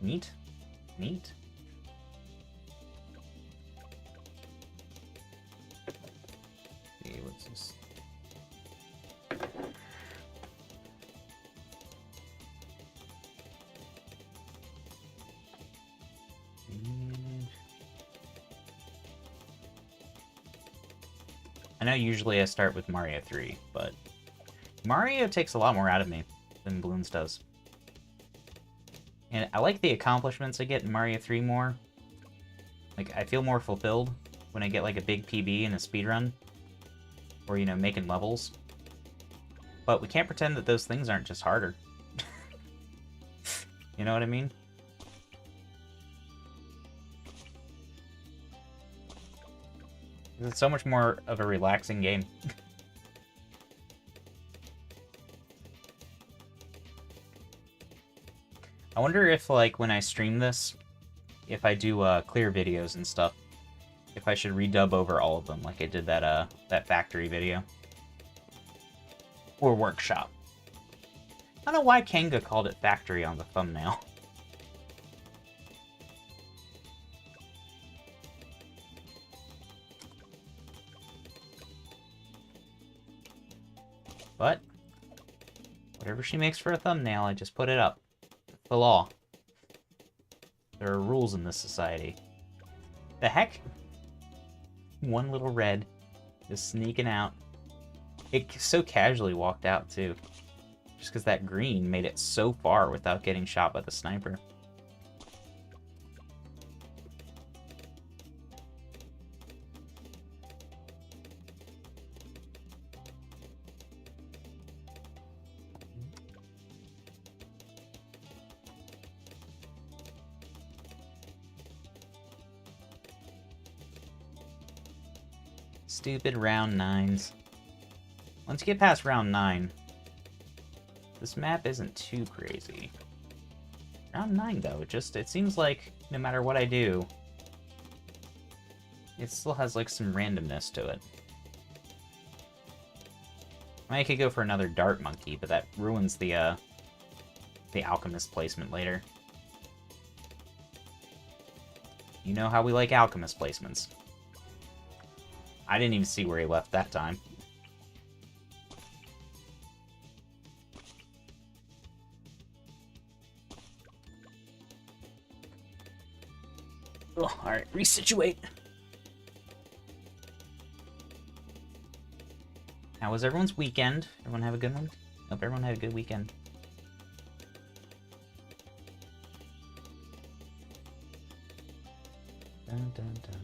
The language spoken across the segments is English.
Neat. Neat. Okay, what's this? I know usually I start with Mario 3, but Mario takes a lot more out of me than Bloons does. And I like the accomplishments I get in Mario 3 more. Like, I feel more fulfilled when I get, like, a big PB in a speedrun. Or, you know, making levels. But we can't pretend that those things aren't just harder. You know what I mean? It's so much more of a relaxing game. I wonder if, like, when I stream this, if I do clear videos and stuff, if I should redub over all of them, like I did that factory video. Or workshop. I don't know why Kanga called it factory on the thumbnail. But whatever she makes for a thumbnail, I just put it up. It's the law. There are rules in this society. The heck? One little red just sneaking out. It so casually walked out, too. Just because that green made it so far without getting shot by the sniper. Stupid round 9s. Once you get past round 9, this map isn't too crazy. Round 9, though, it seems like no matter what I do, it still has, like, some randomness to it. I could go for another dart monkey, but that ruins the alchemist placement later. You know how we like alchemist placements. I didn't even see where he left that time. Oh, alright, resituate. How was everyone's weekend? Everyone have a good one? Hope everyone had a good weekend. Dun, dun, dun.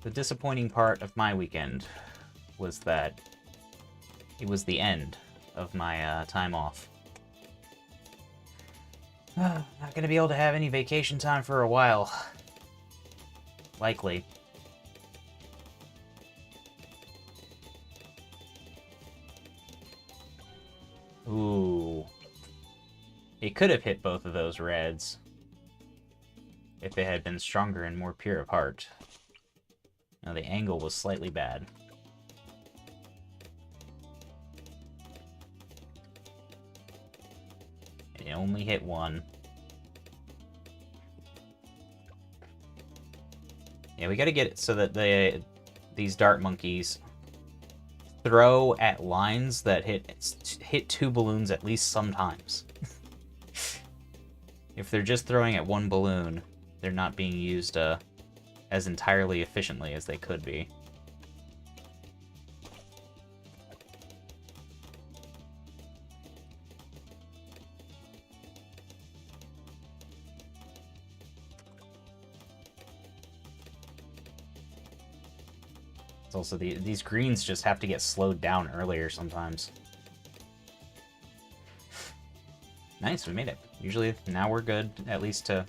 The disappointing part of my weekend was that it was the end of my time off. Not gonna be able to have any vacation time for a while. Likely. Ooh. It could have hit both of those reds if it had been stronger and more pure of heart. Now, the angle was slightly bad. And it only hit one. Yeah, we gotta get it so that these dart monkeys throw at lines that hit 2 balloons at least sometimes. If they're just throwing at 1 balloon, they're not being used as entirely efficiently as they could be. It's also these greens just have to get slowed down earlier sometimes. Nice, we made it. Usually now we're good, at least to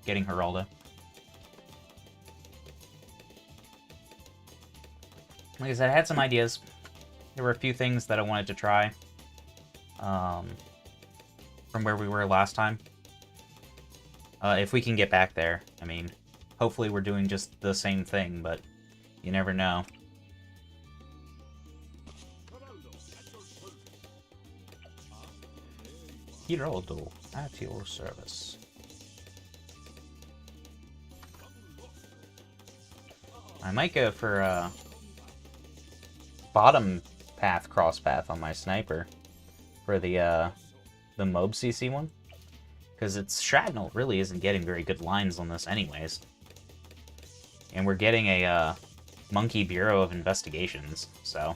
getting Geraldo. Like I said, I had some ideas. There were a few things that I wanted to try from where we were last time. If we can get back there. I mean, hopefully we're doing just the same thing, but you never know. Hiroldo, at your service. I might go for bottom path, cross path on my sniper for the Mob CC one. Because its shrapnel really isn't getting very good lines on this anyways. And we're getting a Monkey Bureau of Investigations, so...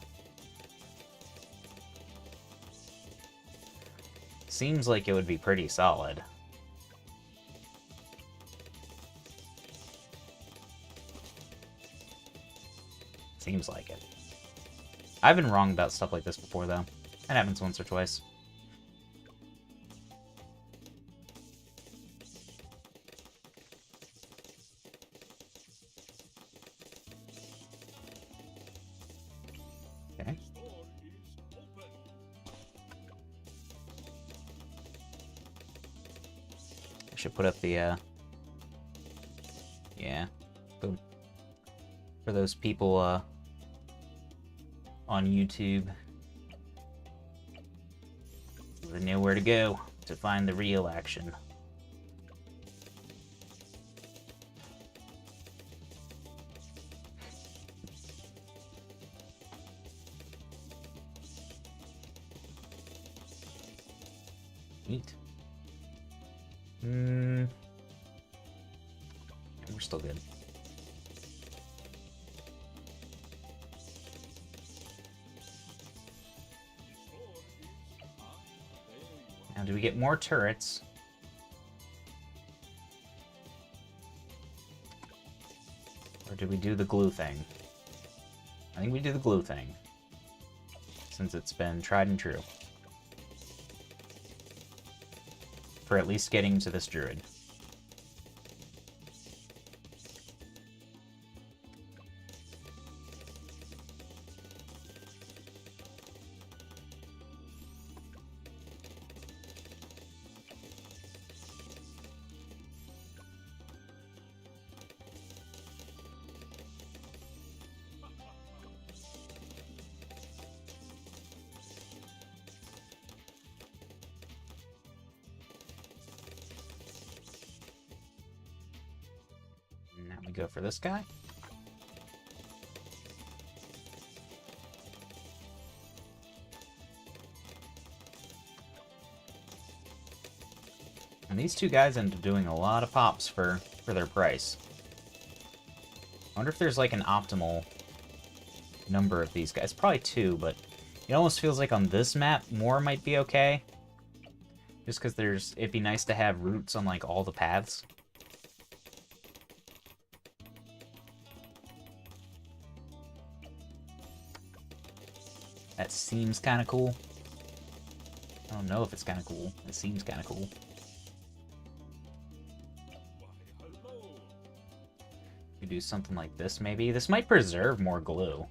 Seems like it would be pretty solid. Seems like it. I've been wrong about stuff like this before, though. It happens once or twice. Okay. I should put up the, yeah. Boom. For those people, on YouTube. They know where to go to find the real action. Neat. We're still good. Now, do we get more turrets? Or do we do the glue thing? I think we do the glue thing, since it's been tried and true. For at least getting to this druid. Now we go for this guy. And these two guys end up doing a lot of pops for their price. I wonder if there's like an optimal number of these guys. Probably 2, but it almost feels like on this map more might be okay. Just because it'd be nice to have routes on like all the paths. That seems kind of cool. I don't know if it's kind of cool. It seems kind of cool. We do something like this, maybe. This might preserve more glue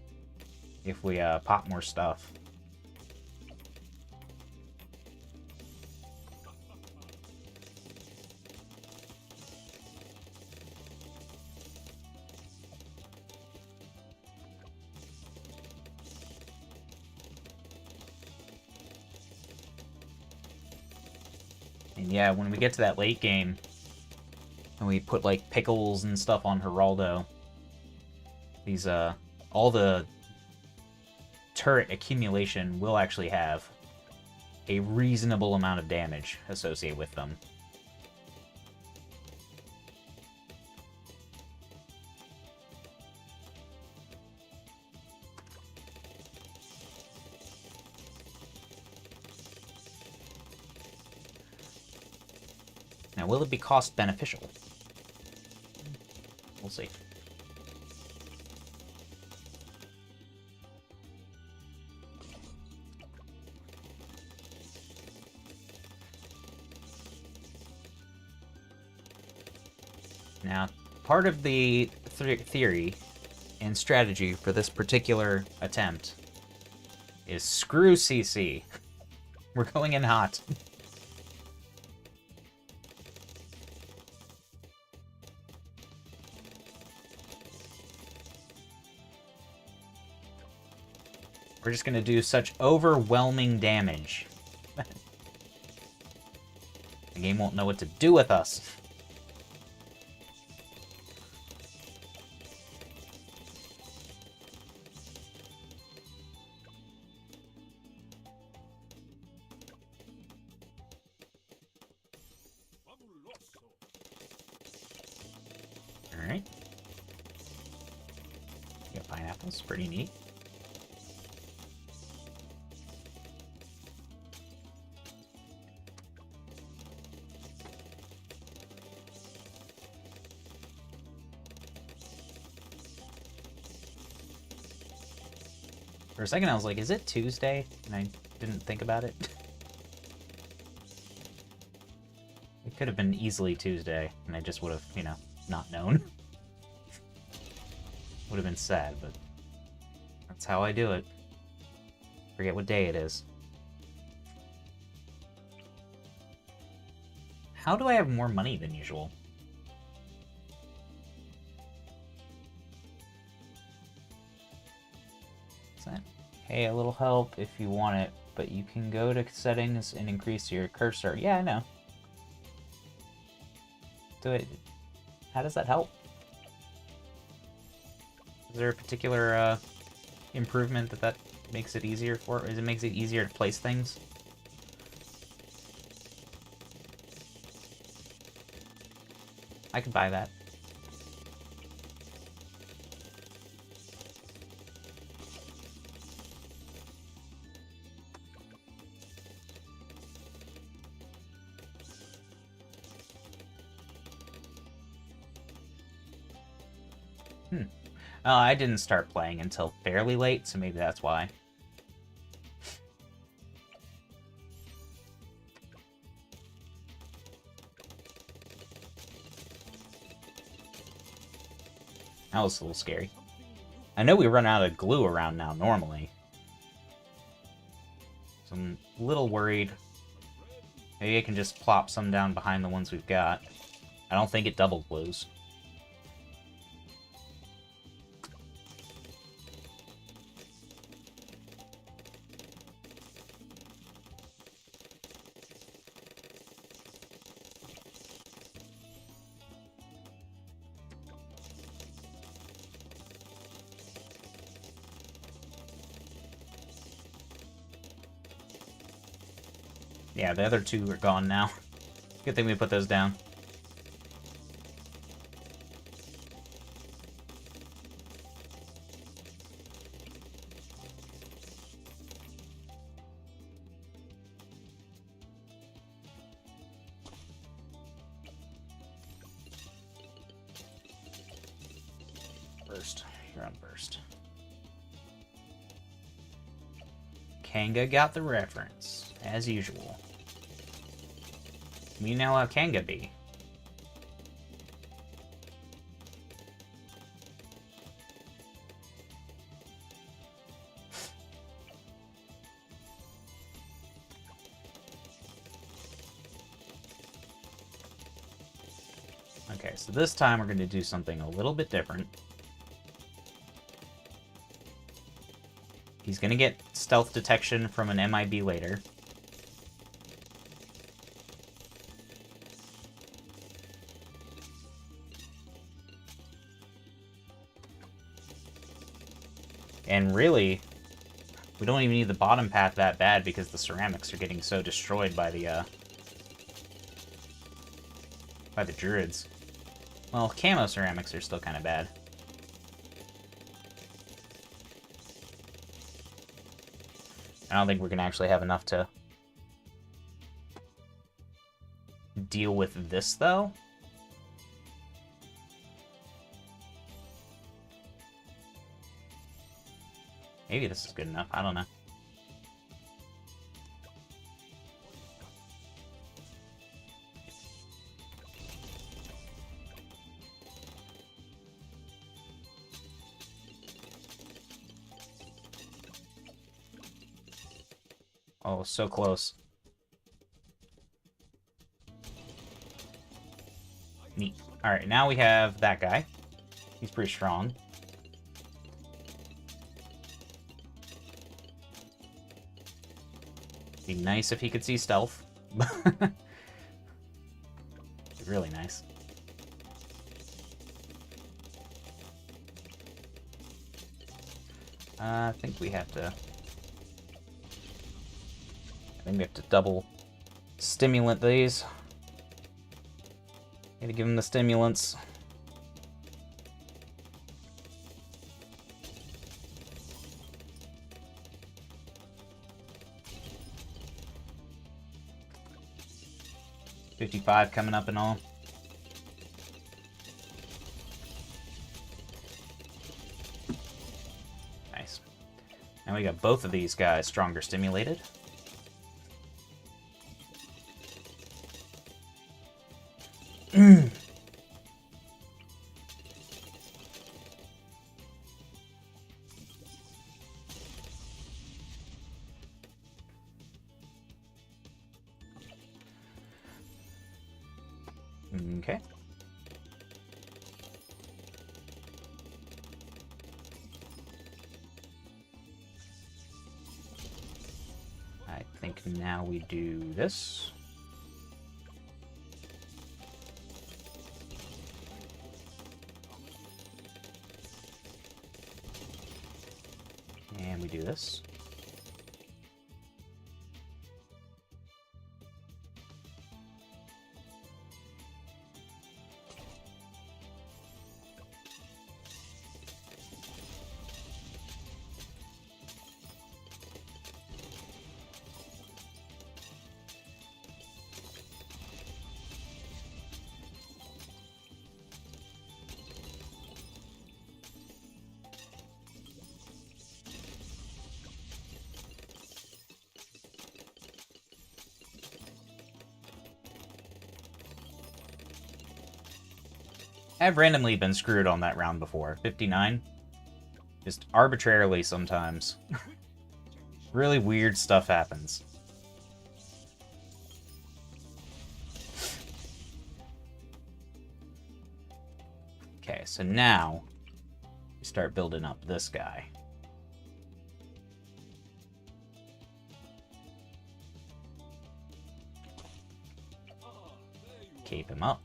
if we pop more stuff. And yeah, when we get to that late game, and we put like pickles and stuff on Geraldo, these all the turret accumulation will actually have a reasonable amount of damage associated with them. Now, will it be cost beneficial? We'll see. Now, part of the theory and strategy for this particular attempt is screw CC. We're going in hot. We're just gonna do such overwhelming damage. The game won't know what to do with us. Alright. Got pineapples, pretty neat. For a second I was like, is it Tuesday? And I didn't think about it. It could have been easily Tuesday, and I just would have, you know, not known. Would have been sad, but that's how I do it. Forget what day it is. How do I have more money than usual? What's that? Hey, a little help if you want it, but you can go to settings and increase your cursor. Yeah, I know. Do it. How does that help? Is there a particular improvement that makes it easier for? Is it makes it easier to place things? I could buy that. I didn't start playing until fairly late, so maybe that's why. That was a little scary. I know we run out of glue around now normally. So I'm a little worried. Maybe I can just plop some down behind the ones we've got. I don't think it double glues. Yeah, the other two are gone now. Good thing we put those down. Burst. You're on burst. Kanga got the reference, as usual. We know how Kanga be. Okay, so this time we're going to do something a little bit different. He's going to get stealth detection from an MIB later. And really, we don't even need the bottom path that bad because the ceramics are getting so destroyed by the druids. Well, camo ceramics are still kind of bad. I don't think we're going to actually have enough to deal with this, though. Maybe this is good enough. I don't know. Oh, so close. Neat. Alright, now we have that guy. He's pretty strong. Be nice if he could see stealth. really nice. I think we have to double stimulant these. Gotta give them the stimulants. $55 coming up and all. Nice. Now we got both of these guys stronger stimulated. Okay. I think now we do this. And we do this. I've randomly been screwed on that round before. 59. Just arbitrarily sometimes. Really weird stuff happens. Okay, so now we start building up this guy. Keep him up.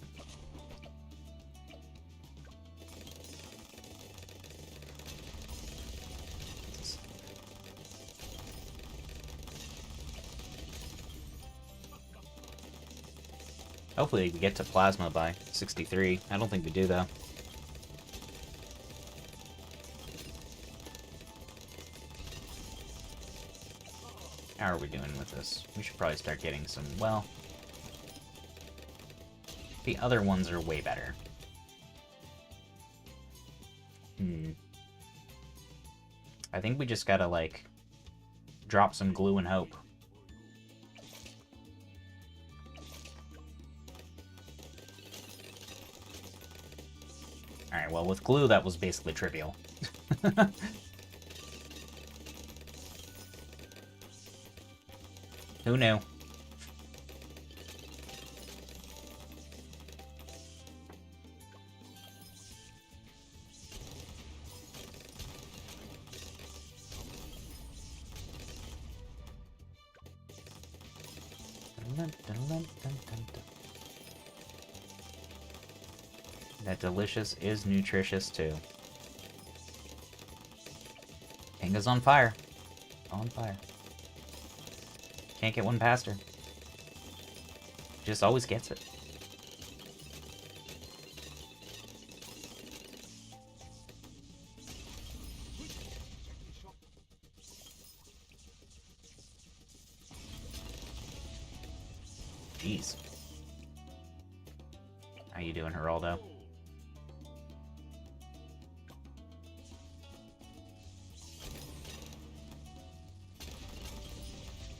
Hopefully we get to plasma by 63. I don't think we do, though. How are we doing with this? We should probably start getting some, well... The other ones are way better. I think we just gotta, like, drop some glue and hope. Alright, well, with glue, that was basically trivial. Who knew? That delicious is nutritious too. Inga's on fire. On fire. Can't get one past her. Just always gets it. Jeez. How you doing, Geraldo?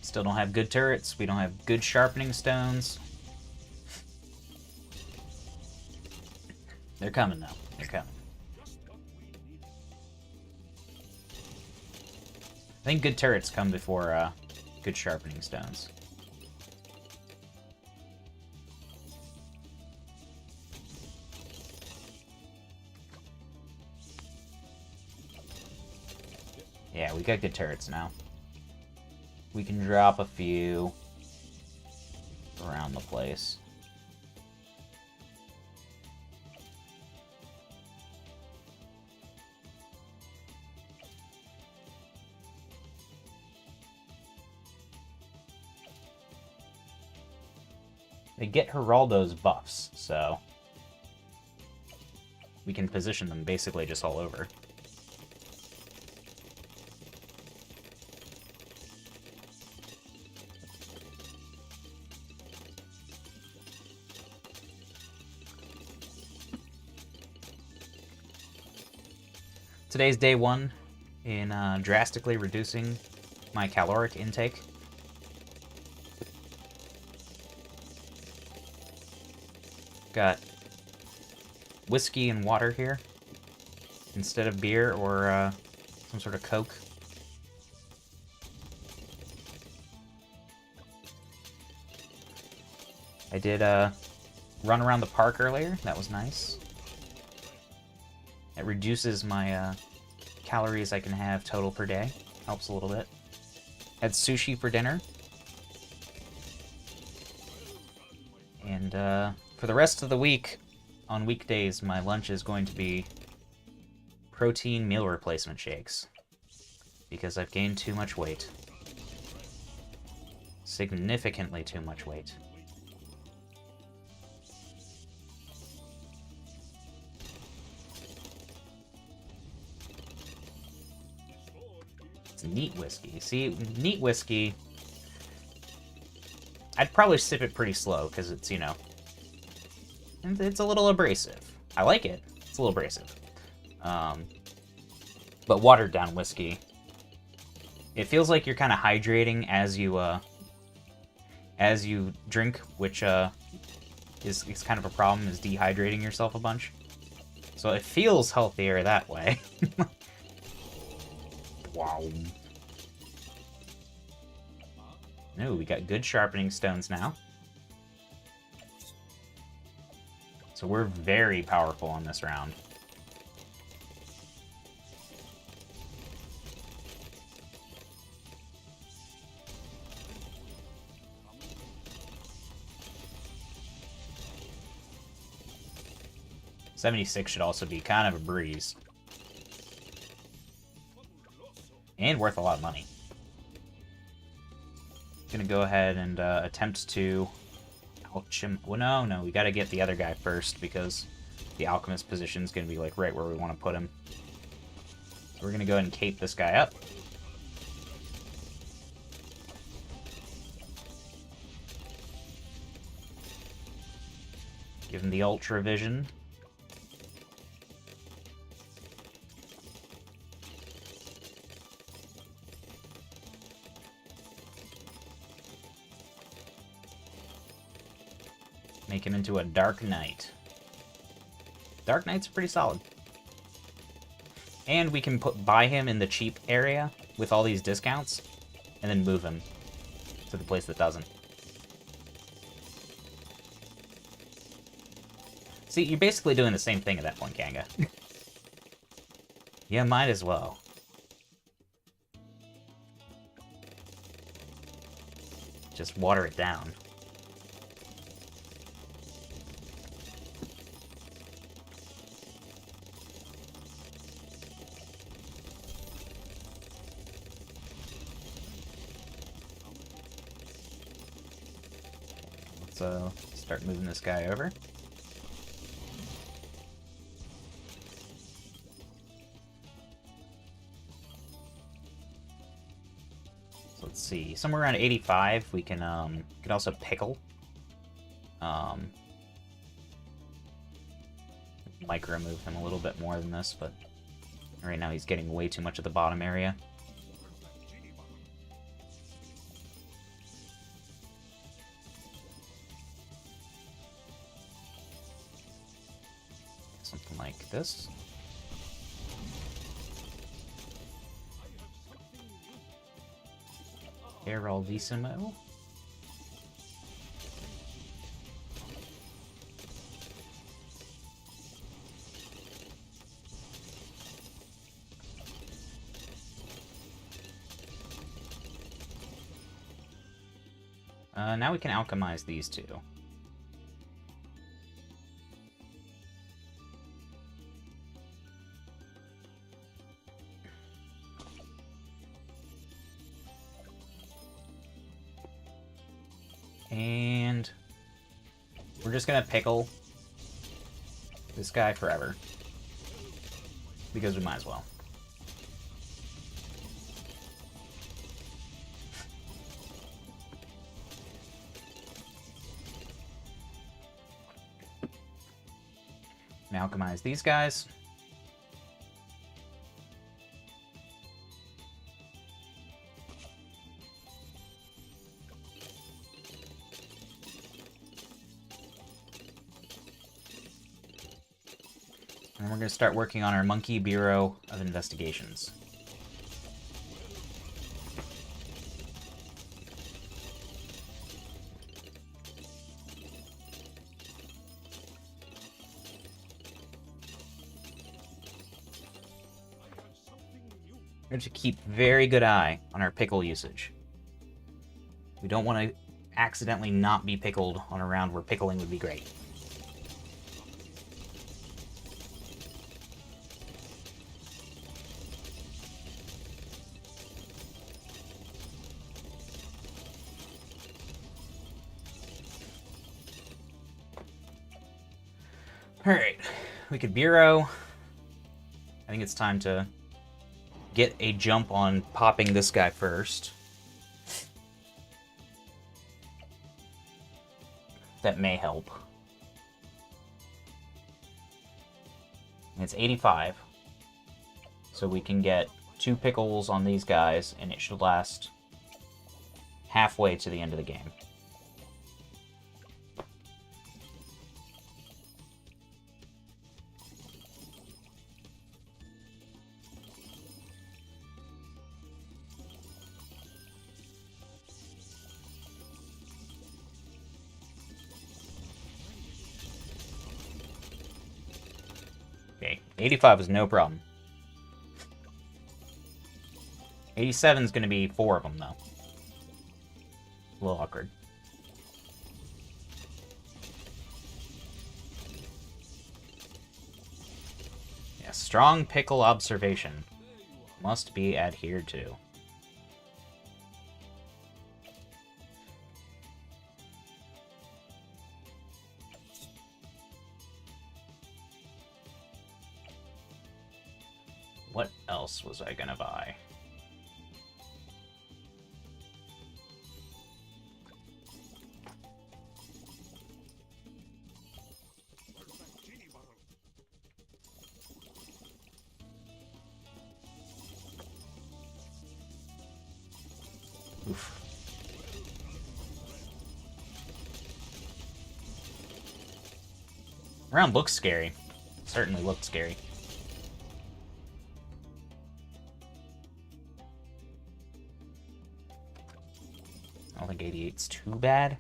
Still don't have good turrets. We don't have good sharpening stones. They're coming, though. They're coming. I think good turrets come before good sharpening stones. Yeah, we got good turrets now. We can drop a few around the place. They get Geraldo's buffs, so we can position them basically just all over. Today's day 1 in drastically reducing my caloric intake. Got whiskey and water here instead of beer or some sort of Coke. I did run around the park earlier. That was nice. It reduces my calories I can have total per day. Helps a little bit. Had sushi for dinner. And for the rest of the week, on weekdays, my lunch is going to be protein meal replacement shakes. Because I've gained too much weight. Significantly too much weight. Neat whiskey. See, neat whiskey, I'd probably sip it pretty slow because it's, you know, it's a little abrasive. I like it. It's a little abrasive. But watered down whiskey, it feels like you're kind of hydrating as you drink, which is kind of a problem, is dehydrating yourself a bunch. So it feels healthier that way. Wow. No, we got good sharpening stones now. So we're very powerful on this round. $76 should also be kind of a breeze. And worth a lot of money. Gonna go ahead and attempt to well, no, we gotta get the other guy first because the alchemist position is gonna be like right where we want to put him. So we're gonna go ahead and cape this guy up. Give him the ultra vision. Make him into a Dark Knight. Dark Knight's pretty solid. And we can buy him in the cheap area with all these discounts, and then move him to the place that doesn't. See, you're basically doing the same thing at that point, Kanga. Yeah, might as well. Just water it down. So start moving this guy over. So let's see, somewhere around 85. We can also pickle. Micro move him a little bit more than this, but right now he's getting way too much of the bottom area. Something like this. Heraldissimo. Now we can alchemize these two. And We're just gonna pickle this guy forever. Because we might as well. Alchemize these guys. And we're going to start working on our Monkey Bureau of Investigations. We have to keep very good eye on our pickle usage. We don't want to accidentally not be pickled on a round where pickling would be great. Alright, we could Bureau. I think it's time to get a jump on popping this guy first. That may help. It's 85. So we can get 2 pickles on these guys, and it should last halfway to the end of the game. Okay, 85 is no problem. 87 is going to be 4 of them, though. A little awkward. Yeah, strong pickle observation must be adhered to. What else was I gonna buy? Oof. Round looks scary. Certainly looked scary. I don't think 88's too bad.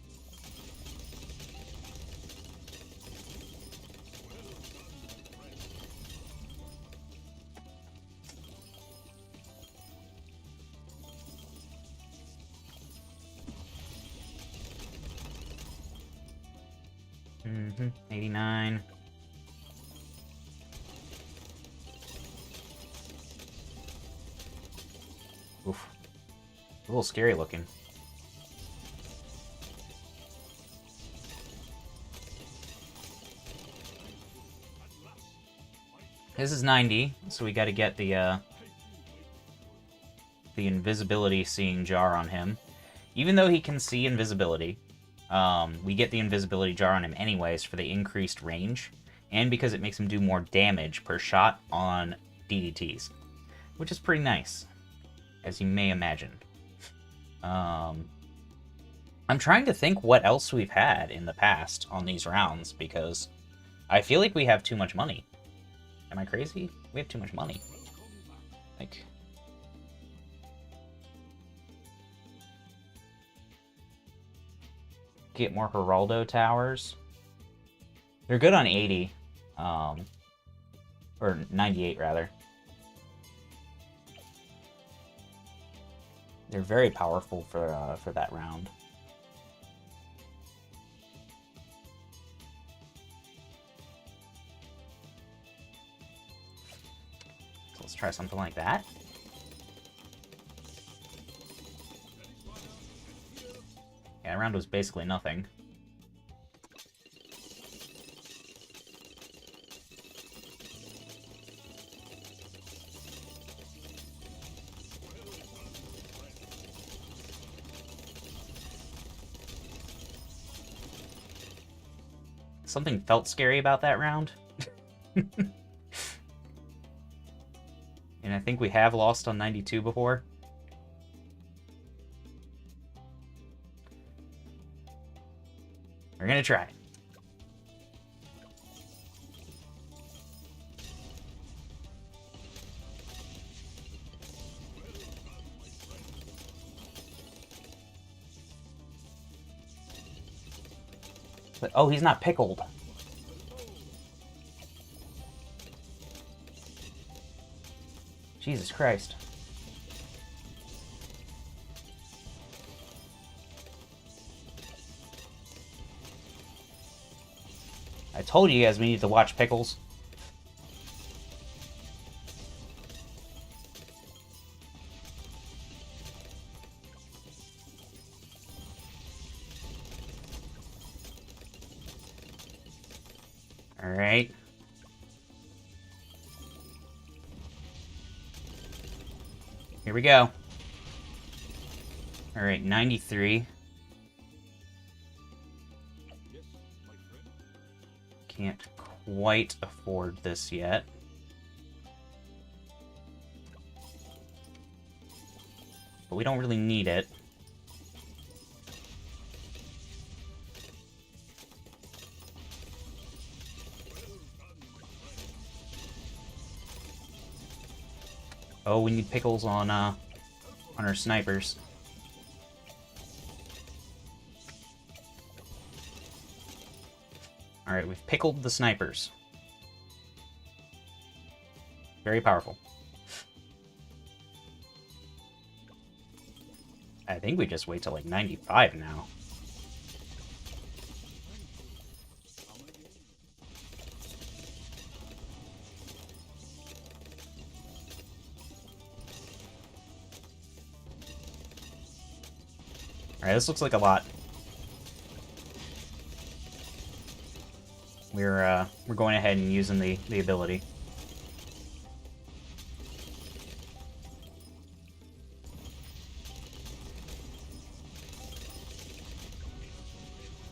Mm-hmm. 89. Oof. A little scary looking. This is 90, so we got to get the invisibility seeing jar on him. Even though he can see invisibility, we get the invisibility jar on him anyways for the increased range, and because it makes him do more damage per shot on DDTs, which is pretty nice, as you may imagine. I'm trying to think what else we've had in the past on these rounds, because I feel like we have too much money. Am I crazy? We have too much money. Like... Get more Geraldo towers. They're good on 80. Or 98, rather. They're very powerful for that round. So let's try something like that. Yeah, that round was basically nothing. Something felt scary about that round. And I think we have lost on 92 before. We're gonna try. But, oh, he's not pickled. Jesus Christ. I told you guys we need to watch pickles. All right. Here we go. All right, 93. Can't quite afford this yet. But we don't really need it. Oh, we need pickles on our snipers. Alright, we've pickled the snipers. Very powerful. I think we just wait till like 95 now. Alright, this looks like a lot. We're going ahead and using the ability.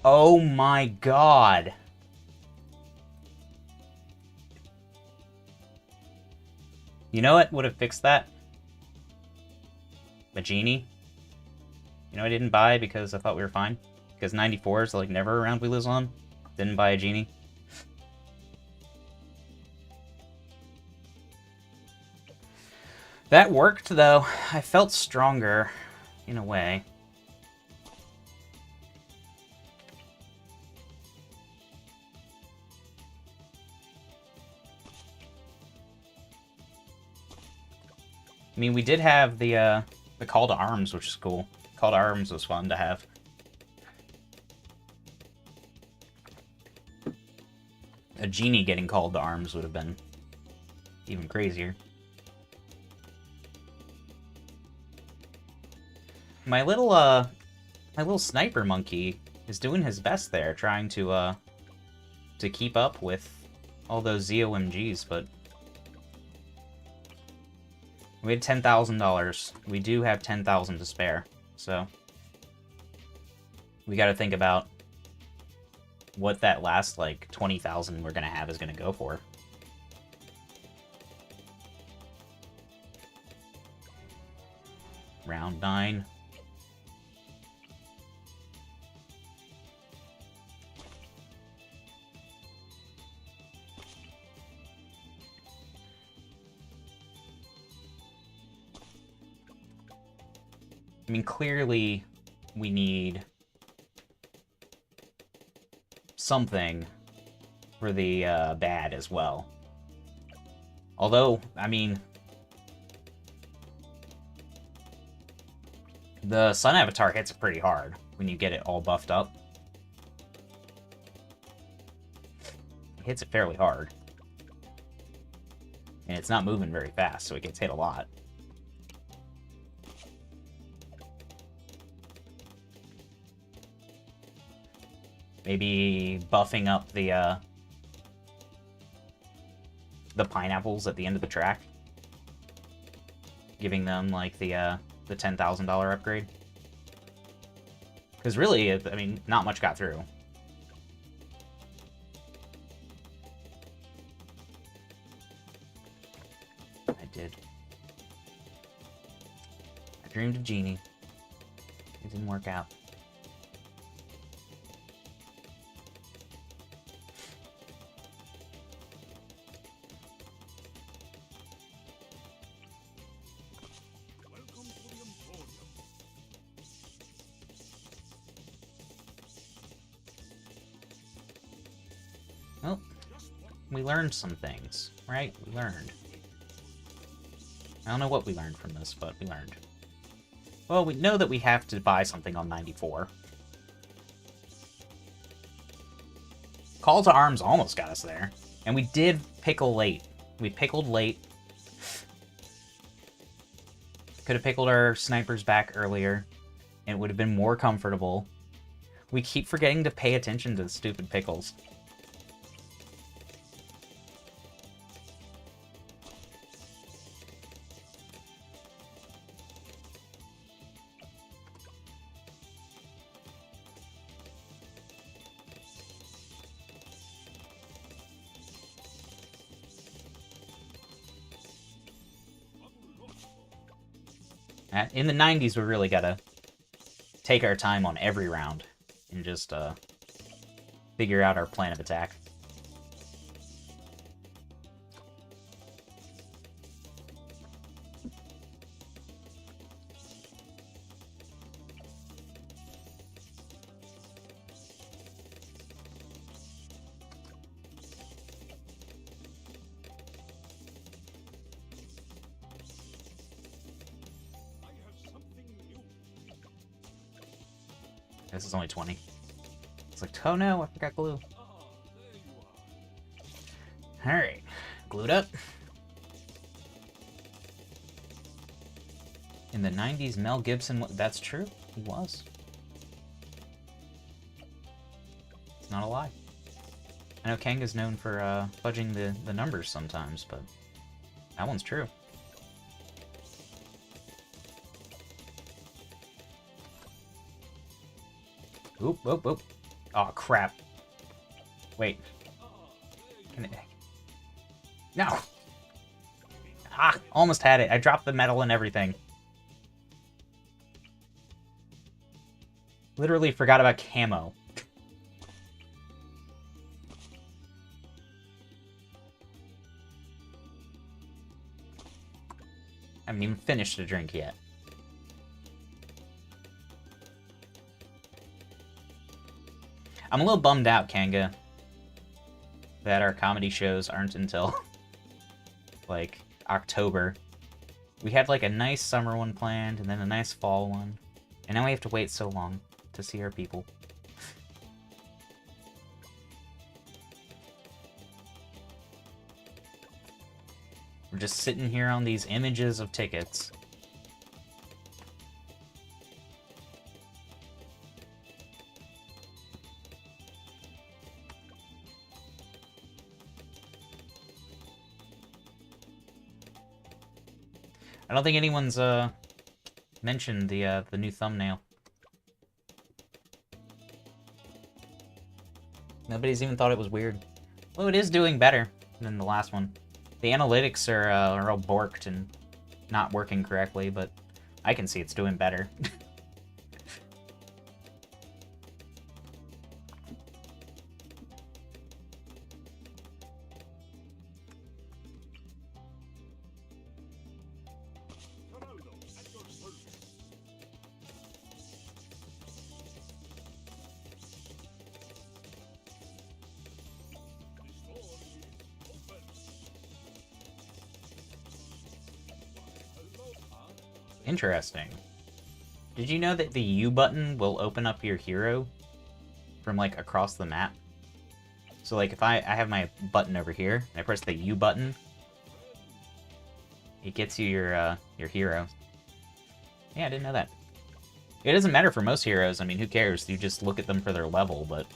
Oh my god. You know what would have fixed that? A genie. You know I didn't buy because I thought we were fine? Because 94 is like never a round we lose on. Didn't buy a genie. That worked, though. I felt stronger, in a way. I mean, we did have the call to arms, which is cool. Call to arms was fun to have. A genie getting called to arms would have been even crazier. My little sniper monkey is doing his best there, trying to keep up with all those ZOMGs, but we had $10,000. We do have $10,000 to spare, so we got to think about what that last like 20,000 we're gonna have is gonna go for. Round 9. I mean, clearly we need something for the bad as well. Although, I mean, the Sun Avatar hits it pretty hard when you get it all buffed up. It hits it fairly hard. And it's not moving very fast, so it gets hit a lot. Maybe buffing up the pineapples at the end of the track. Giving them, like, the $10,000 upgrade. Because really, I mean, not much got through. Dreamed of Genie. It didn't work out. Well, we learned some things, right? We learned. I don't know what we learned from this, but we learned. Well, we know that we have to buy something on 94. Call to Arms almost got us there. And we did pickle late. We pickled late. Could have pickled our snipers back earlier. And it would have been more comfortable. We keep forgetting to pay attention to the stupid pickles. In the 90s, we really gotta take our time on every round and just figure out our plan of attack. This is only 20. It's like, oh no, I forgot glue. Alright, glued up. In the 90s, Mel Gibson, that's true, he was. It's not a lie. I know Kanga's known for fudging the numbers sometimes, but that one's true. Oop, oop, oop. Oh, crap. Wait. Can it... No! Ah, almost had it. I dropped the metal and everything. Literally forgot about camo. I haven't even finished the drink yet. I'm a little bummed out, Kanga, that our comedy shows aren't until, like, October. We had, like, a nice summer one planned, and then a nice fall one. And now we have to wait so long to see our people. We're just sitting here on these images of tickets. I don't think anyone's mentioned the new thumbnail. Nobody's even thought it was weird. Well, it is doing better than the last one. The analytics are all borked and not working correctly, but I can see it's doing better. Interesting. Did you know that the U button will open up your hero from, like, across the map? So, like, if I have my button over here, and I press the U button, it gets you your hero. Yeah, I didn't know that. It doesn't matter for most heroes. I mean, who cares? You just look at them for their level, but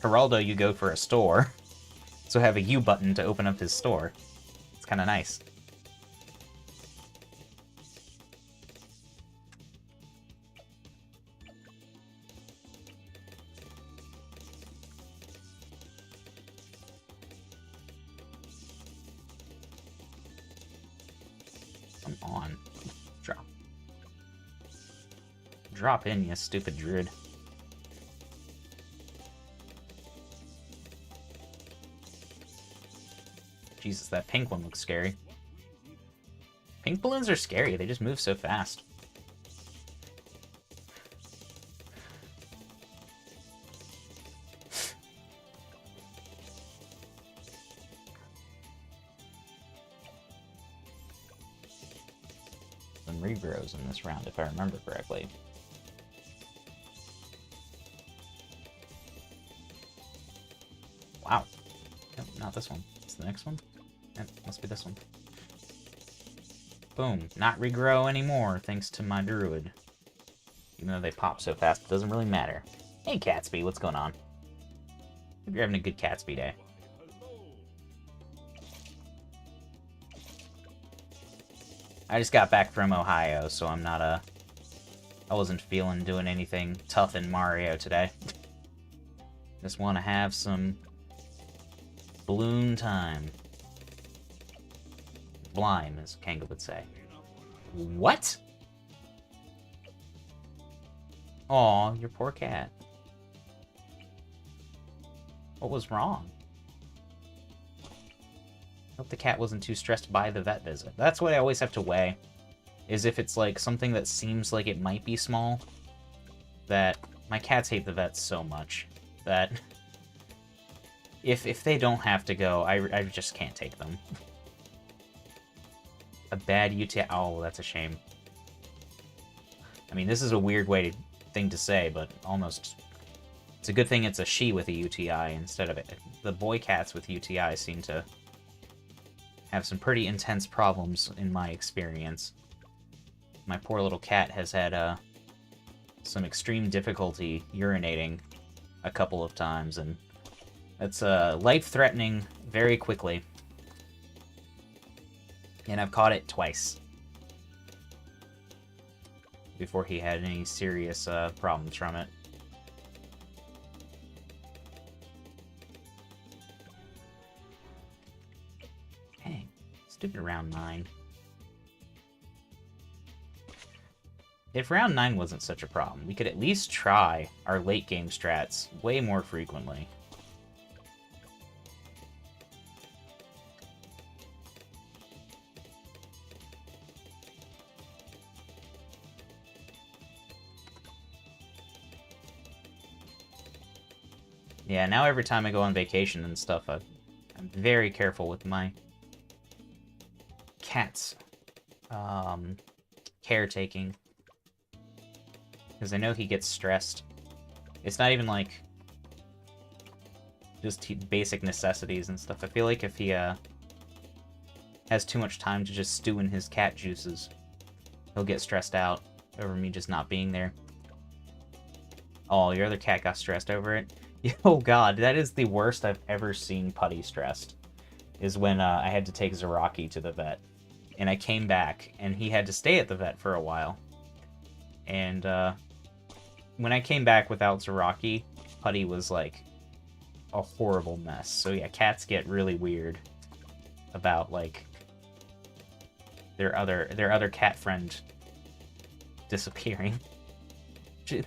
Geraldo, you go for a store, so have a U button to open up his store. It's kind of nice. Come on. Drop. Drop in, you stupid druid. Jesus, that pink one looks scary. Pink balloons are scary, they just move so fast. Some regrows in this round, if I remember correctly. Wow. Nope, not this one. It's the next one. It must be this one. Boom. Not regrow anymore, thanks to my druid. Even though they pop so fast, it doesn't really matter. Hey, Catsby, what's going on? Hope you're having a good Catsby day. I just got back from Ohio, so I'm not, I wasn't feeling doing anything tough in Mario today. Just want to have some balloon time. Blime, as Kanga would say. What? Aw, your poor cat. What was wrong? Hope the cat wasn't too stressed by the vet visit. That's what I always have to weigh, is if it's like something that seems like it might be small, that my cats hate the vets so much that if they don't have to go, I just can't take them. A bad UTI. Oh, that's a shame. I mean, this is a weird thing to say, but almost. It's a good thing it's a she with a UTI instead of it. The boy cats with UTI seem to have some pretty intense problems in my experience. My poor little cat has had some extreme difficulty urinating a couple of times, and that's life-threatening very quickly. And I've caught it twice before he had any serious problems from it. Dang, stupid round 9. If round 9 wasn't such a problem, we could at least try our late game strats way more frequently. Yeah, now every time I go on vacation and stuff, I'm very careful with my cat's caretaking. Because I know he gets stressed. It's not even like just basic necessities and stuff. I feel like if he has too much time to just stew in his cat juices, he'll get stressed out over me just not being there. Oh, your other cat got stressed over it? Oh god, that is the worst I've ever seen Putty stressed. Is when I had to take Zaraki to the vet. And I came back, and he had to stay at the vet for a while. And when I came back without Zaraki, Putty was like a horrible mess. So yeah, cats get really weird about like their other cat friend disappearing.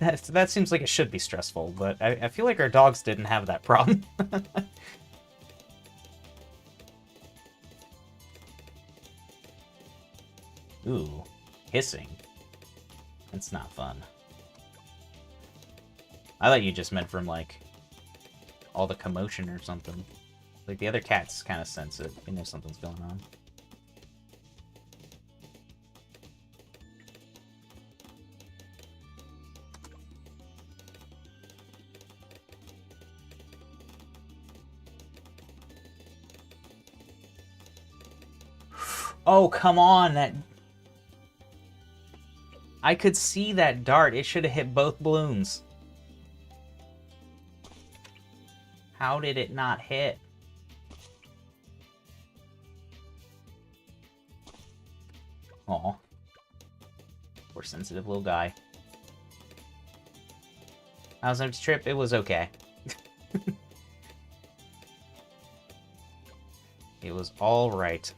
That seems like it should be stressful, but I feel like our dogs didn't have that problem. Ooh, hissing. That's not fun. I thought you just meant from, like, all the commotion or something. Like, the other cats kind of sense it. They know something's going on. Oh, come on, that... I could see that dart. It should have hit both balloons. How did it not hit? Aw. Poor sensitive little guy. How's that trip? It was okay. It was alright.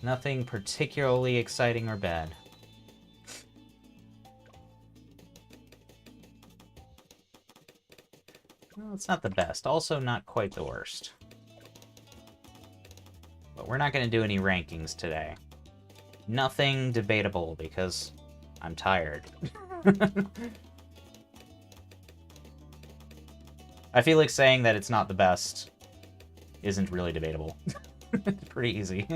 Nothing particularly exciting or bad. Well, it's not the best. Also not quite the worst. But we're not going to do any rankings today. Nothing debatable because I'm tired. I feel like saying that it's not the best isn't really debatable. It's pretty easy.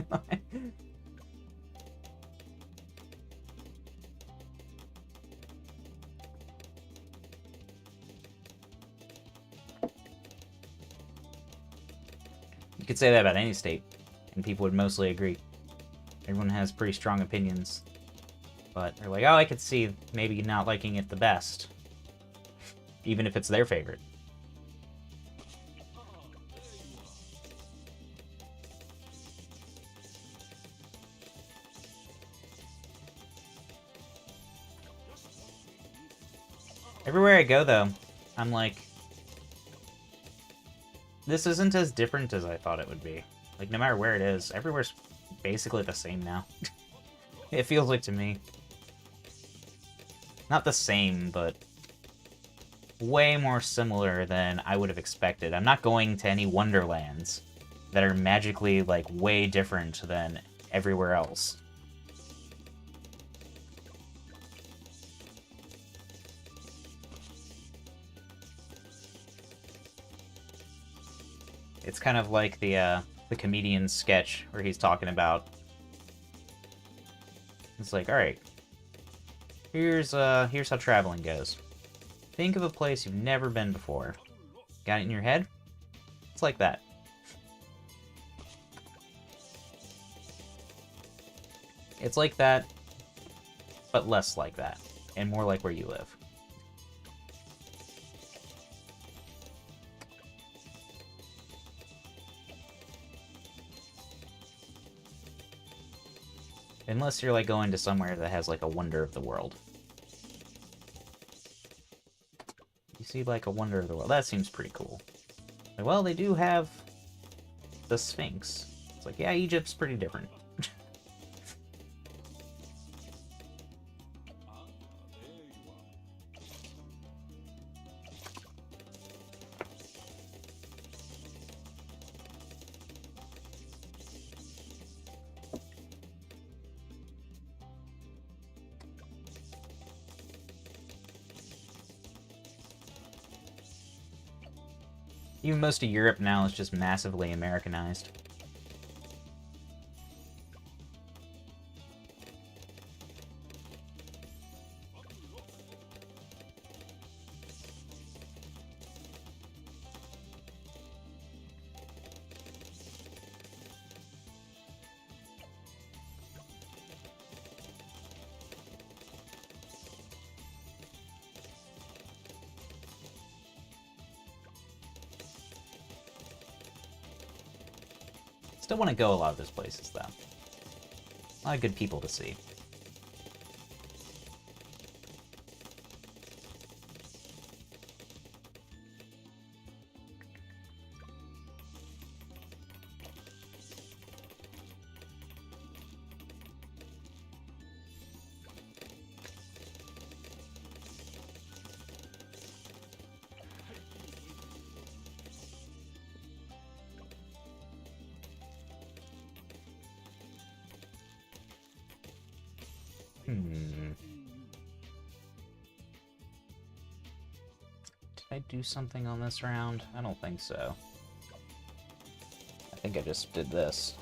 You could say that about any state, and people would mostly agree. Everyone has pretty strong opinions. But they're like, oh, I could see maybe not liking it the best. Even if it's their favorite. Everywhere I go, though, I'm like, this isn't as different as I thought it would be. Like, no matter where it is, everywhere's basically the same now. It feels like to me. Not the same, but way more similar than I would have expected. I'm not going to any wonderlands that are magically, like, way different than everywhere else. It's kind of like the comedian's sketch where he's talking about... It's like, alright, here's how traveling goes. Think of a place you've never been before. Got it in your head? It's like that. It's like that, but less like that, and more like where you live. Unless you're, like, going to somewhere that has, like, a wonder of the world. You see, like, a wonder of the world. That seems pretty cool. Like, well, they do have the Sphinx. It's like, yeah, Egypt's pretty different. Even most of Europe now is just massively Americanized. Still want to go a lot of those places, though. A lot of good people to see. Did I do something on this round? I don't think so. I think I just did this.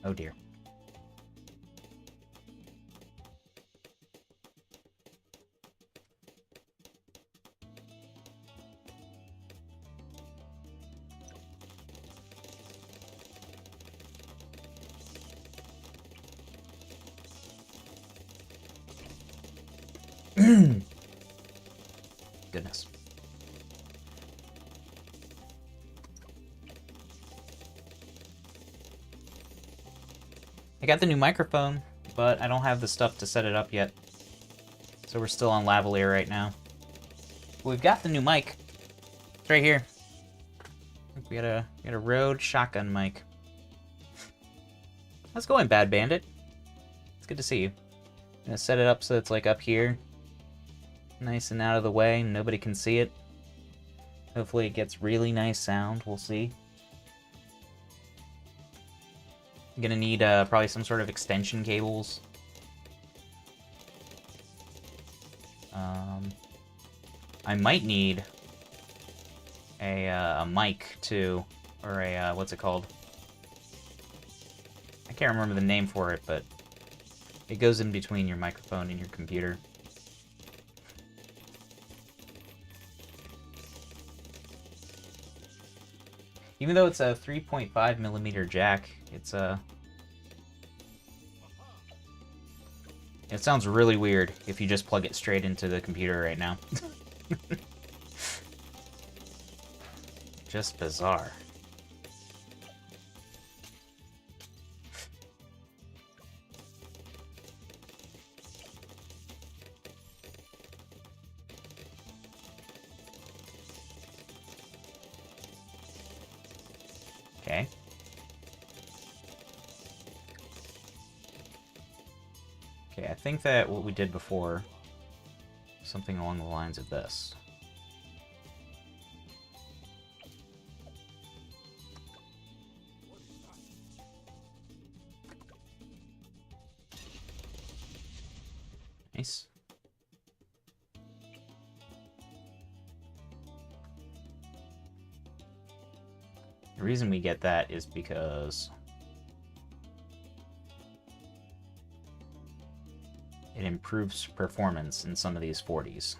Oh dear. Goodness. I got the new microphone, but I don't have the stuff to set it up yet. So we're still on lavalier right now. But we've got the new mic. It's right here. I think we got a Rode shotgun mic. How's it going, Bad Bandit? It's good to see you. I'm gonna set it up so it's like up here. Nice and out of the way, nobody can see it. Hopefully it gets really nice sound, we'll see. I'm gonna need probably some sort of extension cables. I might need a mic too, or a what's it called? I can't remember the name for it, but it goes in between your microphone and your computer. Even though it's a 3.5mm jack, it sounds really weird if you just plug it straight into the computer right now. Just bizarre. Okay. Okay, I think that what we did before, something along the lines of this. Nice. The reason we get that is because it improves performance in some of these 40s.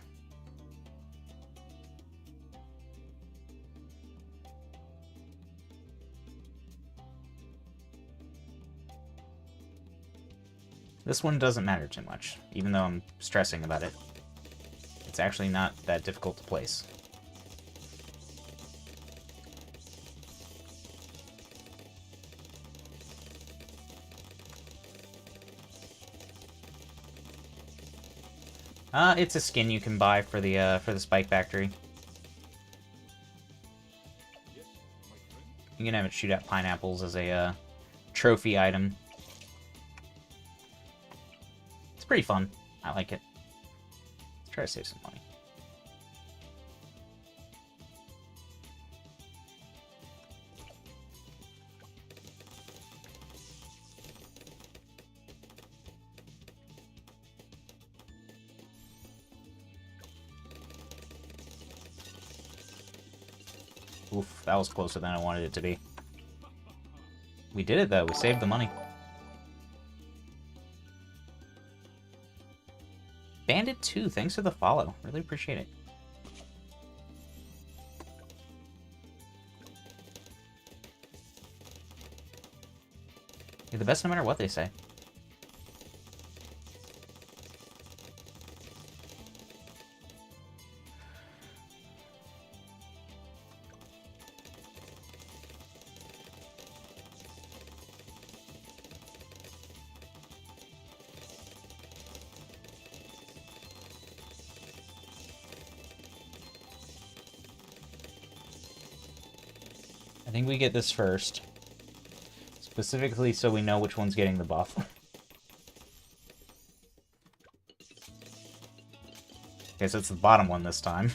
This one doesn't matter too much, even though I'm stressing about it. It's actually not that difficult to place. It's a skin you can buy for the Spike Factory. You can have it shoot out pineapples as a trophy item. It's pretty fun. I like it. Let's try to save some money. Oof, that was closer than I wanted it to be. We did it, though. We saved the money. Bandit 2, thanks for the follow. Really appreciate it. You're the best no matter what they say. I think we get this first. Specifically so we know which one's getting the buff. Okay, so it's the bottom one this time.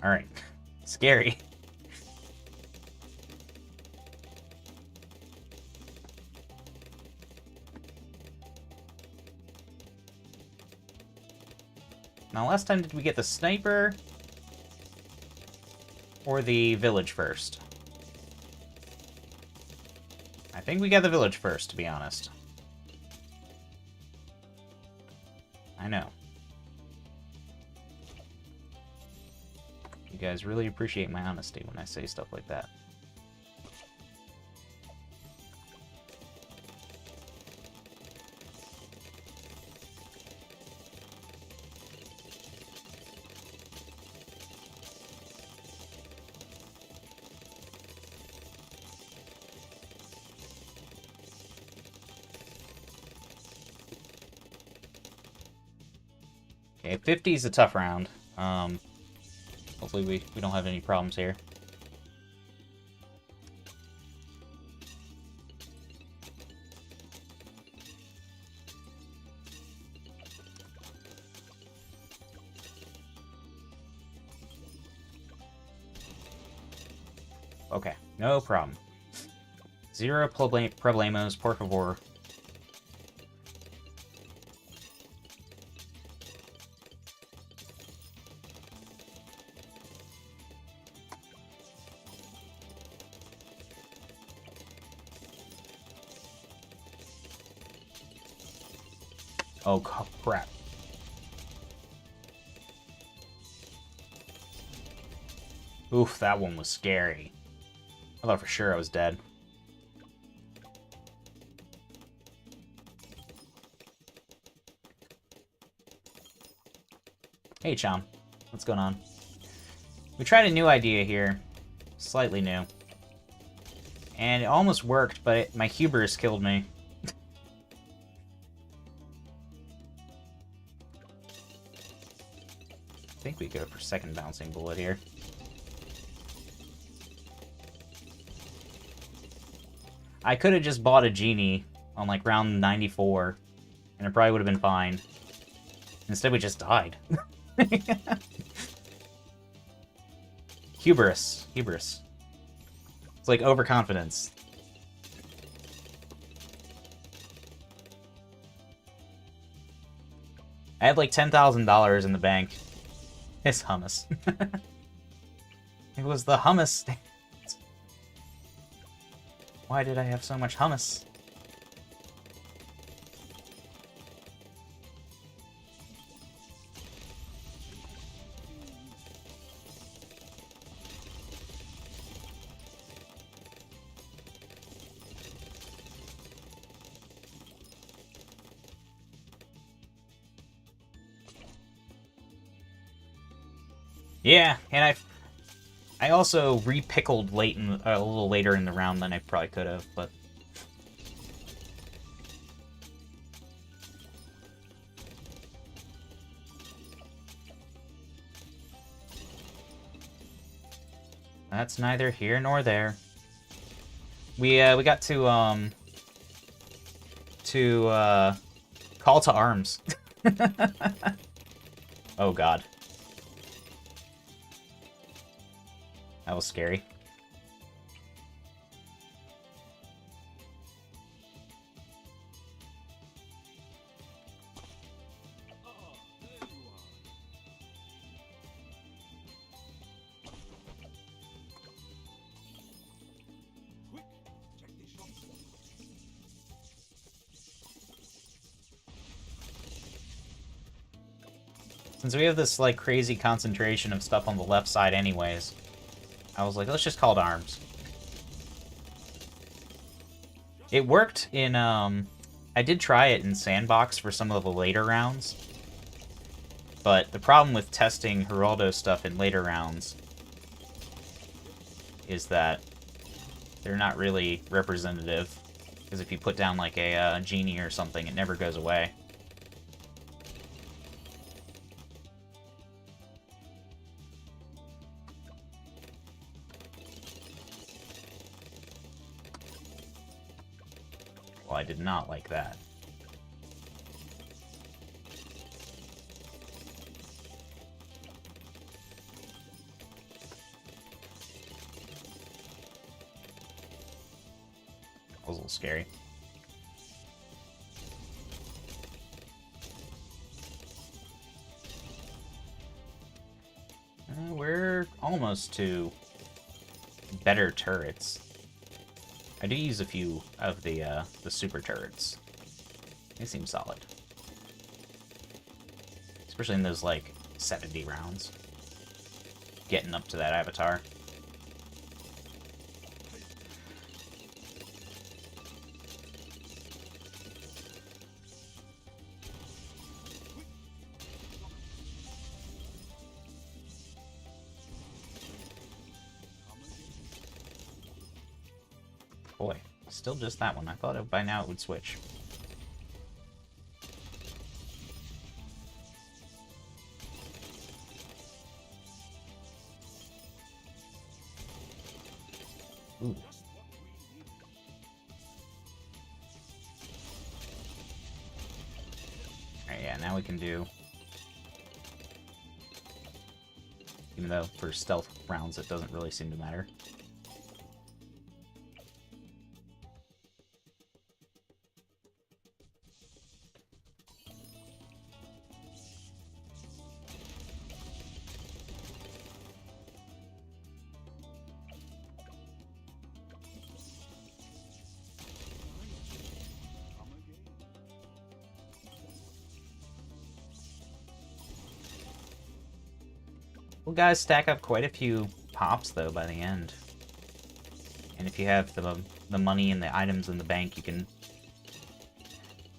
Alright. Scary. Now, last time, did we get the sniper or the village first? I think we got the village first, to be honest. I know. You guys really appreciate my honesty when I say stuff like that. Okay, 50 is a tough round. Hopefully we don't have any problems here. Okay, no problem. Zero problemos, por favor. Oh, crap. Oof, that one was scary. I thought for sure I was dead. Hey, Chom. What's going on? We tried a new idea here. Slightly new. And it almost worked, but my hubris killed me. I think we go for second bouncing bullet here. I could have just bought a genie on like round 94, and it probably would have been fine. Instead, we just died. Hubris. Hubris. It's like overconfidence. I had like $10,000 in the bank. It's hummus. It was the hummus. Why did I have so much hummus? Yeah, and I also re-pickled late in a little later in the round than I probably could have, but that's neither here nor there. We got to call to arms. Oh god. That was scary. Since we have this, like, crazy concentration of stuff on the left side anyways, I was like, let's just call to arms. It worked in, I did try it in Sandbox for some of the later rounds. But the problem with testing Geraldo stuff in later rounds is that they're not really representative. Because if you put down, like, a genie or something, it never goes away. Well, I did not like that. That was a little scary. We're almost to better turrets. I do use a few of the super turrets. They seem solid. Especially in those, like, 70 rounds. Getting up to that avatar. Boy, still just that one. I thought by now it would switch. Ooh. Alright, yeah, now we can do... Even though for stealth rounds it doesn't really seem to matter. Well, guys stack up quite a few pops, though, by the end. And if you have the money and the items in the bank, you can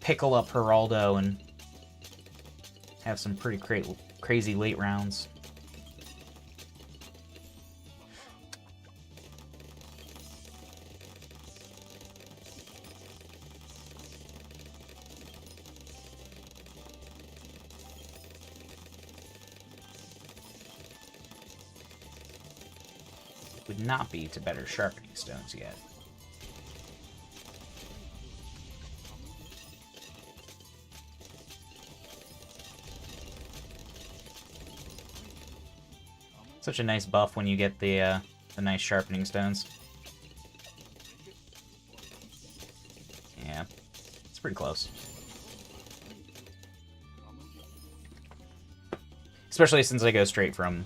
pickle up Geraldo and have some pretty crazy late rounds. Would not be to better sharpening stones yet. Such a nice buff when you get the nice sharpening stones. Yeah, it's pretty close. Especially since I go straight from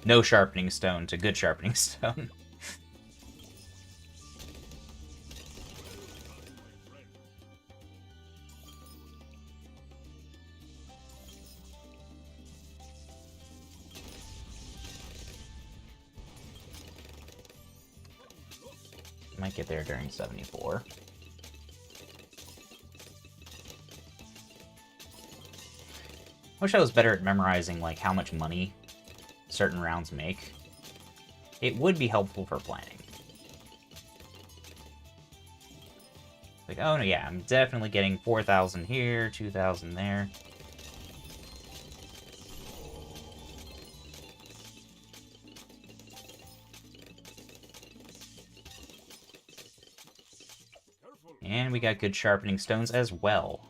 no sharpening stone to good sharpening stone. Might get there during 74. Wish I was better at memorizing like how much money certain rounds make. It would be helpful for planning. Like, oh no, yeah, I'm definitely getting 4,000 here, 2,000 there. And we got good sharpening stones as well.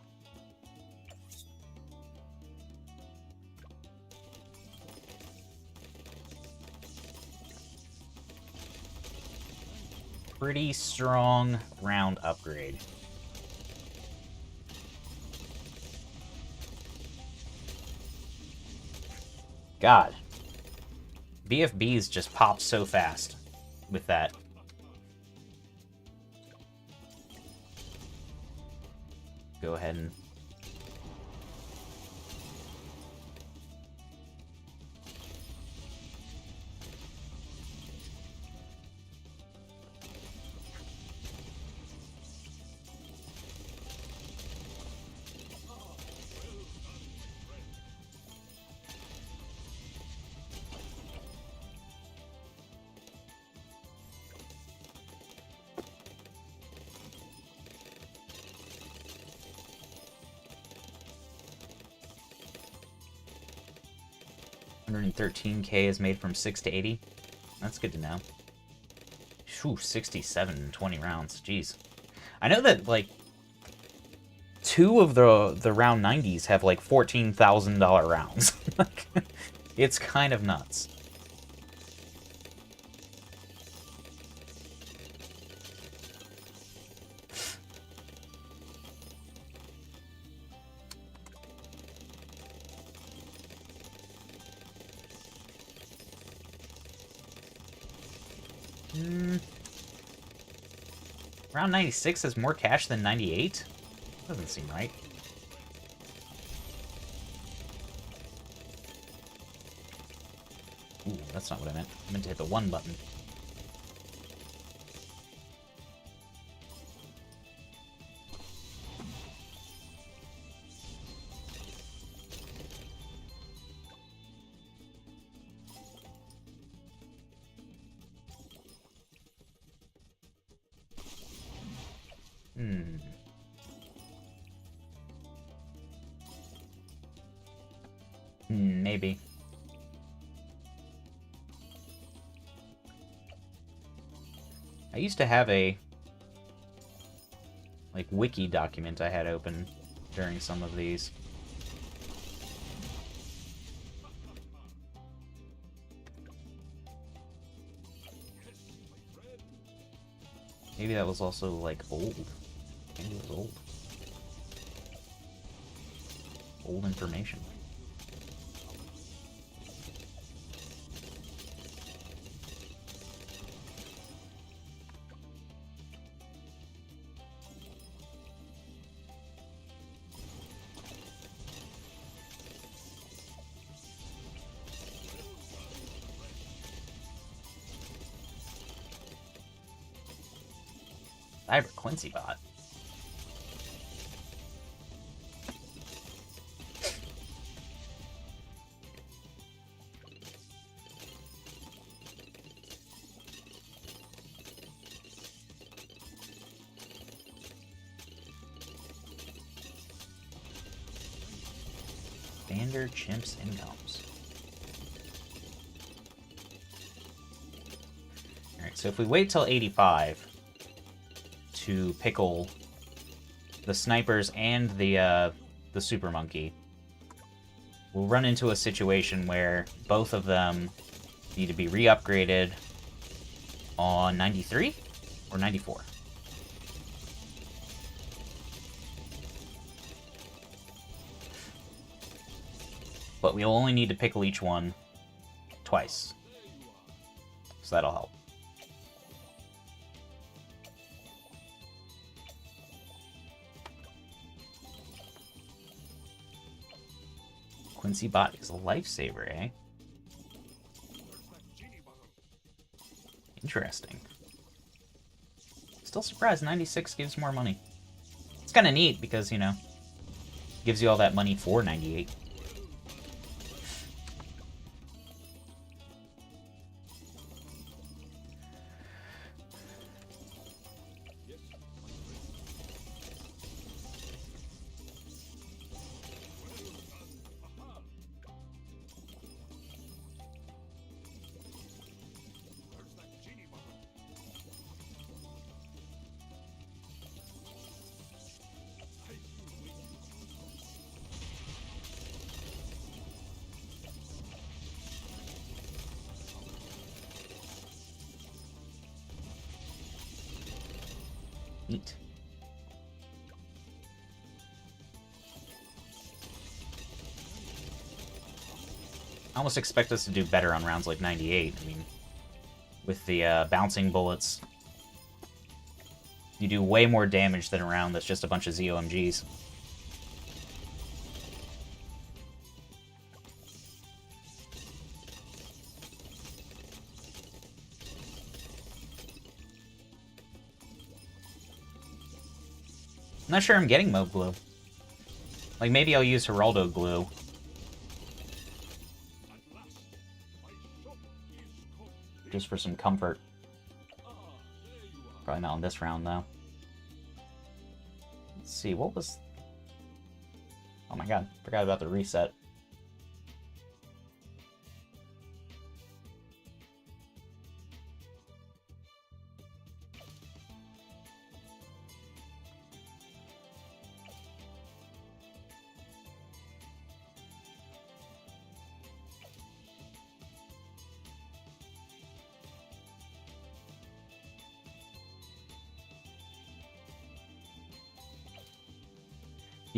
Pretty strong round upgrade. God. BFBs just pop so fast with that. Go ahead and... $113K is made from 6 to 80. That's good to know. Whew, 67 in 20 rounds. Jeez. I know that, like, 2 of the round 90s have, like, $14,000 rounds. Like, it's kind of nuts. Round 96 has more cash than 98? Doesn't seem right. Ooh, that's not what I meant. I meant to hit the 1 button. Maybe. I used to have a like wiki document I had open during some of these. Maybe that was also like old. Maybe it was old. Old information. Cyber Quincy bot. Standard chimps incomes. Alright, so if we wait till 85 to pickle the snipers and the super monkey, we'll run into a situation where both of them need to be re-upgraded on 93 or 94. But we'll only need to pickle each one twice. So that'll help. Quincy bot is a lifesaver, eh? Interesting. Still surprised 96 gives more money. It's kind of neat because, you know, gives you all that money for 98. Neat. I almost expect us to do better on rounds like 98. I mean, with the bouncing bullets, you do way more damage than a round that's just a bunch of ZOMGs. I'm not sure I'm getting Mob Glue. Like, maybe I'll use Geraldo Glue. Just for some comfort. Probably not on this round, though. Let's see, what was... Oh my god, forgot about the reset.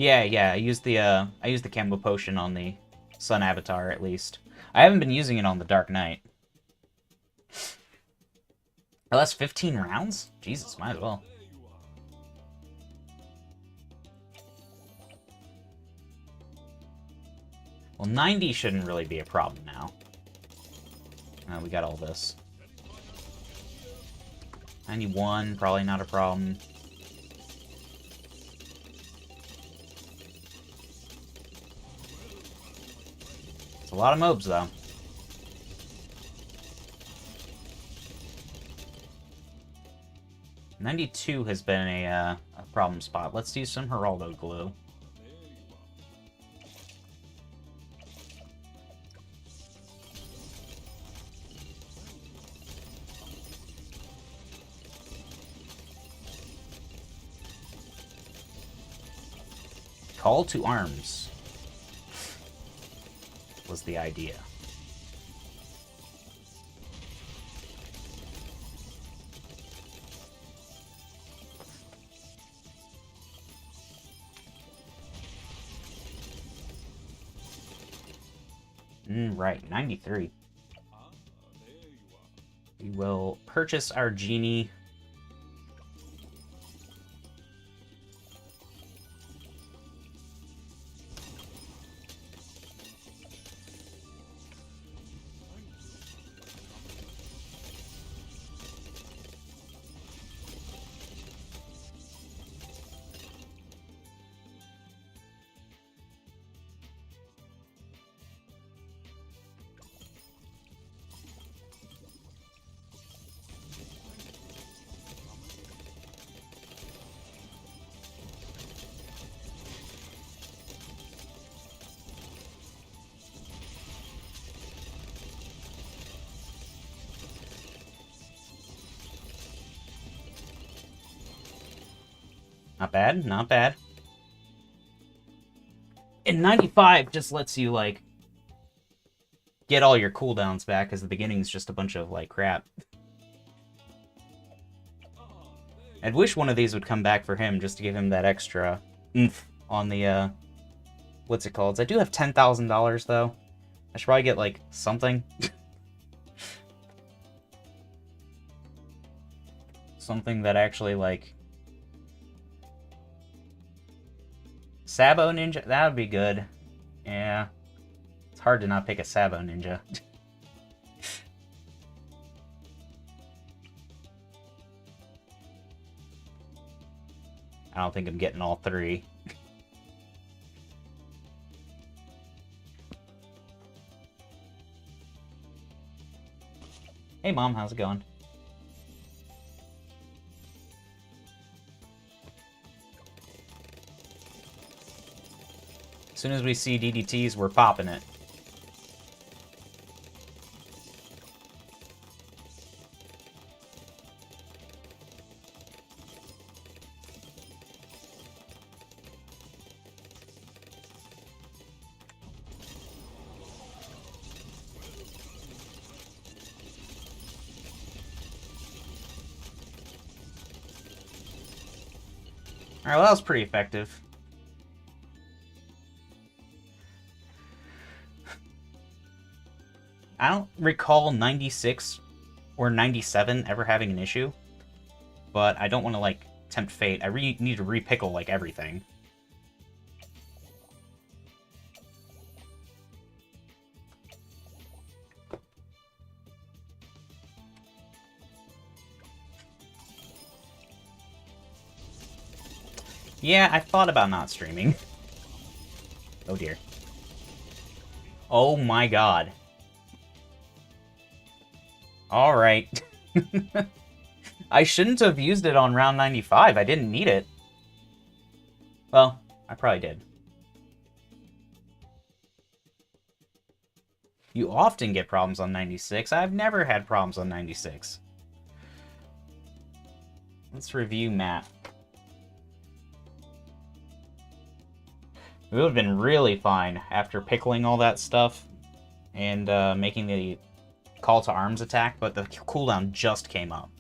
Yeah, I used the Camo Potion on the Sun Avatar, at least. I haven't been using it on the Dark Knight. Oh, that's 15 rounds? Jesus, might as well. Well, 90 shouldn't really be a problem now. We got all this. 91, probably not a problem. It's a lot of mobs, though. '92 has been a problem spot. Let's use some Geraldo Glue. Call to arms was the idea. Right, 93. We will purchase our genie. Not bad, not bad. And 95 just lets you, like, get all your cooldowns back, because the beginning's just a bunch of, like, crap. I'd wish one of these would come back for him, just to give him that extra oomph on the, what's it called? I do have $10,000, though. I should probably get, like, something. Something that actually, like... Sabo Ninja? That would be good. Yeah. It's hard to not pick a Sabo Ninja. I don't think I'm getting all three. Hey Mom, how's it going? As soon as we see DDTs, we're popping it. Alright, well that was pretty effective. I don't recall 96 or 97 ever having an issue, but I don't want to, like, tempt fate. I need to repickle, like, everything. Yeah, I thought about not streaming. Oh dear. Oh my god. Alright. I shouldn't have used it on round 95. I didn't need it. Well, I probably did. You often get problems on 96. I've never had problems on 96. Let's review map. It would have been really fine after pickling all that stuff and making the call to arms attack, but the cooldown just came up.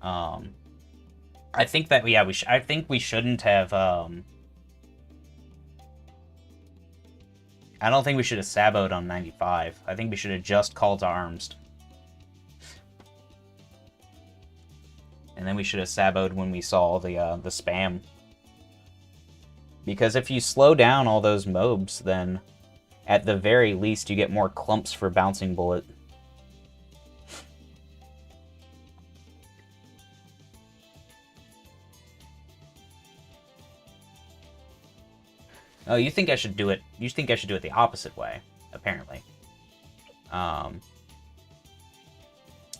I think that, yeah, I think we shouldn't have, I don't think we should have saboed on 95. I think we should have just called to arms. And then we should have saboed when we saw the spam. Because if you slow down all those mobs, then at the very least you get more clumps for bouncing bullet. Oh, you think I should do it? You think I should do it the opposite way, apparently.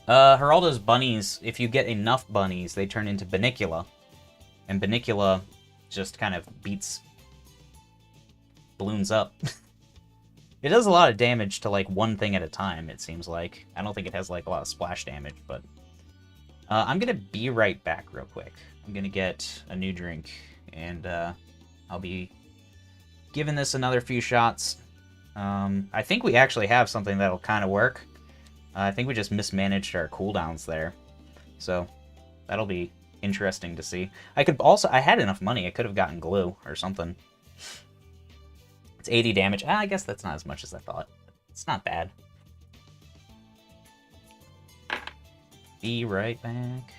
Geraldo's bunnies, if you get enough bunnies, they turn into Banicula. And Banicula just kind of beats Bloons up. It does a lot of damage to, like, one thing at a time, it seems like. I don't think it has, like, a lot of splash damage, but... I'm gonna be right back real quick. I'm gonna get a new drink, and, I'll be given this another few shots. I think we actually have something that'll kind of work. I think we just mismanaged our cooldowns there. So, that'll be interesting to see. I had enough money. I could have gotten glue or something. It's 80 damage. I guess that's not as much as I thought. It's not bad. Be right back.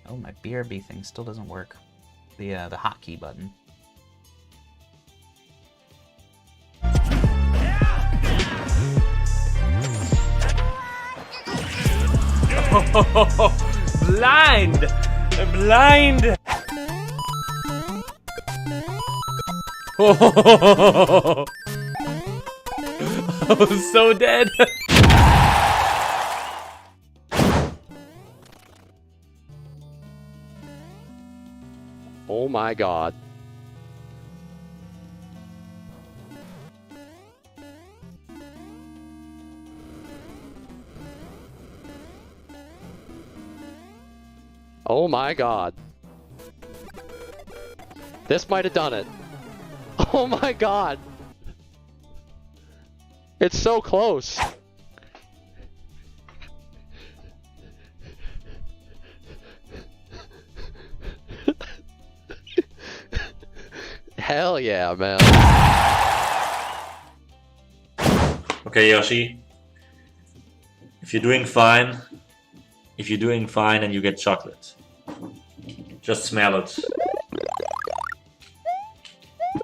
Oh, my BRB thing still doesn't work. The hotkey button. Blind! Blind! Oh, I was so dead. Oh my god. Oh my god. This might have done it. Oh my god. It's so close. Hell yeah, man. Okay, Yoshi. If you're doing fine and you get chocolate, just smell it.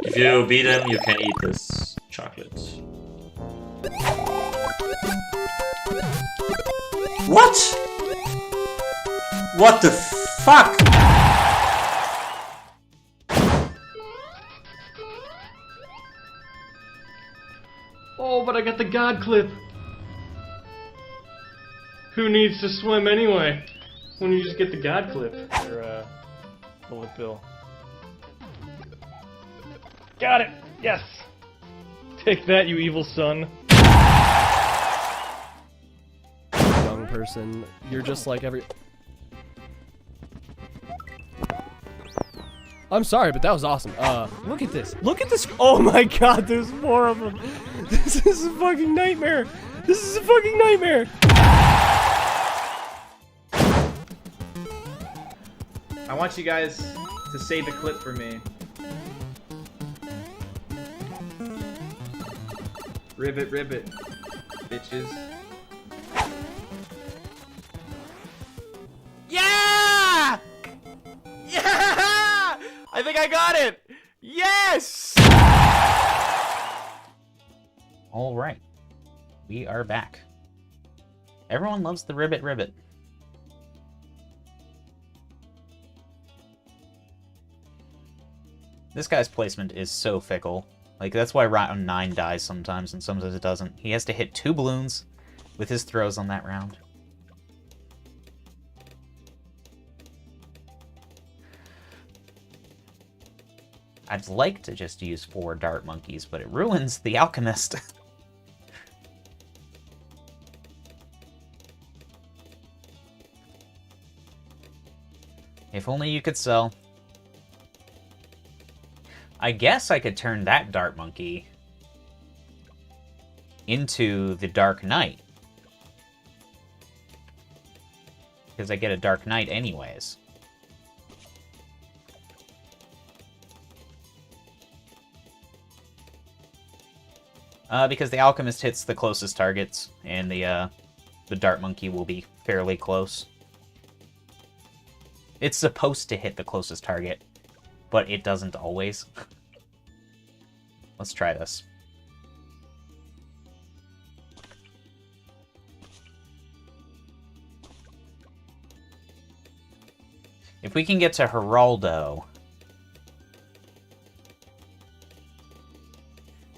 If you beat him, you can eat this chocolate. What? What the fuck? Oh, but I got the god clip. Who needs to swim anyway? When you just get the god clip. Or, bullet bill. Got it! Yes! Take that, you evil son. Young person, you're just like every... I'm sorry, but that was awesome. Look at this. Look at this. Oh my god, there's more of them. This is a fucking nightmare. This is a fucking nightmare. I want you guys to save a clip for me. Ribbit, ribbit, bitches. Yeah! Yeah! I think I got it! Yes! All right. We are back. Everyone loves the ribbit ribbit. This guy's placement is so fickle. Like, that's why round 9 dies sometimes, and sometimes it doesn't. He has to hit 2 balloons with his throws on that round. I'd like to just use 4 dart monkeys, but it ruins the alchemist. If only you could sell. I guess I could turn that dart monkey into the Dark Knight. Because I get a Dark Knight anyways. Because the alchemist hits the closest targets, and the dart monkey will be fairly close. It's supposed to hit the closest target, but it doesn't always. Let's try this. If we can get to Geraldo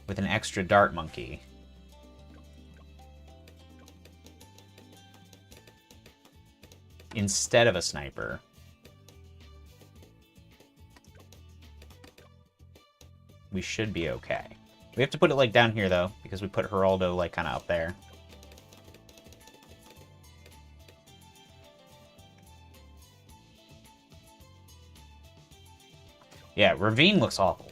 with an extra dart monkey, instead of a sniper, we should be okay. We have to put it like down here though, because we put Geraldo like kind of up there. Yeah, Ravine looks awful.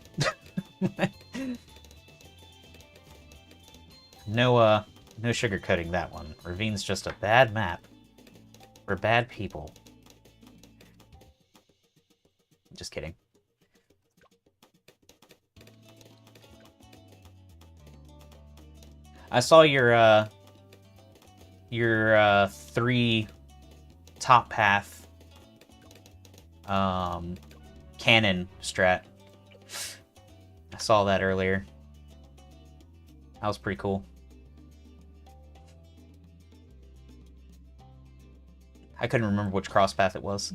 No sugarcoating that one. Ravine's just a bad map. For bad people. Just kidding. I saw your 3 top path cannon strat. I saw that earlier. That was pretty cool. I couldn't remember which cross path it was.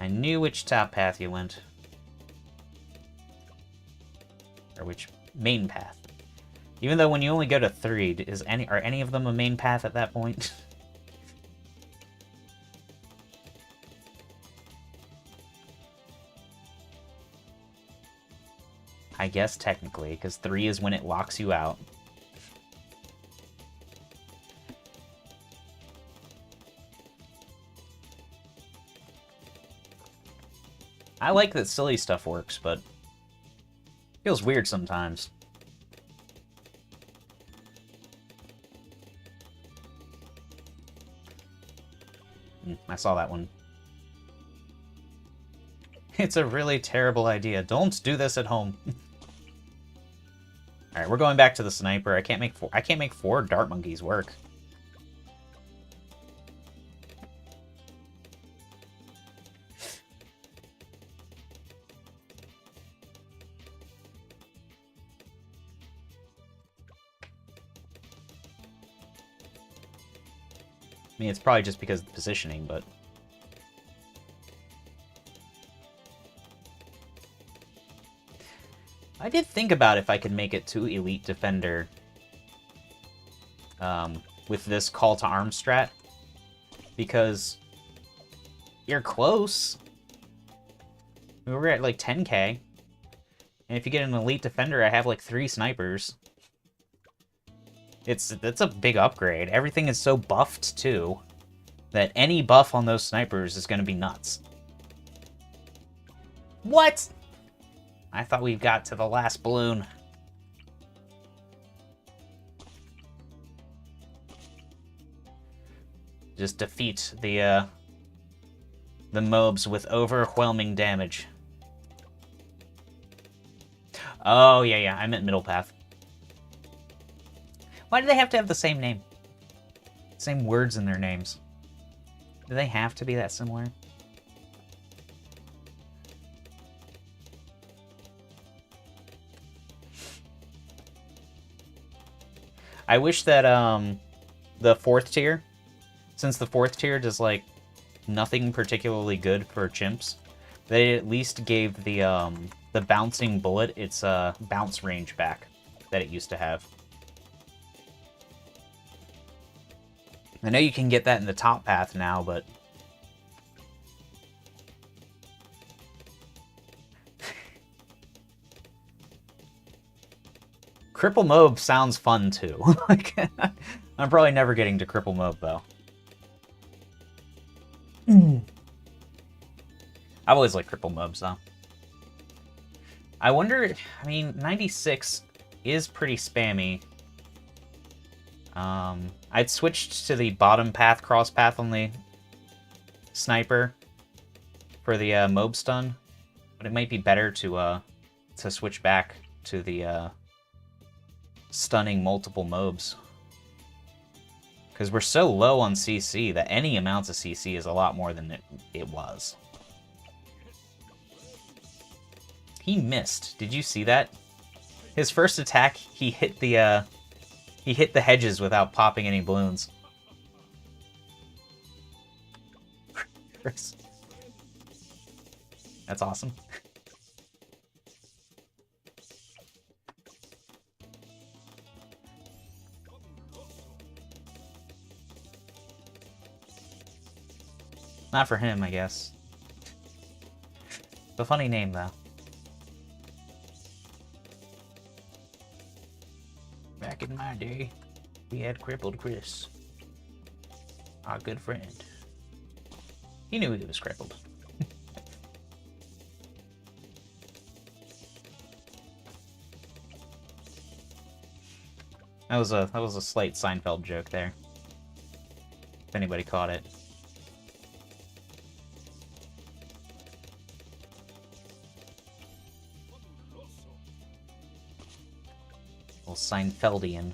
I knew which top path you went. Or which main path. Even though when you only go to 3, are any of them a main path at that point? I guess technically, because 3 is when it locks you out. I like that silly stuff works, but it feels weird sometimes. I saw that one. It's a really terrible idea. Don't do this at home. All right, we're going back to the sniper. I can't make 4 dart monkeys work. I mean, it's probably just because of the positioning, but... I did think about if I could make it to Elite Defender with this call to arms strat, because you're close. We were at like 10k, and if you get an Elite Defender, I have like 3 snipers. That's a big upgrade. Everything is so buffed too that any buff on those snipers is going to be nuts. What? I thought we got to the last balloon. Just defeat the mobs with overwhelming damage. Oh, yeah, I meant middle path. Why do they have to have the same name? Same words in their names. Do they have to be that similar? I wish that the 4th tier, since the 4th tier does like nothing particularly good for chimps, they at least gave the bouncing bullet its bounce range back that it used to have. I know you can get that in the top path now, but... Cripple Mob sounds fun, too. Like, I'm probably never getting to Cripple Mob, though. I've always liked Cripple Mobs, though. I wonder... I mean, 96 is pretty spammy. I'd switched to the bottom path, cross path on the sniper for the mob stun, but it might be better to switch back to the stunning multiple mobs, because we're so low on CC that any amounts of CC is a lot more than it was. He missed. Did you see that? His first attack, he hit the hedges without popping any balloons. That's awesome. Not for him, I guess. It's a funny name, though. Back in my day. We had crippled Chris. Our good friend. He knew he was crippled. That was a slight Seinfeld joke there. If anybody caught it. Little Seinfeldian.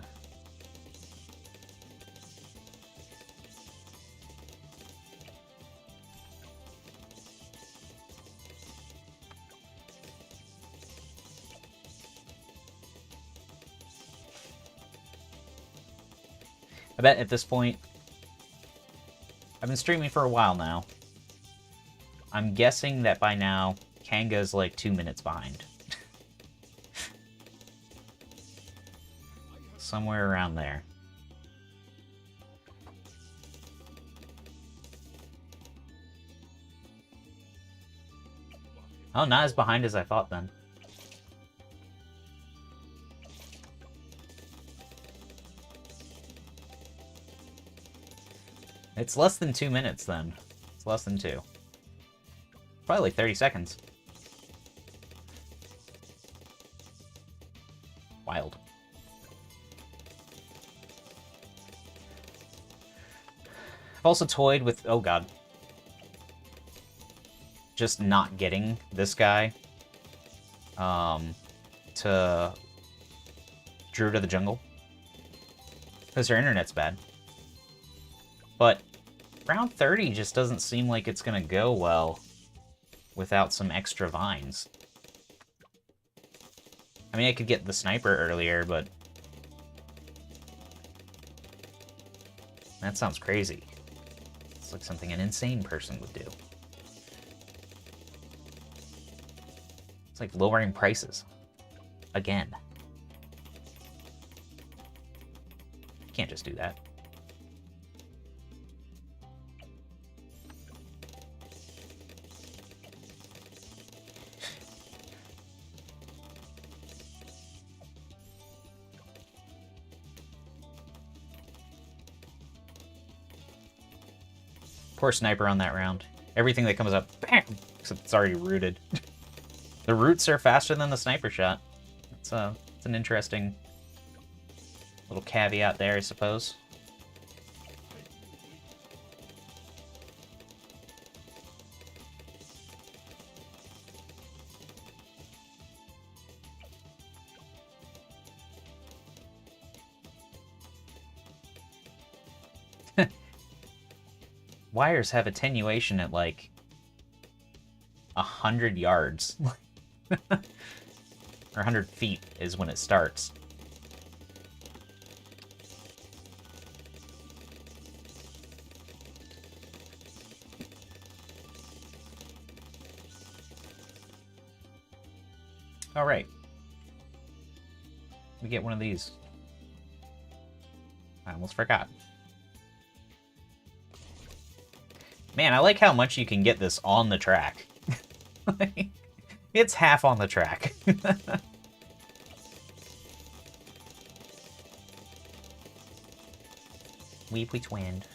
I bet at this point, I've been streaming for a while now. I'm guessing that by now, Kanga's like 2 minutes behind. Somewhere around there. Oh, not as behind as I thought then. It's less than 2 minutes then. It's less than 2. Probably like 30 seconds. Wild. I've also toyed with, oh god, just not getting this guy to Druid of the Jungle. Because their internet's bad. But round 30 just doesn't seem like it's going to go well without some extra vines. I mean, I could get the sniper earlier, but that sounds crazy. It's like something an insane person would do. It's like lowering prices. Again. You can't just do that. Poor sniper on that round. Everything that comes up, bam! Except it's already rooted. The roots are faster than the sniper shot. It's an interesting little caveat there, I suppose. Wires have attenuation at like 100 yards. Or 100 feet is when it starts. All right. We get one of these. I almost forgot. Man, I like how much you can get this on the track. It's half on the track. We twinned.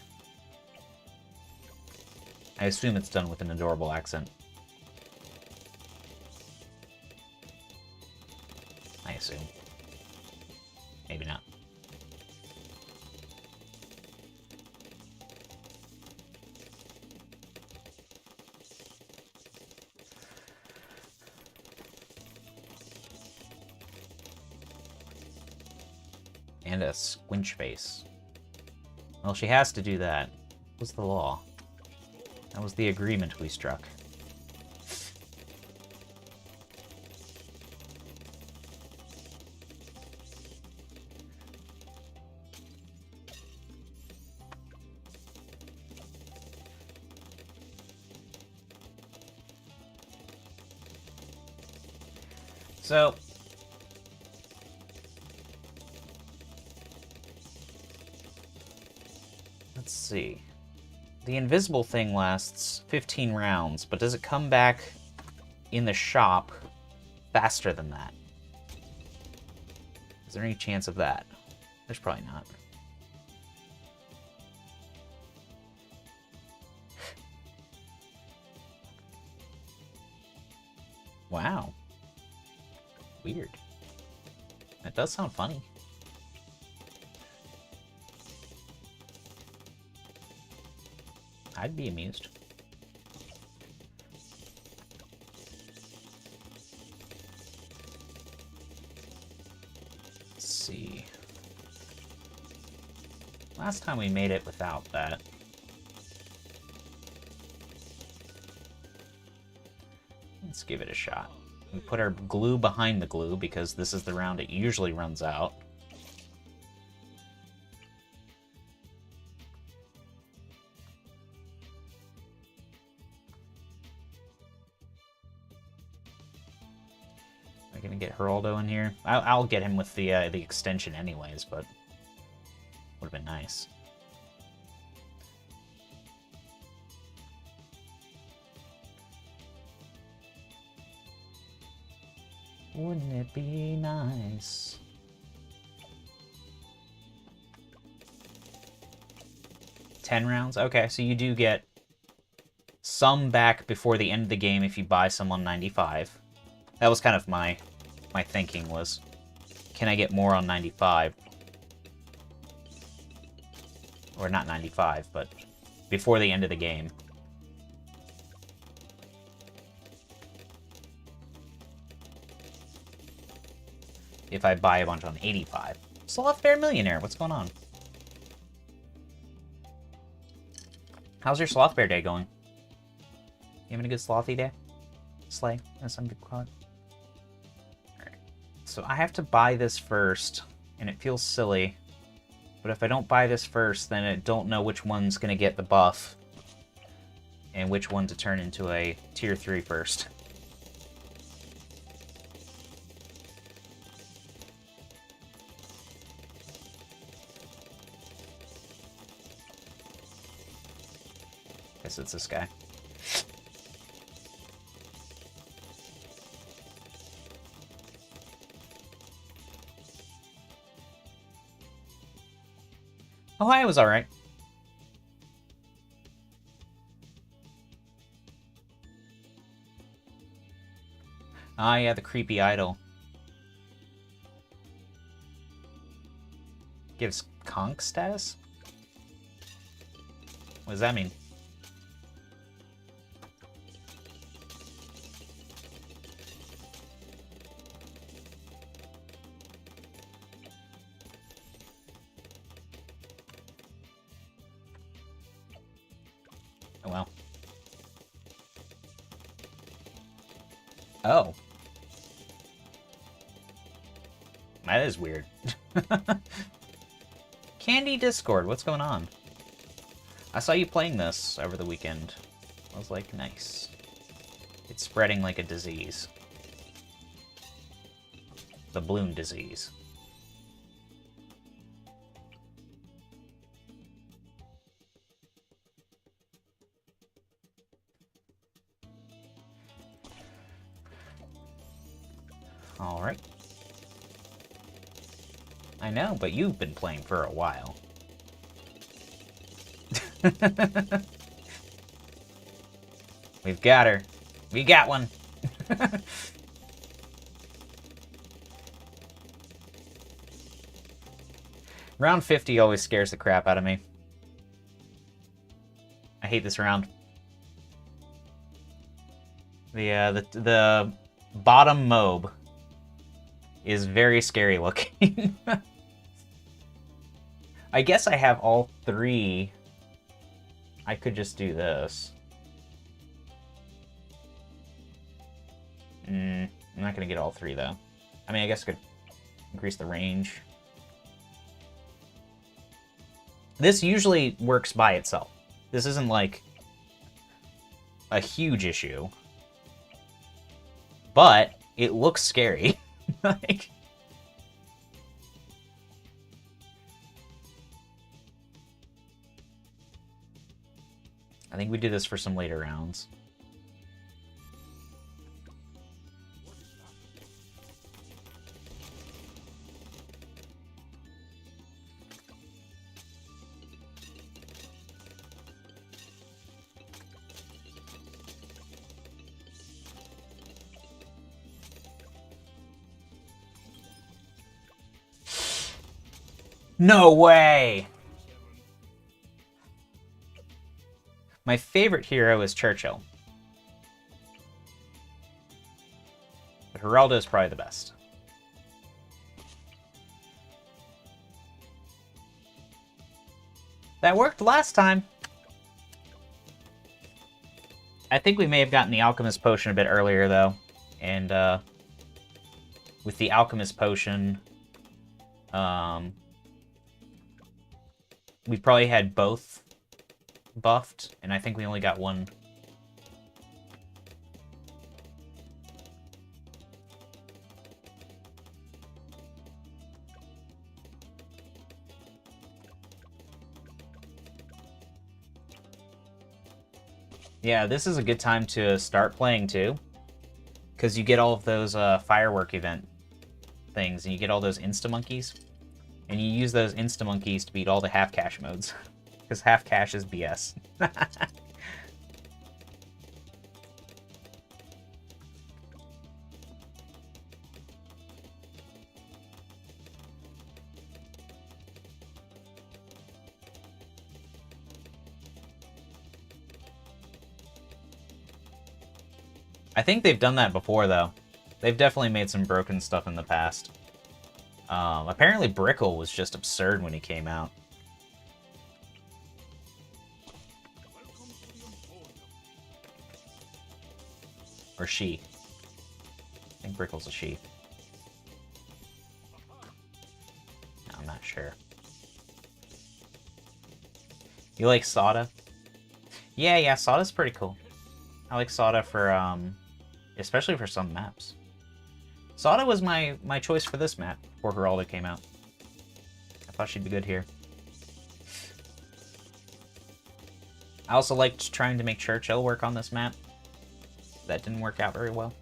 I assume it's done with an adorable accent. I assume. Maybe not. And a squinch face. Well, she has to do that. What was the law? That was the agreement we struck. So, let's see. The invisible thing lasts 15 rounds, but does it come back in the shop faster than that? Is there any chance of that? There's probably not. wow. Weird. That does sound funny. I'd be amused. Let's see. Last time we made it without that. Let's give it a shot. We put our glue behind the glue because this is the round it usually runs out. Am I gonna get Geraldo in here? I'll get him with the extension anyways, but would have been nice. Wouldn't it be nice? $10 rounds? Okay, so you do get some back before the end of the game if you buy some on 95. That was kind of my thinking was, can I get more on 95? Or not 95, but before the end of the game. If I buy a bunch on 85. Sloth Bear Millionaire, what's going on? How's your Sloth Bear day going? You having a good slothy day? Slay, as some people call it. Alright. So I have to buy this first, and it feels silly. But if I don't buy this first, then I don't know which one's gonna get the buff. And which one to turn into a tier 3 first. Guess it's this guy. Ohio was alright. Ah, yeah, the creepy idol. Gives conch status? What does that mean? Oh, well. Oh. That is weird. Candy Discord, what's going on? I saw you playing this over the weekend. I was like, nice. It's spreading like a disease. The Bloon disease. Alright. I know, but you've been playing for a while. We've got her. We got one. Round 50 always scares the crap out of me. I hate this round. The bottom mob is very scary looking. I guess I have all three. I could just do this. I'm not gonna get all three though. I mean, I guess I could increase the range. This usually works by itself. This isn't like a huge issue, but it looks scary. Like, I think we do this for some later rounds. No way! My favorite hero is Churchill. But Geraldo is probably the best. That worked last time. I think we may have gotten the Alchemist Potion a bit earlier, though. And, with the Alchemist Potion, we probably had both buffed, and I think we only got one. Yeah, this is a good time to start playing, too. Because you get all of those firework event things, and you get all those insta-monkeys. And you use those insta-monkeys to beat all the half-cash modes. Because half-cash is BS. I think they've done that before, though. They've definitely made some broken stuff in the past. Apparently Brickle was just absurd when he came out. Or she. I think Brickle's a she. No, I'm not sure. You like Sada? Yeah, Sada's pretty cool. I like Sada for, especially for some maps. Sada was my choice for this map before Geraldo came out. I thought she'd be good here. I also liked trying to make Churchill work on this map. That didn't work out very well.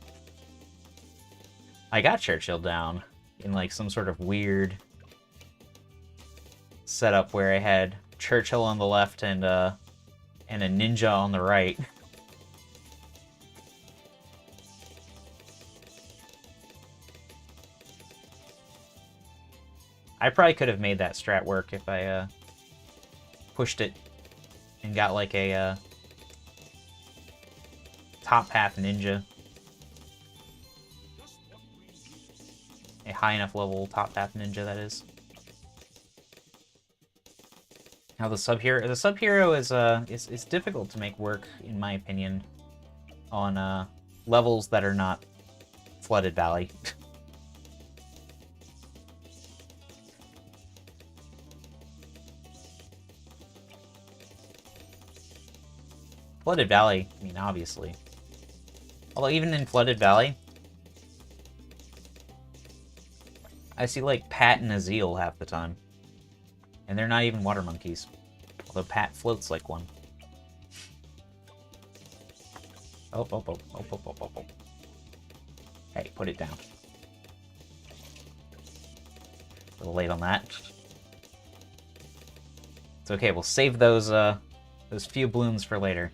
I got Churchill down in like some sort of weird setup where I had Churchill on the left and a ninja on the right. I probably could have made that strat work if I pushed it and got like a top half ninja. A high enough level top half ninja, that is. Now the sub-hero is difficult to make work, in my opinion, on levels that are not Flooded Valley. Flooded Valley, I mean, obviously. Although even in Flooded Valley, I see like Pat and Azeel half the time. And they're not even water monkeys. Although Pat floats like one. Oh. Hey, put it down. A little late on that. It's okay, we'll save those few blooms for later.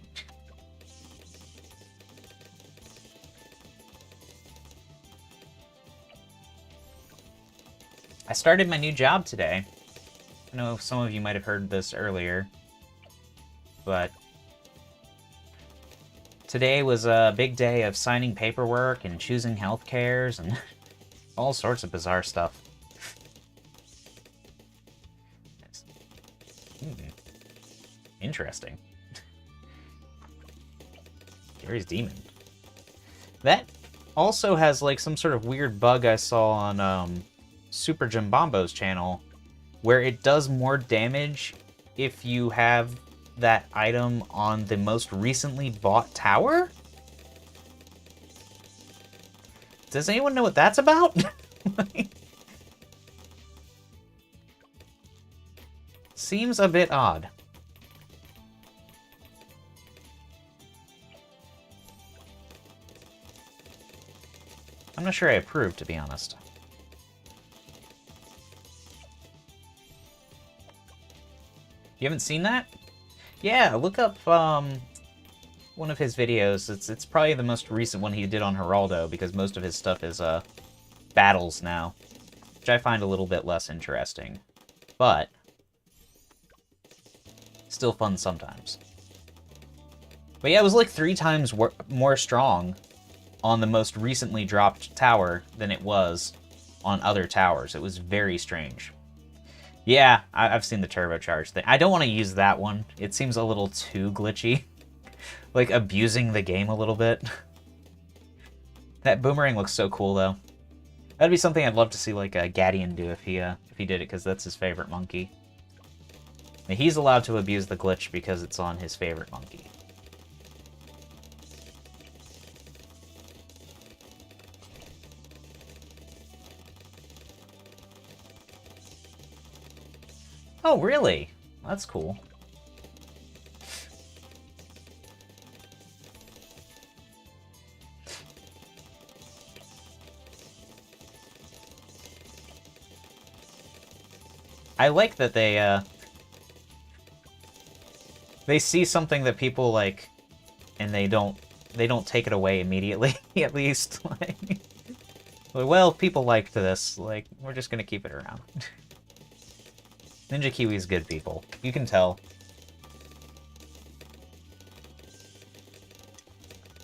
I started my new job today. I know some of you might have heard this earlier, but today was a big day of signing paperwork and choosing health cares and all sorts of bizarre stuff. Interesting. Gary's Demon. That also has like some sort of weird bug I saw on Super Jimbombo's channel, where it does more damage if you have that item on the most recently bought tower? Does anyone know what that's about? Seems a bit odd. I'm not sure I approve, to be honest. You haven't seen that? Yeah, look up one of his videos. It's probably the most recent one he did on Geraldo, because most of his stuff is battles now, which I find a little bit less interesting. but still fun sometimes. But yeah, it was like 3 times more strong on the most recently dropped tower than it was on other towers. It was very strange. Yeah, I've seen the turbocharge thing. I don't want to use that one. It seems a little too glitchy. Like, abusing the game a little bit. That boomerang looks so cool, though. That'd be something I'd love to see, like, Gadian do if he did it, because that's his favorite monkey. And he's allowed to abuse the glitch because it's on his favorite monkey. Oh, really? That's cool. I like that they see something that people like, and they don't take it away immediately, at least. Like, well, people liked this, like, we're just gonna keep it around. Ninja Kiwi's good people. You can tell.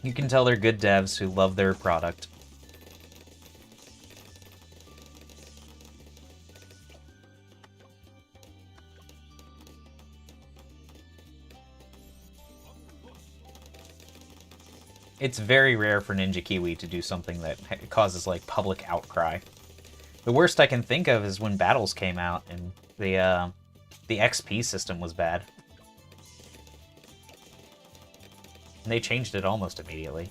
You can tell they're good devs who love their product. It's very rare for Ninja Kiwi to do something that causes, like, public outcry. The worst I can think of is when Battles came out and the XP system was bad. And they changed it almost immediately.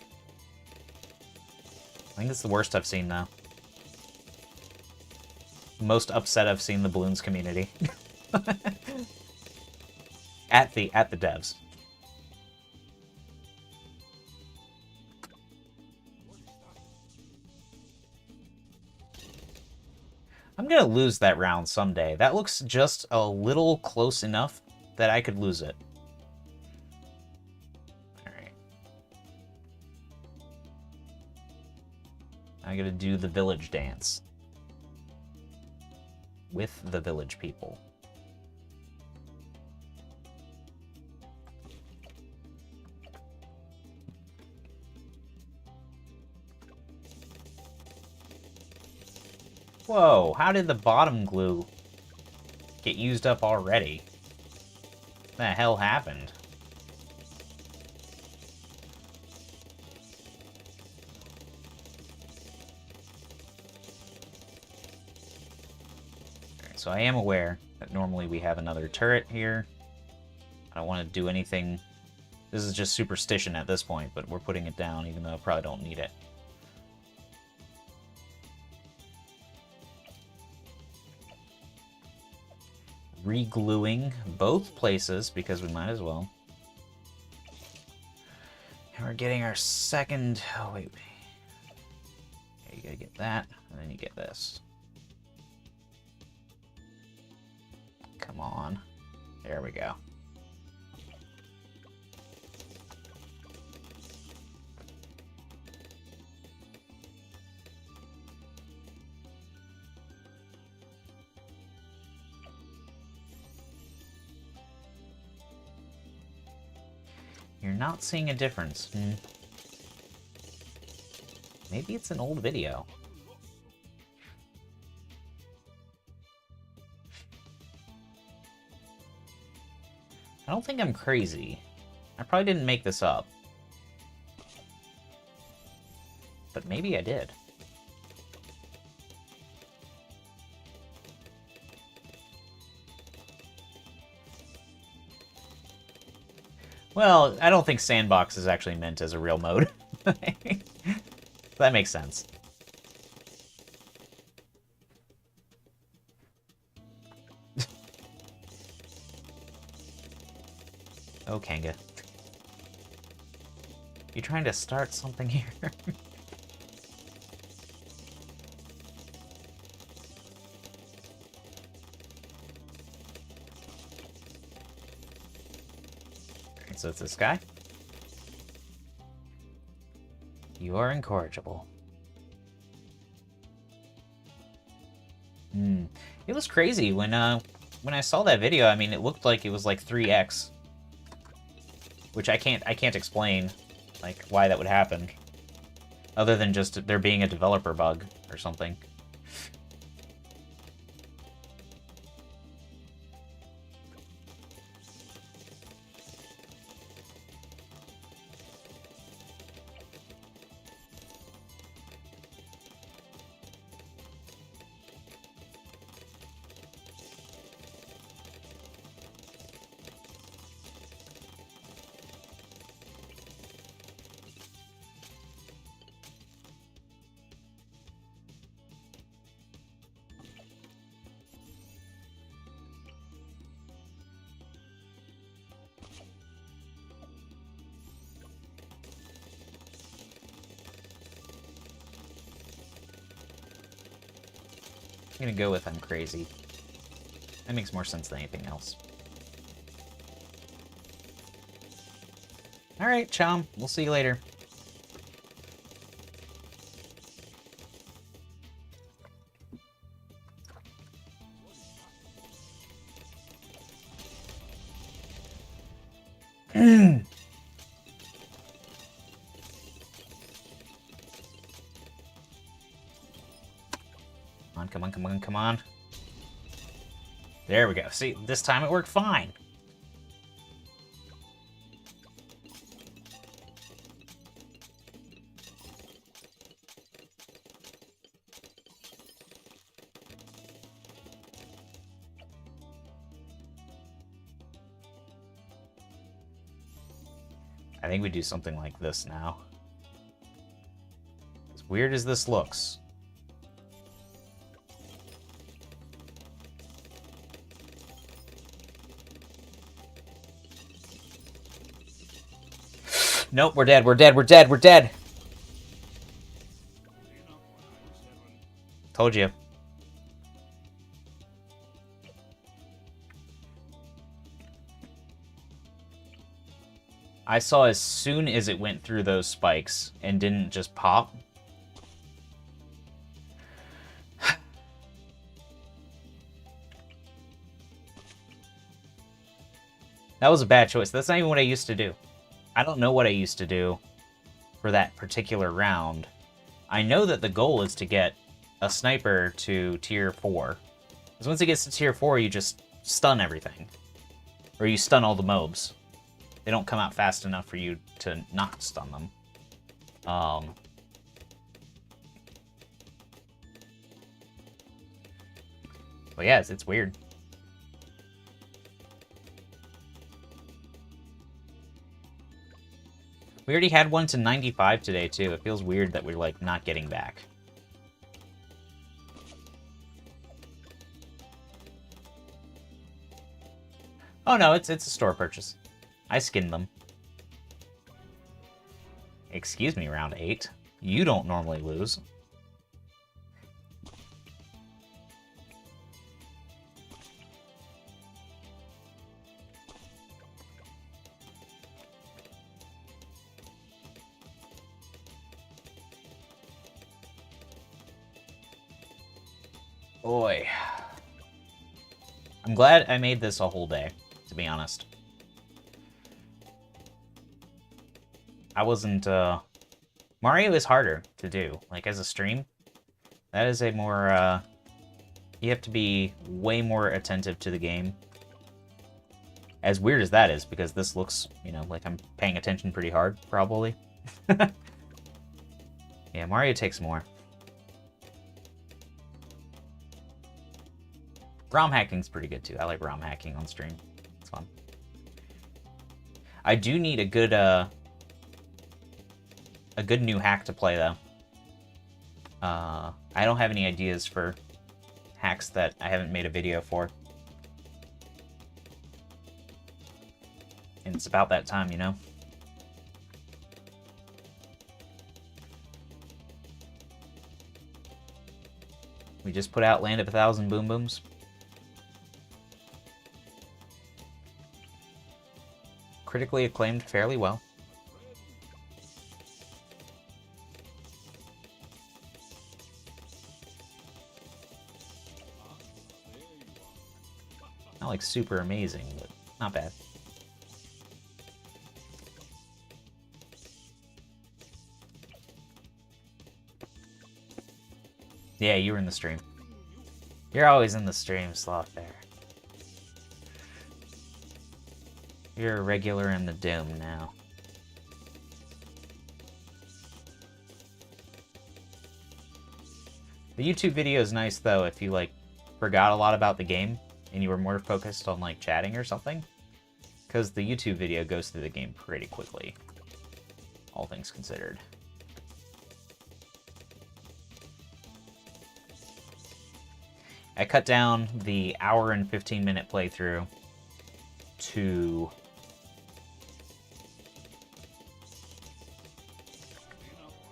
I think it's the worst I've seen now. Most upset I've seen the Bloons community. at the devs. I'm gonna lose that round someday. That looks just a little close enough that I could lose it. Alright. I gotta do the village dance. With the village people. Whoa, how did the bottom glue get used up already? What the hell happened? Alright, so I am aware that normally we have another turret here. I don't want to do anything. This is just superstition at this point, but we're putting it down even though I probably don't need it. Re-gluing both places because we might as well. And we're getting our second. Oh wait, okay, you gotta get that, and then you get this. Come on, there we go. You're not seeing a difference. Maybe it's an old video. I don't think I'm crazy. I probably didn't make this up. But maybe I did. Well, I don't think Sandbox is actually meant as a real mode. That makes sense. Oh, Kanga. You trying to start something here? So it's this guy. You are incorrigible. It was crazy when when I saw that video, I mean, it looked like it was like 3x. Which I can't explain, like, why that would happen. Other than just there being a developer bug or something. I'm gonna go with I'm crazy. That makes more sense than anything else. Alright, Chom. We'll see you later. Come on, come on, come on. There we go. See, this time it worked fine. I think we do something like this now. As weird as this looks. Nope, we're dead, we're dead, we're dead, we're dead! Told you. I saw as soon as it went through those spikes and didn't just pop. That was a bad choice. That's not even what I used to do. I don't know what I used to do for that particular round. I know that the goal is to get a sniper to tier 4. Because once it gets to tier 4, you just stun everything. Or you stun all the mobs. They don't come out fast enough for you to not stun them. But yeah, it's weird. We already had one to 95 today, too. It feels weird that we're, like, not getting back. Oh, no, it's a store purchase. I skinned them. Excuse me, round 8. You don't normally lose. Boy. I'm glad I made this a whole day, to be honest. I wasn't, Mario is harder to do. Like, as a stream, that is a more, you have to be way more attentive to the game. As weird as that is, because this looks, you know, like I'm paying attention pretty hard, probably. Yeah, Mario takes more. ROM hacking's pretty good, too. I like ROM hacking on stream. It's fun. I do need a good new hack to play, though. I don't have any ideas for hacks that I haven't made a video for. And it's about that time, you know? We just put out Land of 1,000 Boom Booms. Critically acclaimed fairly well. Not like super amazing, but not bad. Yeah, you were in the stream. You're always in the stream, Sloth Bear. You're a regular in the Doom now. The YouTube video is nice, though, if you, like, forgot a lot about the game and you were more focused on, like, chatting or something. Because the YouTube video goes through the game pretty quickly, all things considered. I cut down the hour and 15-minute playthrough to...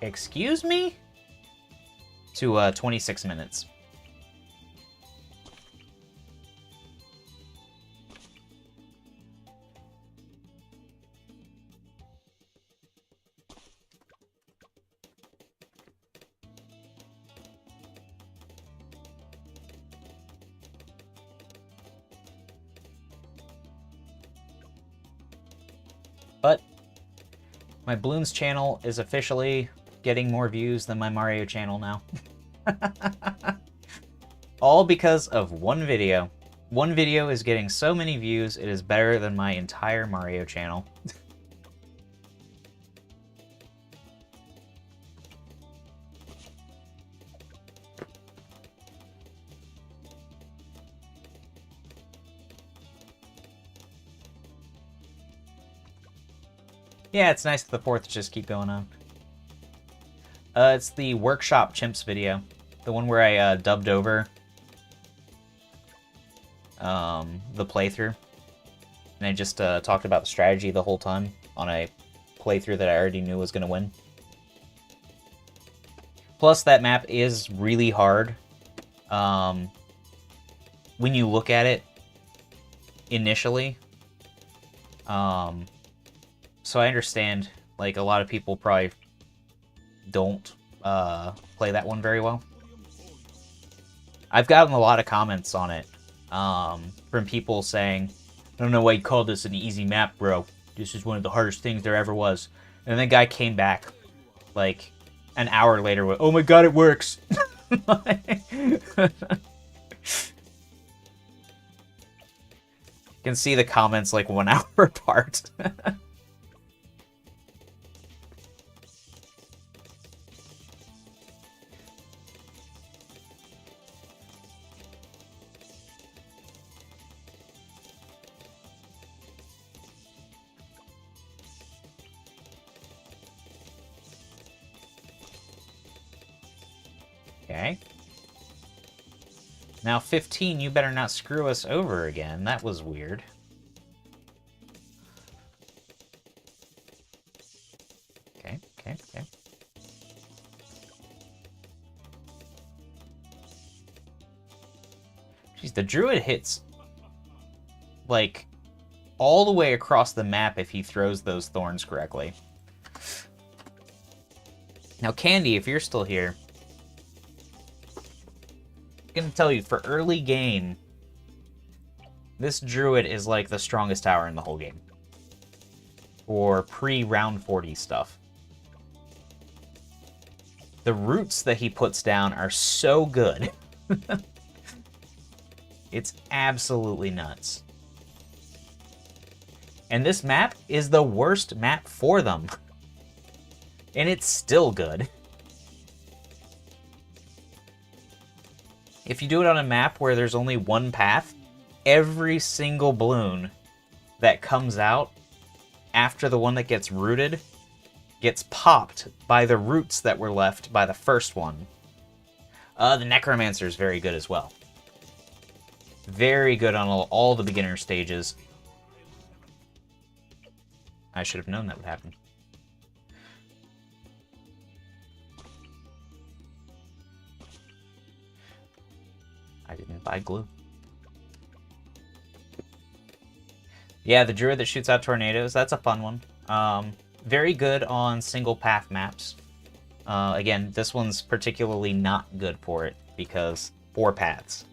Excuse me? To 26 minutes. But my Bloons channel is officially getting more views than my Mario channel now. All because of one video. One video is getting so many views, it is better than my entire Mario channel. Yeah, it's nice that the fourth just keep going on. It's the Workshop Chimps video. The one where I dubbed over the playthrough. And I just talked about the strategy the whole time on a playthrough that I already knew was going to win. Plus, that map is really hard. When you look at it initially. So I understand, like, a lot of people probably don't play that one very well. I've gotten a lot of comments on it from people saying, I don't know why you called this an easy map, bro. This is one of the hardest things there ever was. And the guy came back, like, an hour later with, oh my god, it works! You can see the comments, like, 1 hour apart. Okay. Now 15, you better not screw us over again. That was weird. Okay. Jeez, the druid hits, like, all the way across the map if he throws those thorns correctly. Now, Candy, if you're still here, gonna tell you, for early game, this druid is like the strongest tower in the whole game. For pre-round 40 stuff. The roots that he puts down are so good. It's absolutely nuts. And this map is the worst map for them. And it's still good. If you do it on a map where there's only one path, every single balloon that comes out after the one that gets rooted gets popped by the roots that were left by the first one. The Necromancer is very good as well. Very good on all the beginner stages. I should have known that would happen. I didn't buy glue. Yeah, the druid that shoots out tornadoes, that's a fun one. Very good on single path maps. Again, this one's particularly not good for it because 4 paths.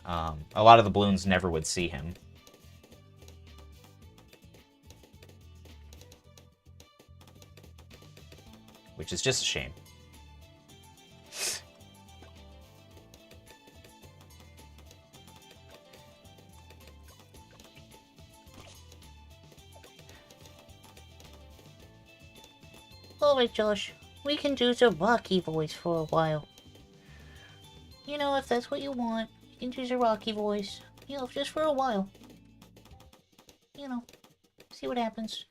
A lot of the balloons never would see him. Which is just a shame. Alright, Josh. We can do the Rocky voice for a while. You know, if that's what you want, you can do the Rocky voice. You know, just for a while. You know, see what happens.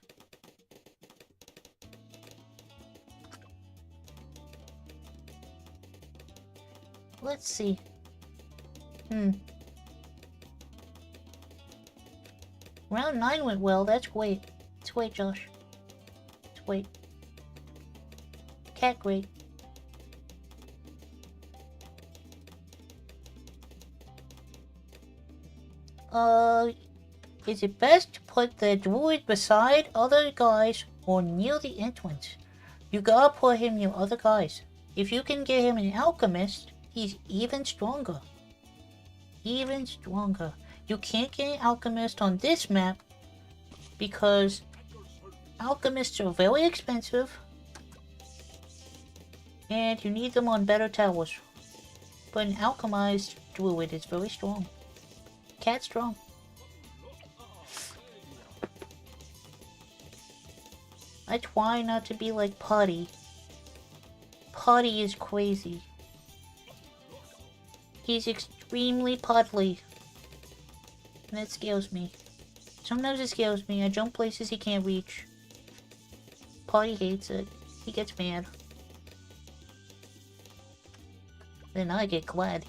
Let's see. Round 9 went well, that's great. Let's wait, Josh. Let's wait. Cat great. Is it best to put the druid beside other guys or near the entrance? You gotta put him near other guys. If you can get him an alchemist, he's even stronger. Even stronger. You can't get an alchemist on this map because alchemists are very expensive and you need them on better towers. But an alchemized druid is very strong. Cat strong. I try not to be like Putty. Putty is crazy. He's extremely puddly. And that scares me. Sometimes it scares me. I jump places he can't reach. Putty hates it. He gets mad. Then I get glad.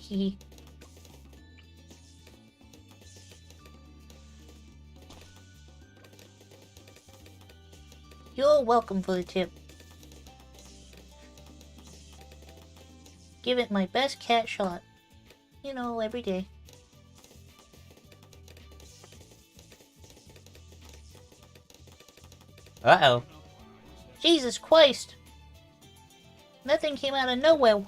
You're welcome for the tip. Give it my best cat shot. You know, every day. Uh-oh. Jesus Christ! Nothing came out of nowhere.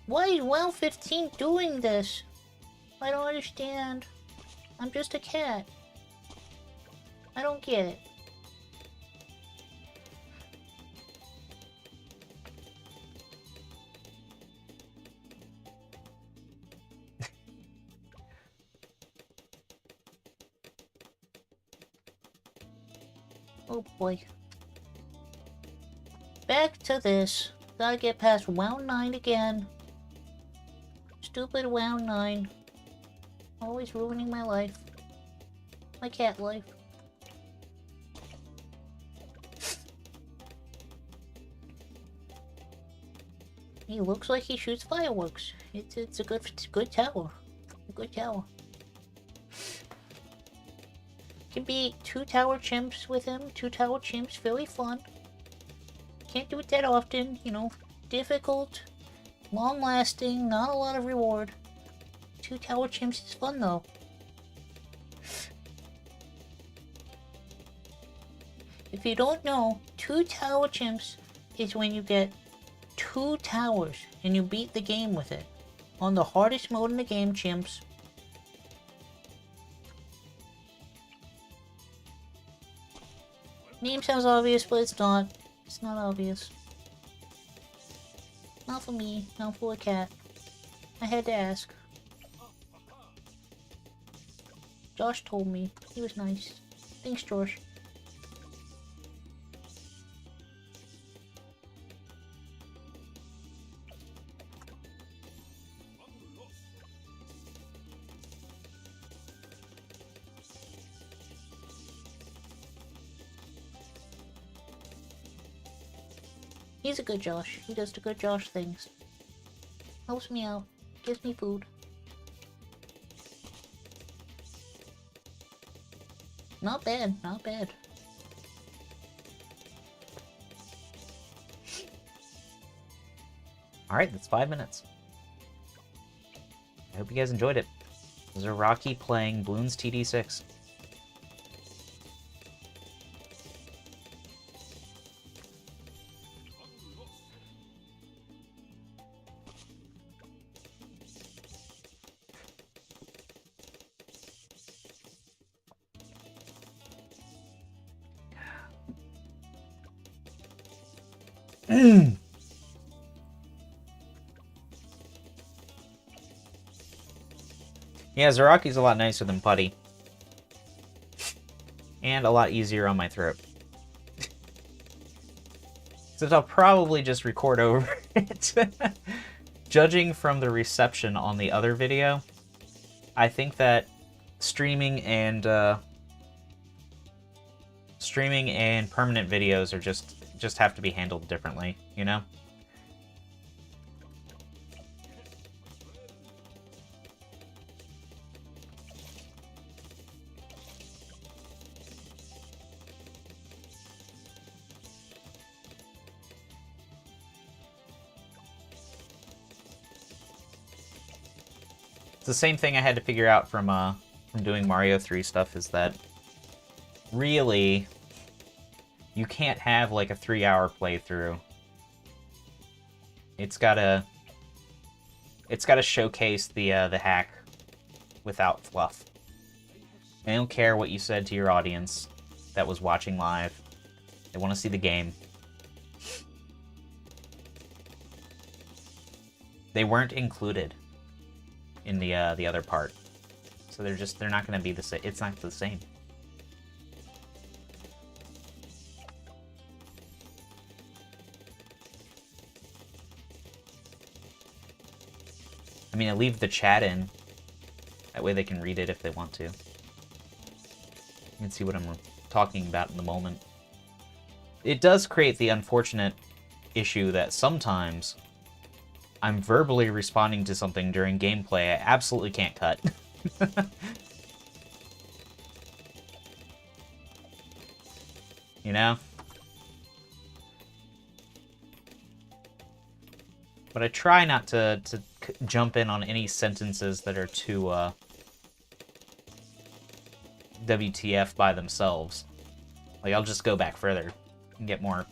Why is round 15 doing this? I don't understand. I'm just a cat. I don't get it. Oh boy. Back to this. Gotta get past round 9 again. Stupid round 9. Always ruining my life. My cat life. He looks like he shoots fireworks. It's a good tower. A good tower. Can be 2 tower chimps with him. 2 tower chimps, very fun. Can't do it that often, you know. Difficult, long lasting, not a lot of reward. 2 tower chimps is fun though. If you don't know, 2 tower chimps is when you get 2 towers and you beat the game with it. On the hardest mode in the game, chimps. Name sounds obvious, but it's not. It's not obvious. Not for me, not for a cat. I had to ask. Josh told me. He was nice. Thanks, Josh. He's a good Josh. He does the good Josh things. Helps me out. Gives me food. Not bad, not bad. Alright, that's 5 minutes. I hope you guys enjoyed it. This is Rocky playing Bloons TD6. Yeah, Zaraki's a lot nicer than Putty. And a lot easier on my throat. Except I'll probably just record over it. Judging from the reception on the other video, I think that streaming and permanent videos are just have to be handled differently, you know? It's the same thing I had to figure out from doing Mario 3 stuff, is that really you can't have like a 3-hour playthrough. It's gotta showcase the hack without fluff. I don't care what you said to your audience that was watching live. They want to see the game. They weren't included in the other part, so they're not going to be the same. It's not the same. I mean, I leave the chat in. That way they can read it if they want to. You can see what I'm talking about in the moment. It does create the unfortunate issue that sometimes I'm verbally responding to something during gameplay I absolutely can't cut. You know? But I try not to jump in on any sentences that are too WTF by themselves. Like, I'll just go back further and get more.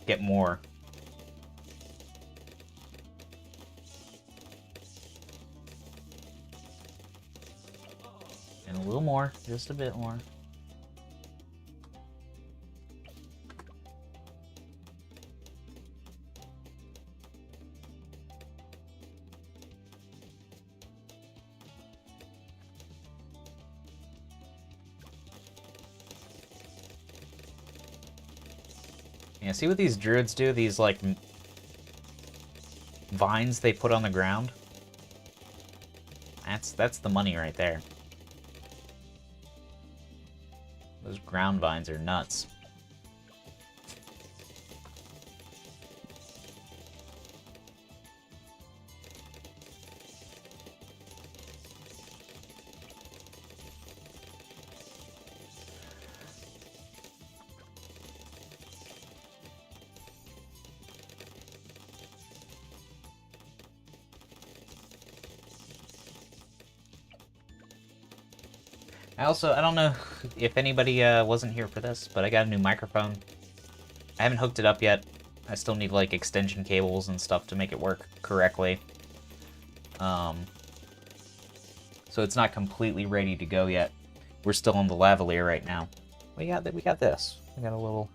And a little more, just a bit more. Yeah, see what these druids do? These, like, vines they put on the ground? That's the money right there. Those ground vines are nuts. I don't know if anybody wasn't here for this, but I got a new microphone. I haven't hooked it up yet. I still need, like, extension cables and stuff to make it work correctly. So it's not completely ready to go yet. We're still on the lavalier right now. We got this. We got a little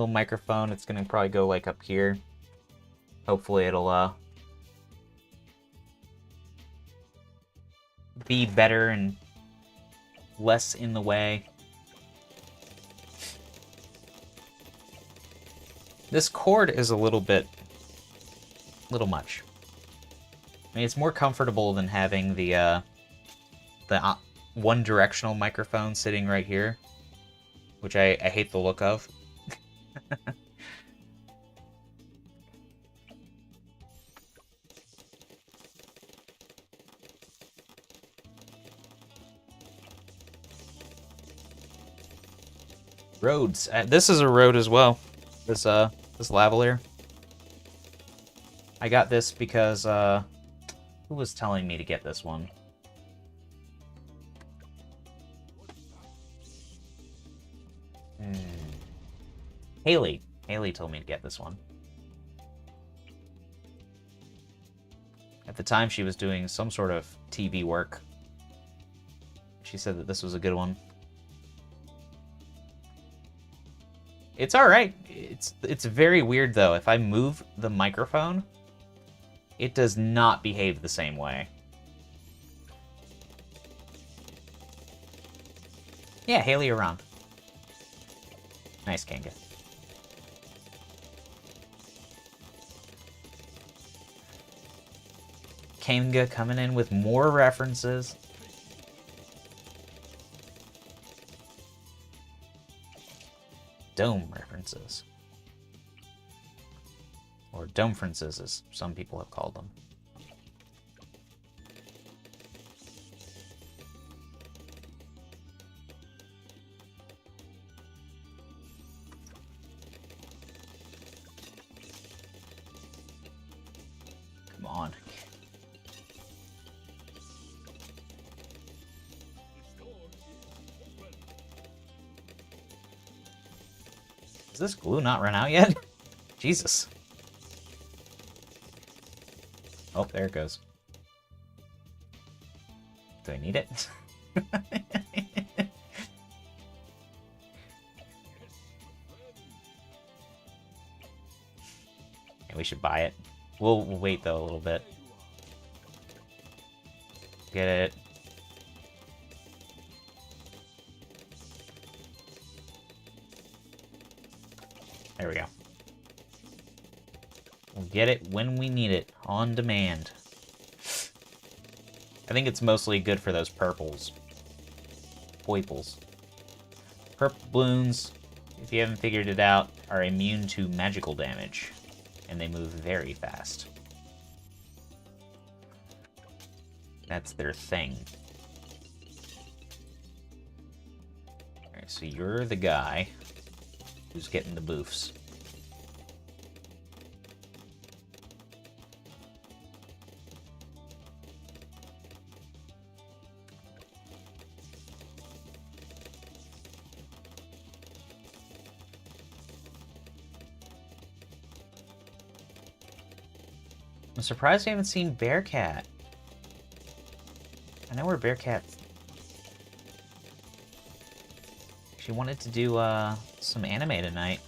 microphone. It's gonna probably go, like, up here. Hopefully it'll be better and less in the way. This cord is a little much. I mean, it's more comfortable than having the one-directional microphone sitting right here, which I hate the look of. Roads. This is a road as well. This lavalier. I got this because who was telling me to get this one? Haley. Haley told me to get this one. At the time, she was doing some sort of TV work. She said that this was a good one. It's alright. It's very weird, though. If I move the microphone, it does not behave the same way. Yeah, Haley, you're wrong. Nice, Kanga. Kanga coming in with more references. Dome references. Or dome-ferences, as some people have called them. Come on. Is this glue not run out yet? Jesus. Oh, there it goes. Do I need it? Yeah, we should buy it. We'll wait, though, a little bit. Get it. There we go. We'll get it when we need it, on demand. I think it's mostly good for those purples. Poiples. Purple balloons, if you haven't figured it out, are immune to magical damage. And they move very fast. That's their thing. Alright, so you're the guy who's getting the boofs. I'm surprised I haven't seen Bearcat. I know where Bearcat... She wanted to do some anime tonight.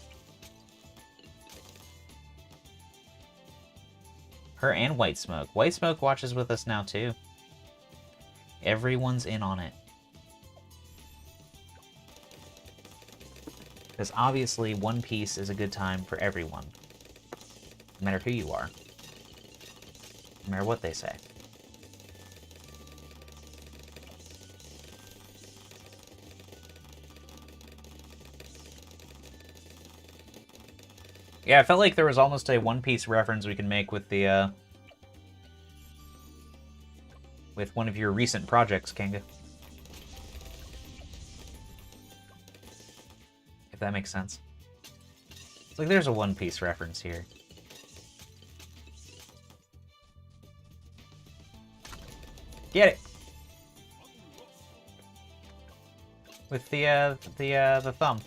Her and White Smoke. White Smoke watches with us now too. Everyone's in on it. Because obviously One Piece is a good time for everyone. No matter who you are. No matter what they say. Yeah, I felt like there was almost a One Piece reference we can make with the, with one of your recent projects, Kanga. If that makes sense. It's like there's a One Piece reference here. Get it! With the thumb.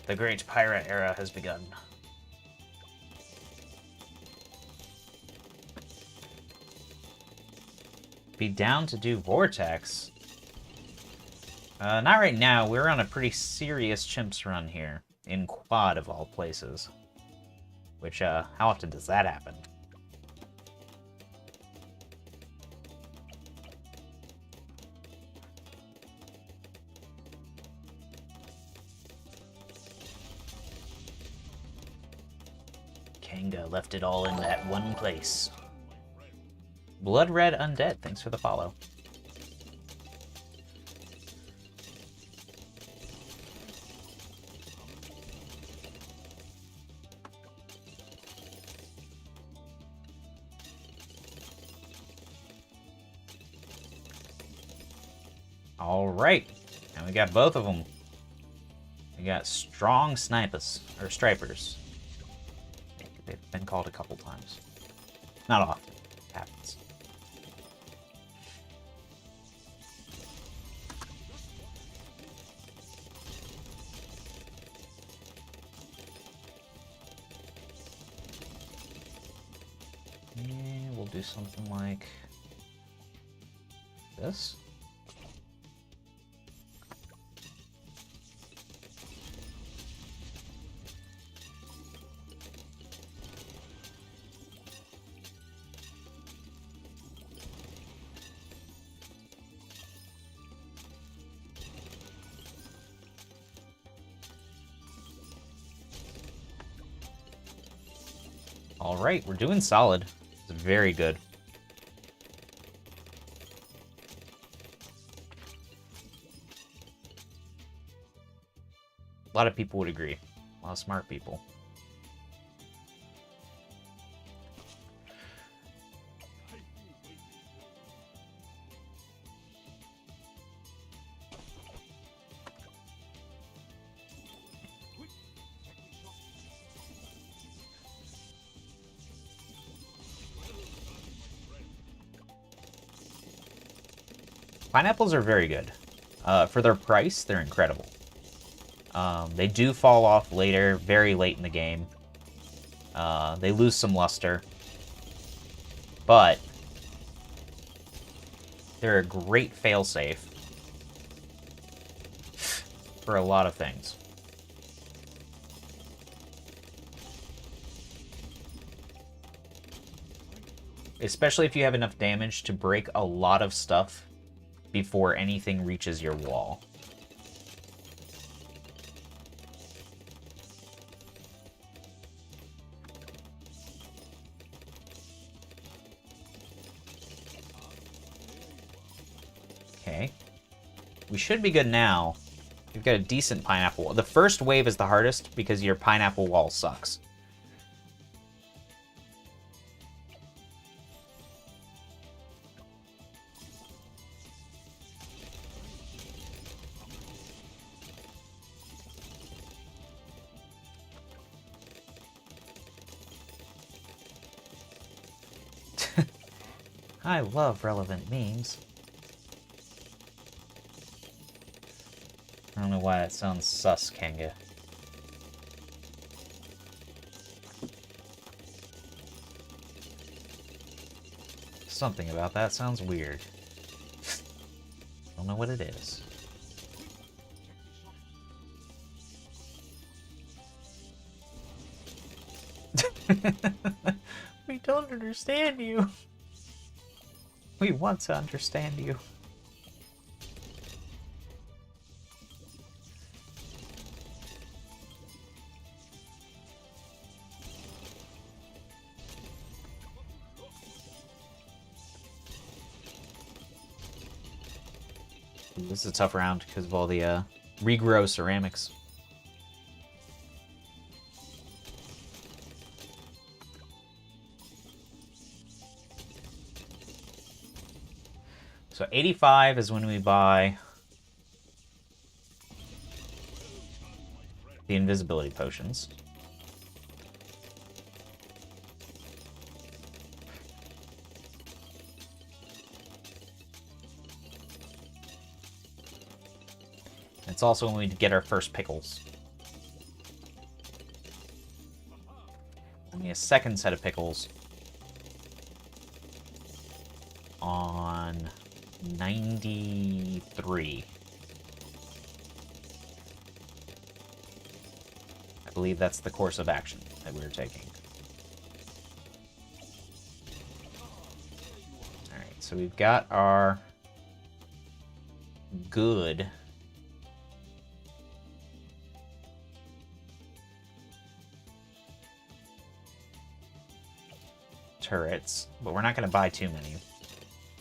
The great pirate era has begun. Be down to do Vortex? Not right now. We're on a pretty serious chimps run here. In Quad, of all places. Which, how often does that happen? Kanga left it all in that one place. Blood Red Undead, thanks for the follow. Alright, and we got both of them. We got strong snipers, or stripers. They've been called a couple times. Not often. It happens. Yeah, we'll do something like this. Alright, we're doing solid. It's very good. A lot of people would agree. A lot of smart people. Pineapples are very good. For their price, they're incredible. They do fall off later, very late in the game. They lose some luster. But they're a great failsafe for a lot of things. Especially if you have enough damage to break a lot of stuff before anything reaches your wall. Okay. We should be good now. We've got a decent pineapple. The first wave is the hardest because your pineapple wall sucks. I love relevant memes. I don't know why that sounds sus, Kanga. Something about that sounds weird. Don't know what it is. We don't understand you. We want to understand you. This is a tough round because of all the regrow ceramics. So 85 is when we buy the invisibility potions. It's also when we get our first pickles. We need a second set of pickles on 93. I believe that's the course of action that we were taking. Alright, so we've got our good turrets, but we're not going to buy too many.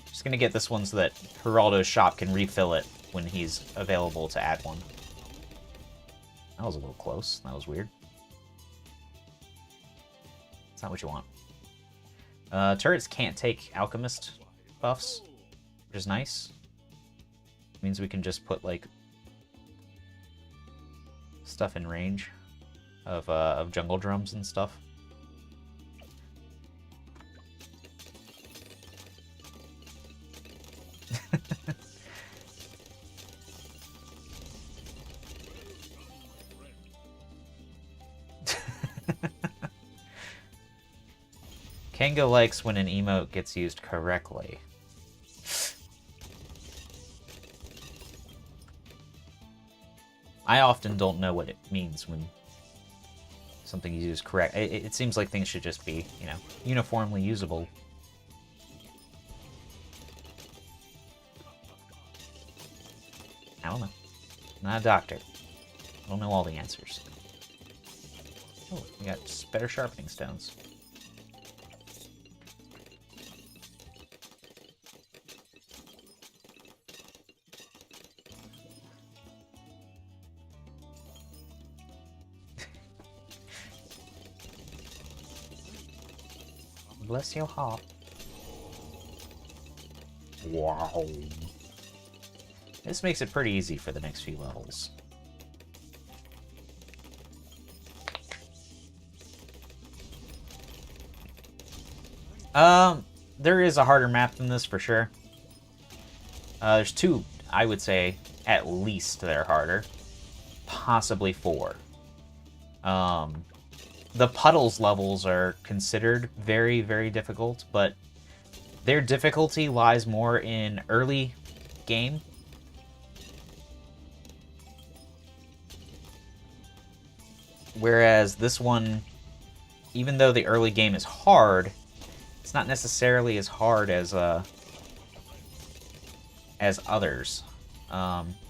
Just going to get this one so that Geraldo's shop can refill it when he's available to add one. That was a little close. That was weird. That's not what you want. Turrets can't take alchemist buffs, which is nice. It means we can just put, like, stuff in range of jungle drums and stuff. Kango likes when an emote gets used correctly. I often don't know what it means when something is used correct. It seems like things should just be, you know, uniformly usable. I don't know. Not a doctor. I don't know all the answers. Oh, we got better sharpening stones. Bless your heart. Wow. This makes it pretty easy for the next few levels. There is a harder map than this for sure. There's two, I would say, at least that are harder. Possibly four. The puddles levels are considered very, very difficult, but their difficulty lies more in early game. Whereas this one, even though the early game is hard, it's not necessarily as hard as others.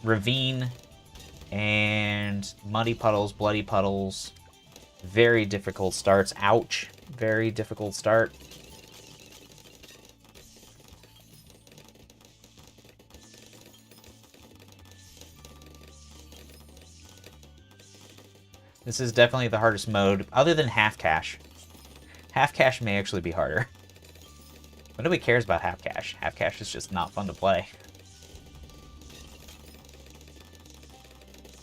Ravine and Muddy Puddles, Bloody Puddles, very difficult starts. Ouch, very difficult start. This is definitely the hardest mode, other than Half Cash. Half Cash may actually be harder. But nobody cares about Half Cash. Half Cash is just not fun to play.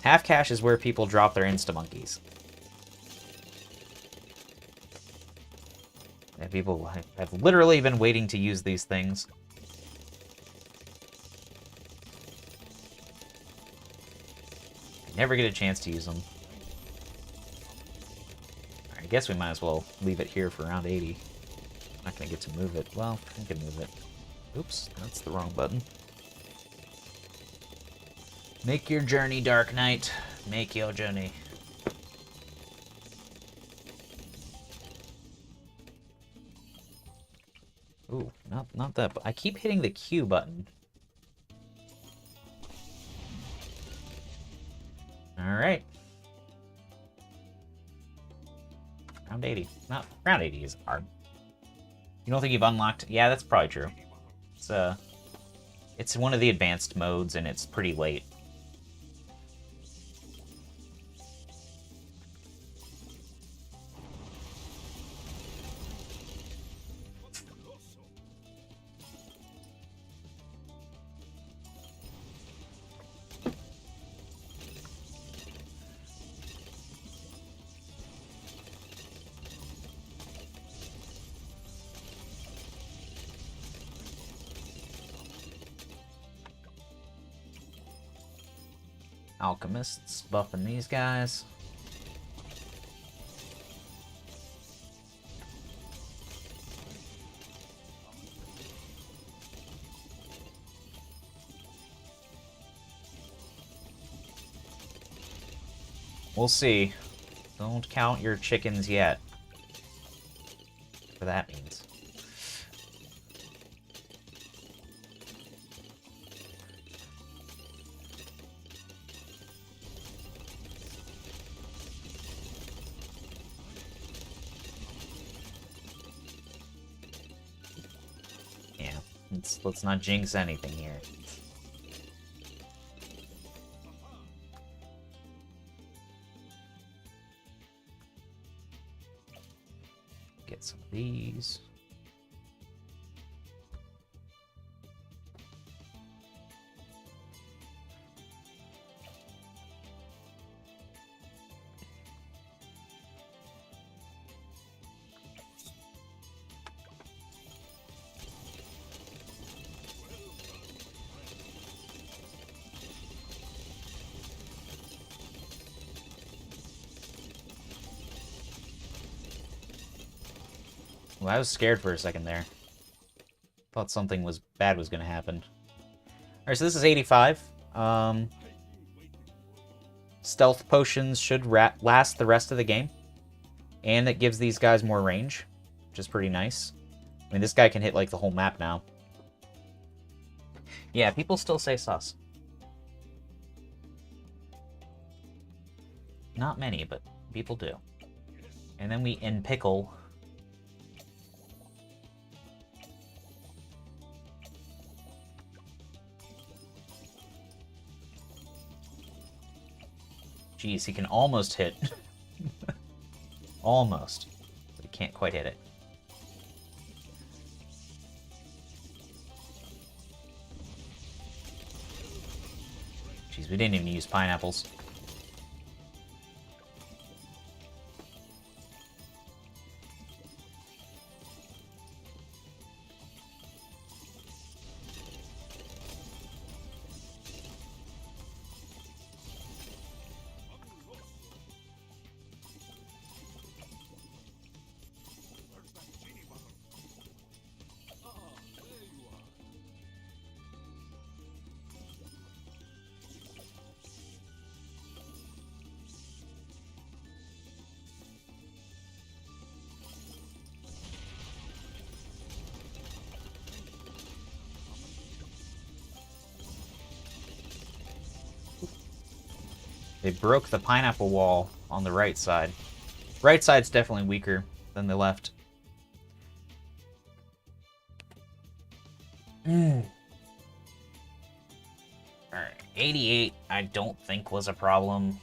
Half Cash is where people drop their Insta-monkeys. And people have literally been waiting to use these things. Never get a chance to use them. I guess we might as well leave it here for round 80. I'm not gonna get to move it. Well, I can move it. Oops, that's the wrong button. Make your journey, Dark Knight. Make your journey. Ooh, not that. I keep hitting the Q button. All right. Round 80. Not round 80 is hard. You don't think you've unlocked? Yeah, that's probably true. It's one of the advanced modes, and it's pretty late. Alchemists buffing these guys. We'll see. Don't count your chickens yet. Whatever that means. Let's not jinx anything here. Get some of these. Well, I was scared for a second there. Thought something bad was going to happen. Alright, so this is 85. Stealth potions should last the rest of the game. And it gives these guys more range, which is pretty nice. I mean, this guy can hit, like, the whole map now. Yeah, people still say sus. Not many, but people do. And then we pickle. Jeez, he can almost hit. Almost. But he can't quite hit it. Jeez, we didn't even use pineapples. They broke the pineapple wall on the right side. Right side's definitely weaker than the left. Alright, 88 I don't think was a problem.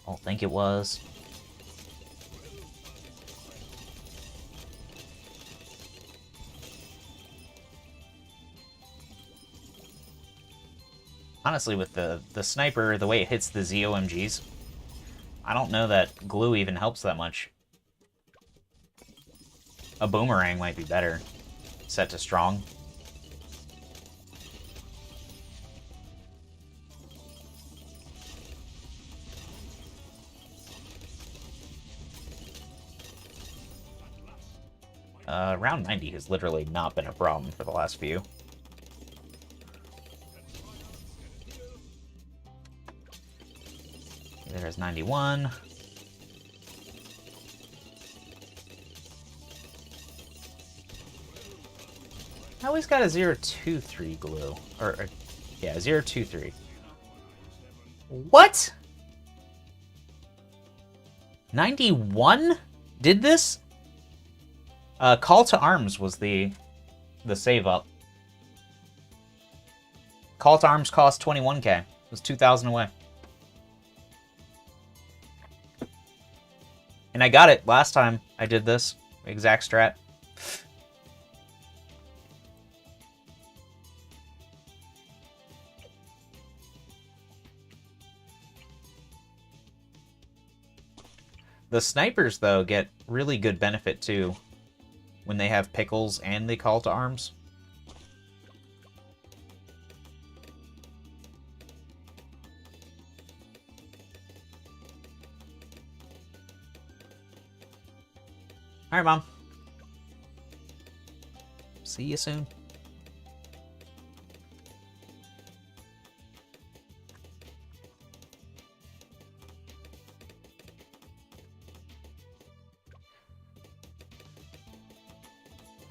I don't think it was. Honestly, with the sniper, the way it hits the ZOMGs, I don't know that glue even helps that much. A boomerang might be better, set to strong. Round 90 has literally not been a problem for the last few. There's 91. I always got a 023 glue. Yeah, 023. What? 91 did this? Call to Arms was the save up. Call to Arms cost 21k. It was 2,000 away. And I got it last time I did this exact strat. The snipers, though, get really good benefit, too, when they have pickles and they call to arms. All right, Mom. See you soon.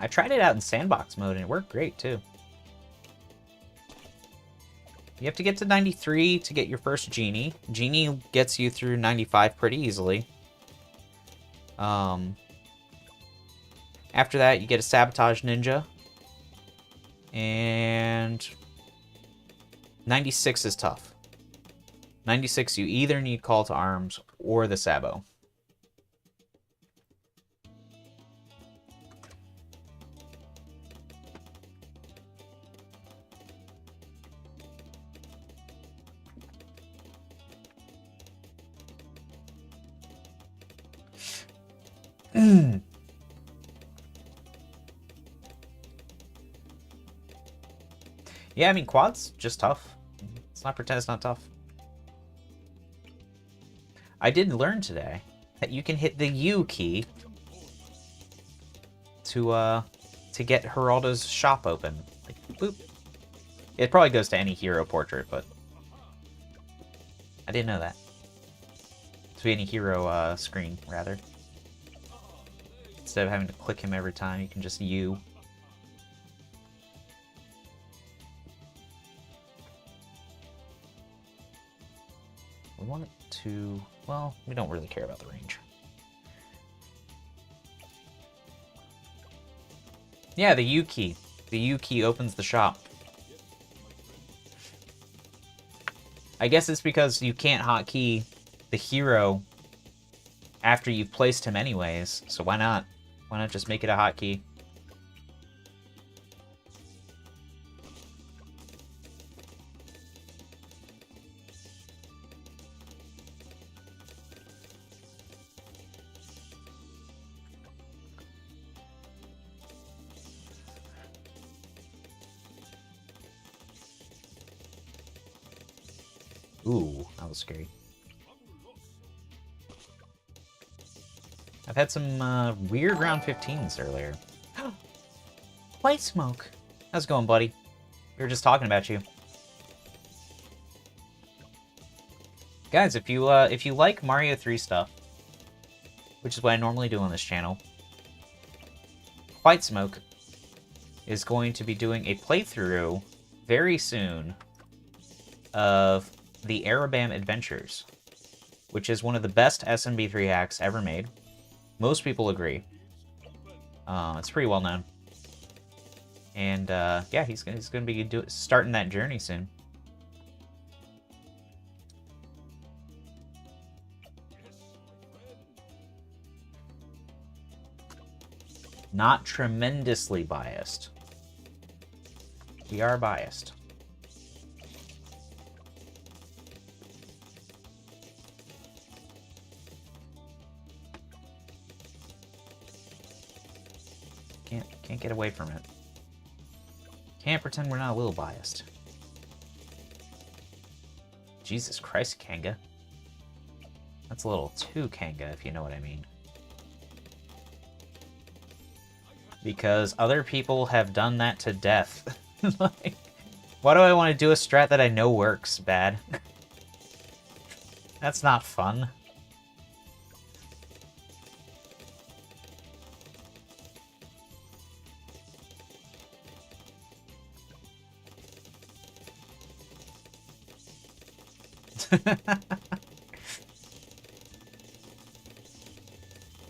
I tried it out in sandbox mode and it worked great too. You have to get to 93 to get your first genie. Genie gets you through 95 pretty easily. After that, you get a Sabotage Ninja. And 96 is tough. 96, you either need Call to Arms or the Sabo. Yeah, I mean, quad's just tough. Let's not pretend it's not tough. I did learn today that you can hit the U key to get Geraldo's shop open. Like, boop. It probably goes to any hero portrait, but I didn't know that. To any hero screen, rather. Instead of having to click him every time, you can just U. We want it to... Well, we don't really care about the range. Yeah, the U key. The U key opens the shop. I guess it's because you can't hotkey the hero after you've placed him anyways, so why not? Why not just make it a hotkey? Ooh, that was scary. I've had some weird round 15s earlier. White Smoke. How's it going, buddy? We were just talking about you. Guys, if you like Mario 3 stuff, which is what I normally do on this channel, White Smoke is going to be doing a playthrough very soon of the Arabam Adventures, which is one of the best SMB3 hacks ever made. Most people agree. It's pretty well known. And yeah, he's going to be starting that journey soon. Not tremendously biased. We are biased. Can't get away from it. Can't pretend we're not a little biased. Jesus Christ, Kanga. That's a little too Kanga, if you know what I mean. Because other people have done that to death. Like, why do I want to do a strat that I know works bad? That's not fun.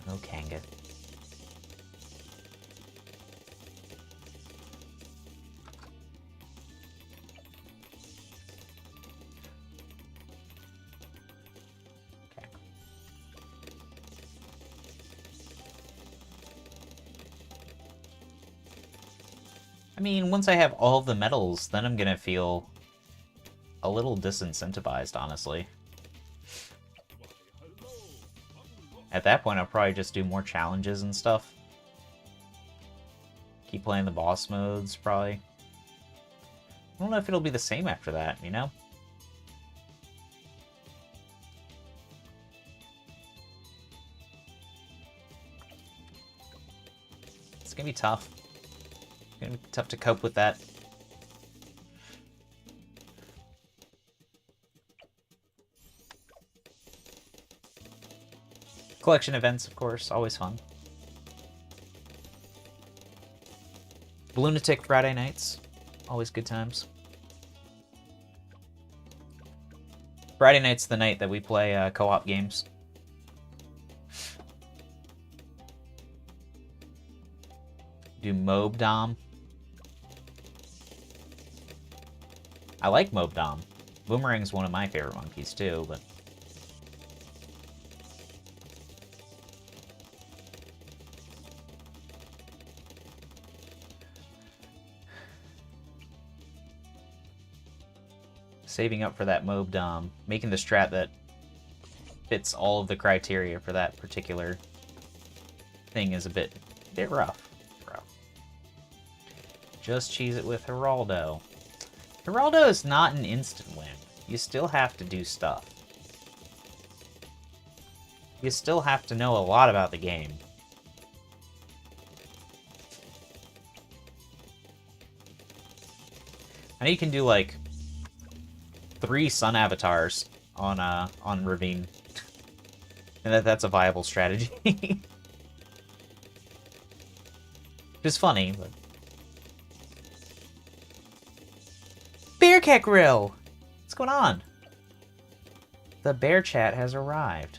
Oh, Kanga. Okay. I mean, once I have all of the medals, then I'm gonna feel a little disincentivized, honestly. At that point, I'll probably just do more challenges and stuff. Keep playing the boss modes, probably. I don't know if it'll be the same after that, you know? It's gonna be tough. It's gonna be tough to cope with that. Collection events, of course, always fun. Lunatic Friday nights, always good times. Friday night's the night that we play co-op games. Do Mob Dom. I like Mob Dom. Boomerang's one of my favorite monkeys too, but saving up for that Mob Dom, making the strat that fits all of the criteria for that particular thing is a bit rough. Just cheese it with Geraldo. Geraldo is not an instant win. You still have to do stuff. You still have to know a lot about the game. I know you can do like 3 sun avatars on Ravine, and that's a viable strategy. It's funny, but Bearcat Grill! What's going on? The bear chat has arrived.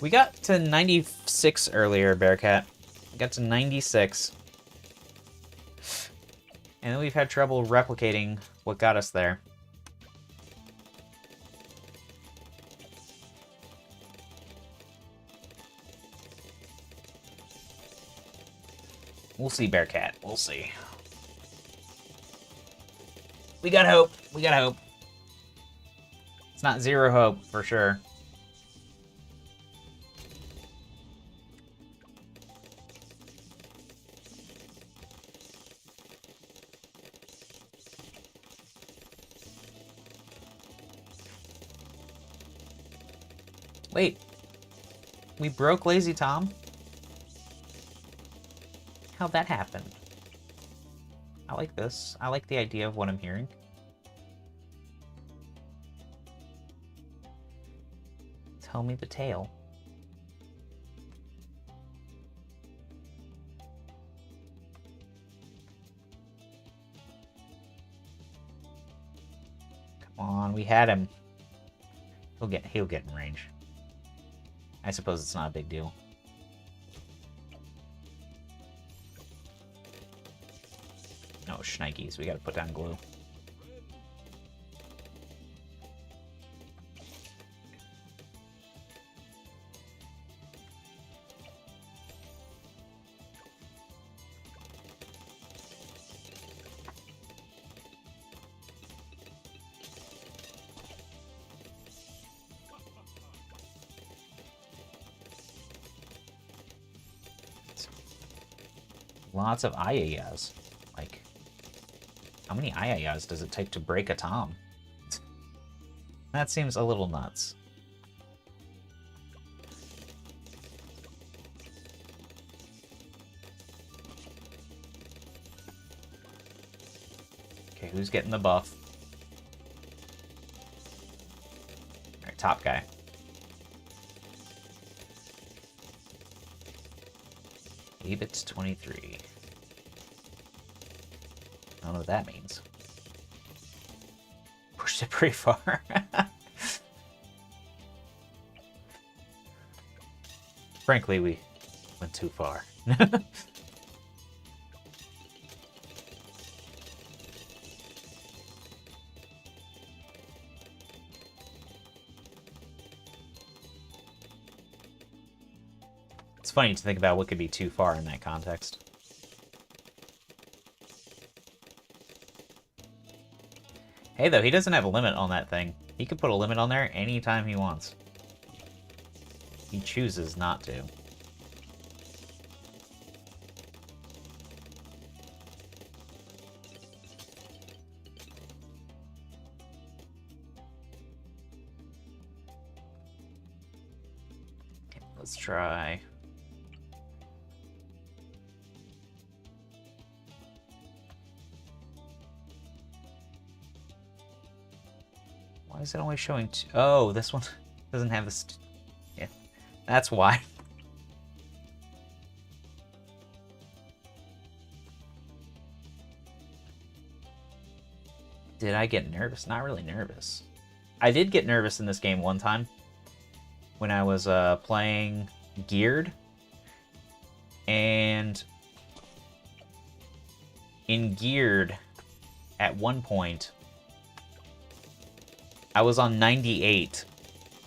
We got to 96 earlier, Bearcat. We got to 96. And then we've had trouble replicating what got us there. We'll see, Bearcat. We'll see. We got hope. We got hope. It's not zero hope, for sure. Wait. We broke Lazy Tom? How'd that happen? I like this. I like the idea of what I'm hearing. Tell me the tale. Come on, we had him. He'll get in range. I suppose it's not a big deal. No, shnikes. We gotta put down glue. Lots of ayayas. Like, how many ayayas does it take to break a tom? That seems a little nuts. Okay, who's getting the buff? Alright, top guy. It's 23. I don't know what that means. Pushed it pretty far. Frankly, we went too far. It's funny to think about what could be too far in that context. Hey, though, he doesn't have a limit on that thing. He could put a limit on there anytime he wants. He chooses not to. Okay, let's try... Why is it only showing two? Oh, this one doesn't have this. Yeah, that's why. Did I get nervous? Not really nervous. I did get nervous in this game one time when I was playing Geared. And in Geared, at one point, I was on 98,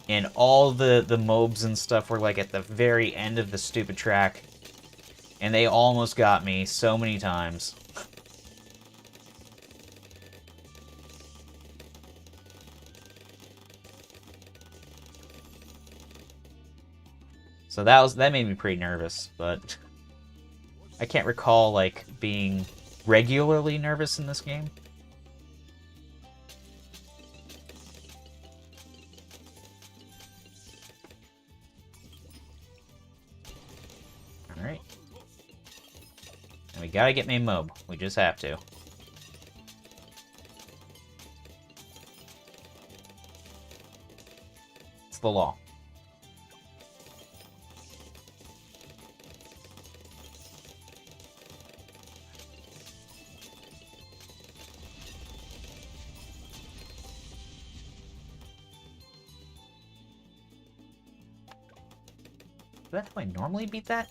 and all the mobs and stuff were like at the very end of the stupid track, and they almost got me so many times. So that made me pretty nervous, but I can't recall like being regularly nervous in this game. Alright. And we gotta get main mob. We just have to. It's the law. Is that how I normally beat that?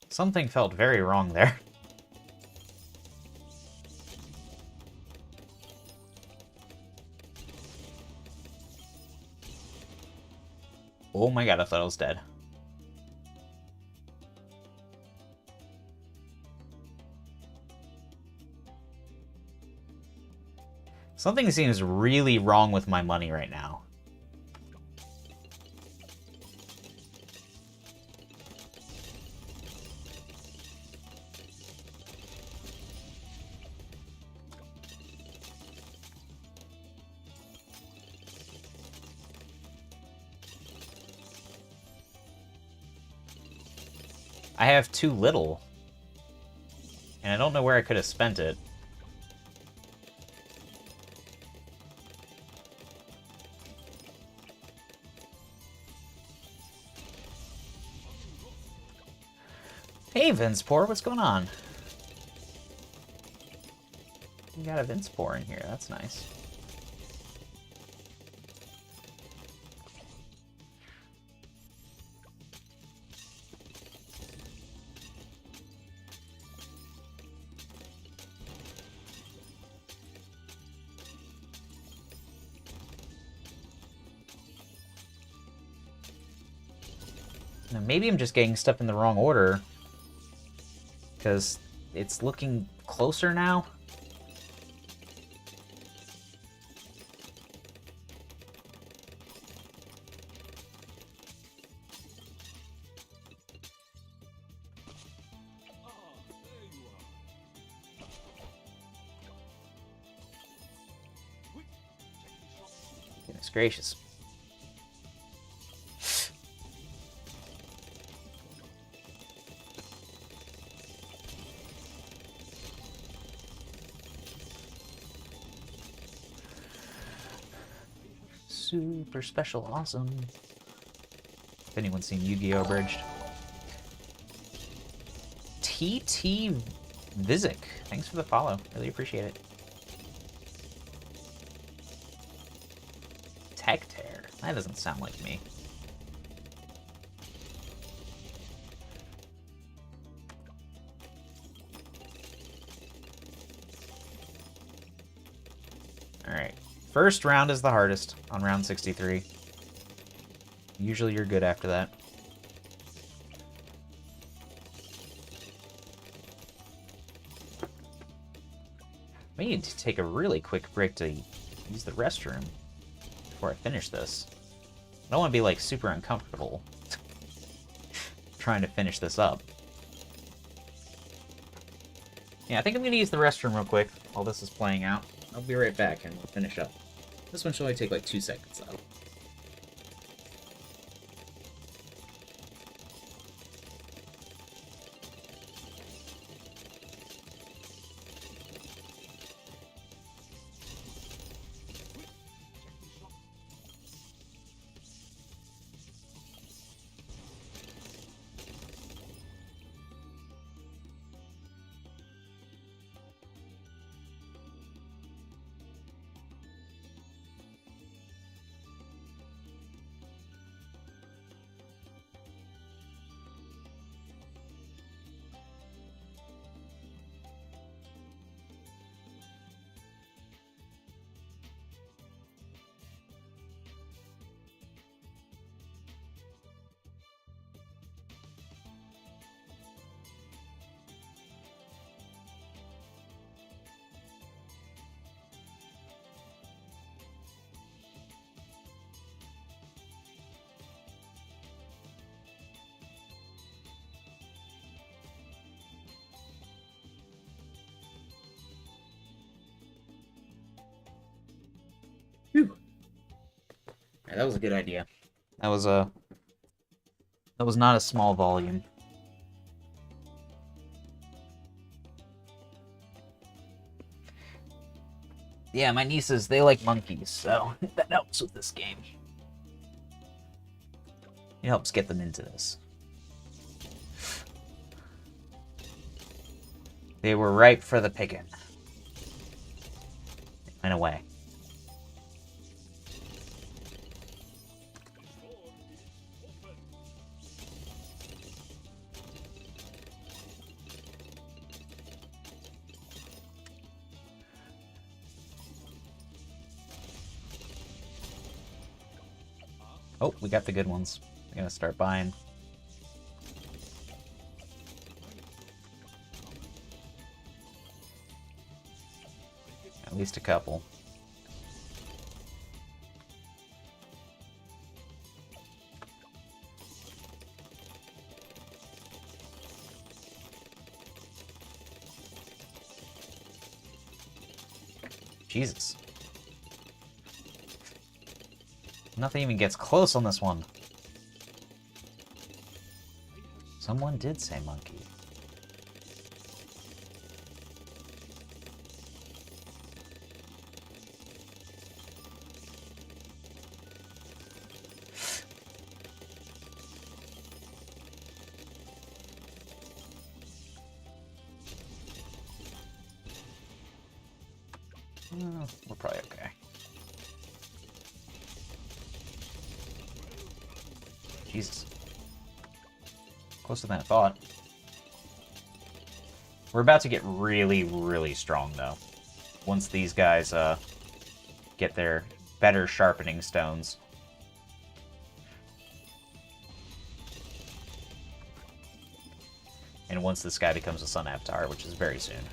Something felt very wrong there. Oh my god, I thought I was dead. Something seems really wrong with my money right now. I have too little. And I don't know where I could have spent it. Hey, Vincepore, what's going on? You got a Vincepore in here, that's nice. Now, maybe I'm just getting stuff in the wrong order. Because it's looking closer now. Goodness gracious. Super special awesome. If anyone's seen Yu-Gi-Oh! Abridged. TT Vizik, thanks for the follow. Really appreciate it. Tech Tear. That doesn't sound like me. Alright. First round is the hardest on round 63. Usually you're good after that. I need to take a really quick break to use the restroom before I finish this. I don't want to be like super uncomfortable trying to finish this up. Yeah, I think I'm going to use the restroom real quick while this is playing out. I'll be right back and we'll finish up. This one should only take like 2 seconds though. Whew. Yeah, that was a good idea. That was not a small volume. Yeah, my nieces, they like monkeys, so that helps with this game. It helps get them into this. They were ripe for the picking. They went away. Oh, we got the good ones. I'm gonna start buying. At least a couple. Jesus. Nothing even gets close on this one. Someone did say monkey. We're probably okay. Jesus. Closer than I thought. We're about to get really, really strong, though. Once these guys get their better sharpening stones. And once this guy becomes a Sun Avatar, which is very soon.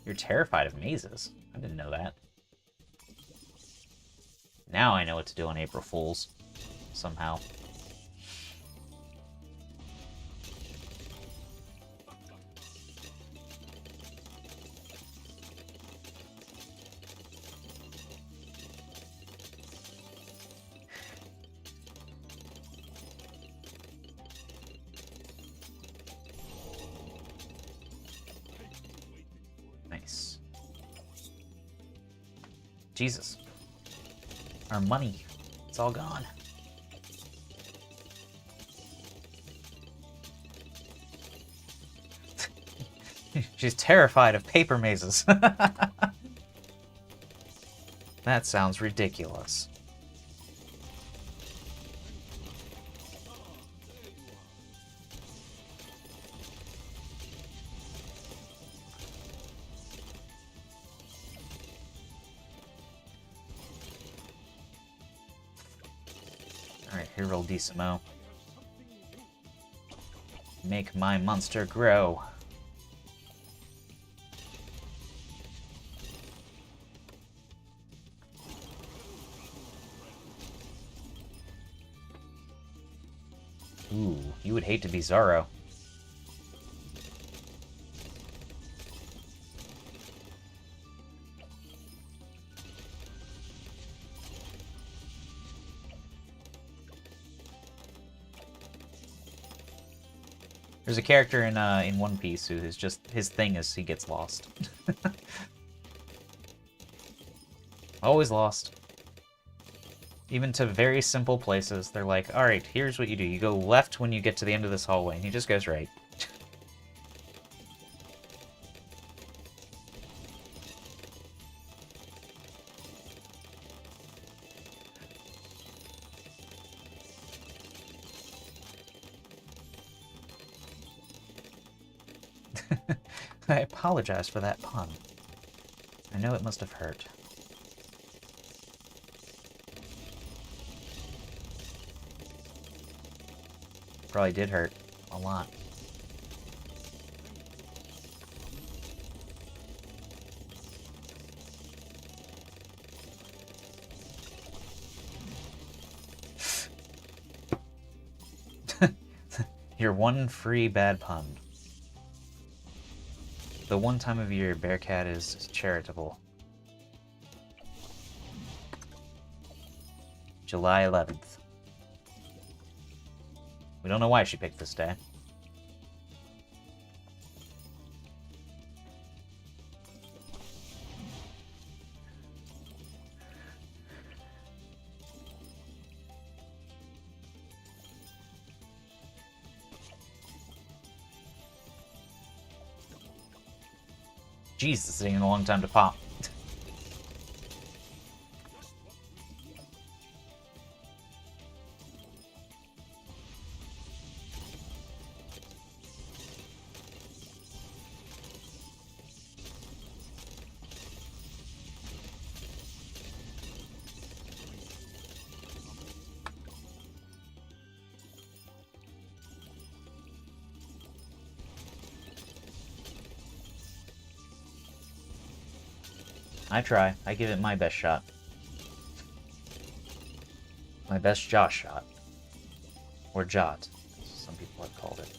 You're terrified of mazes. I didn't know that. Now I know what to do on April Fools. Somehow. Nice. Jesus. Our money. It's all gone. She's terrified of paper mazes. That sounds ridiculous. Alright, here roll Decimo. Make my monster grow. Ooh, you would hate to be Zoro. There's a character in One Piece who is just, his thing is he gets lost. Always lost. Even to very simple places, they're like, alright, here's what you do. You go left when you get to the end of this hallway, and he just goes right. I apologize for that pun. I know it must have hurt. Probably did hurt. A lot. Your one free bad pun. The one time of year Bearcat is charitable. July 11th. We don't know why she picked this day. Jeez, this is taking a long time to pop. I try. I give it my best shot. My best jaw shot. Or jot, as some people have called it.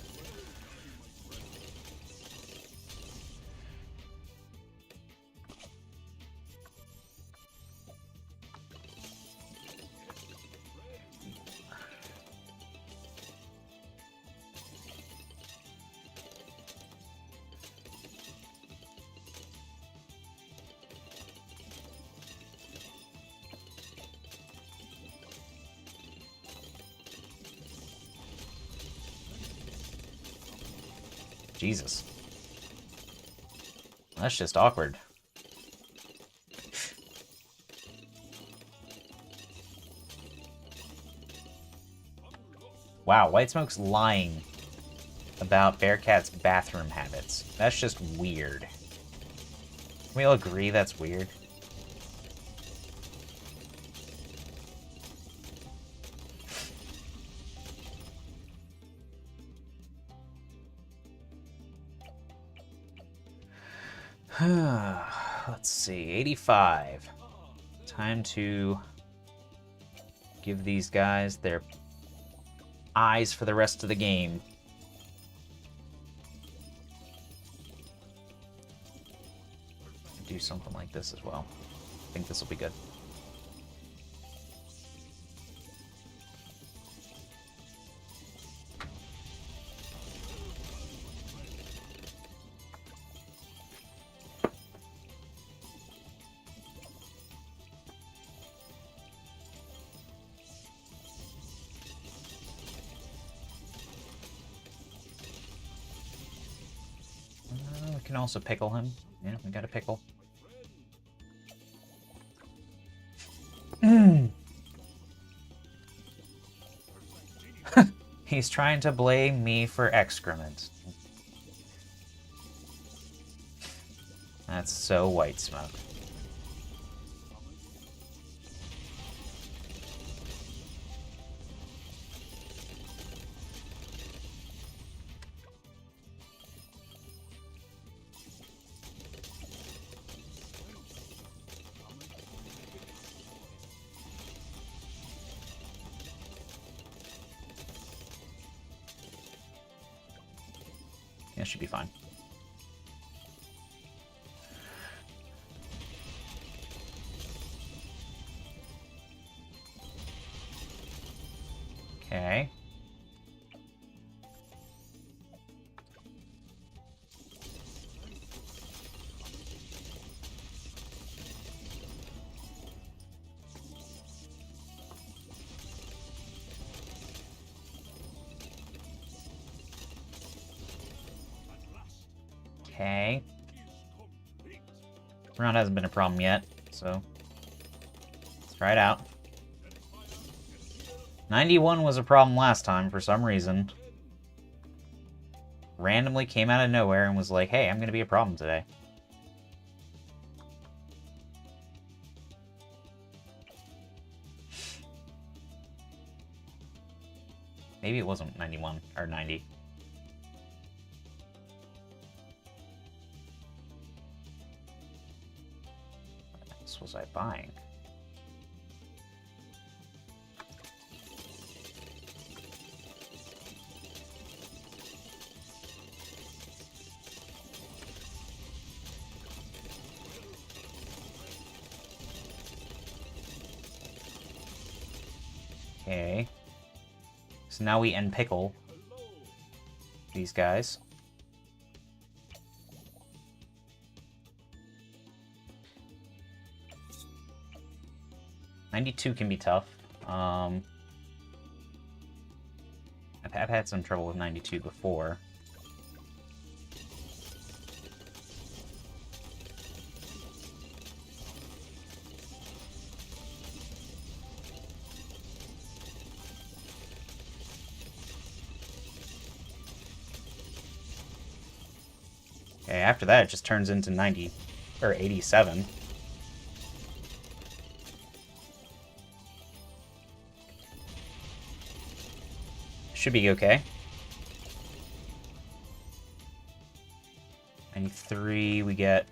Jesus. That's just awkward. Wow, White Smoke's lying about Bearcat's bathroom habits. That's just weird. Can we all agree that's weird? Let's see, 85. Time to give these guys their eyes for the rest of the game. Do something like this as well. I think this will be good. We can also pickle him. Yeah, we got a pickle. He's trying to blame me for excrement. That's so White Smoke. Yeah, should be fine. Okay. Okay. Round hasn't been a problem yet, so let's try it out. 91 was a problem last time for some reason. Randomly came out of nowhere and was like, hey, I'm gonna be a problem today. Maybe it wasn't 91 or 90. What else was I buying? Okay. So now we end pickle these guys. '92 can be tough. I've had some trouble with 92 before. Okay, after that it just turns into 90 or 87. Should be okay. 93 we get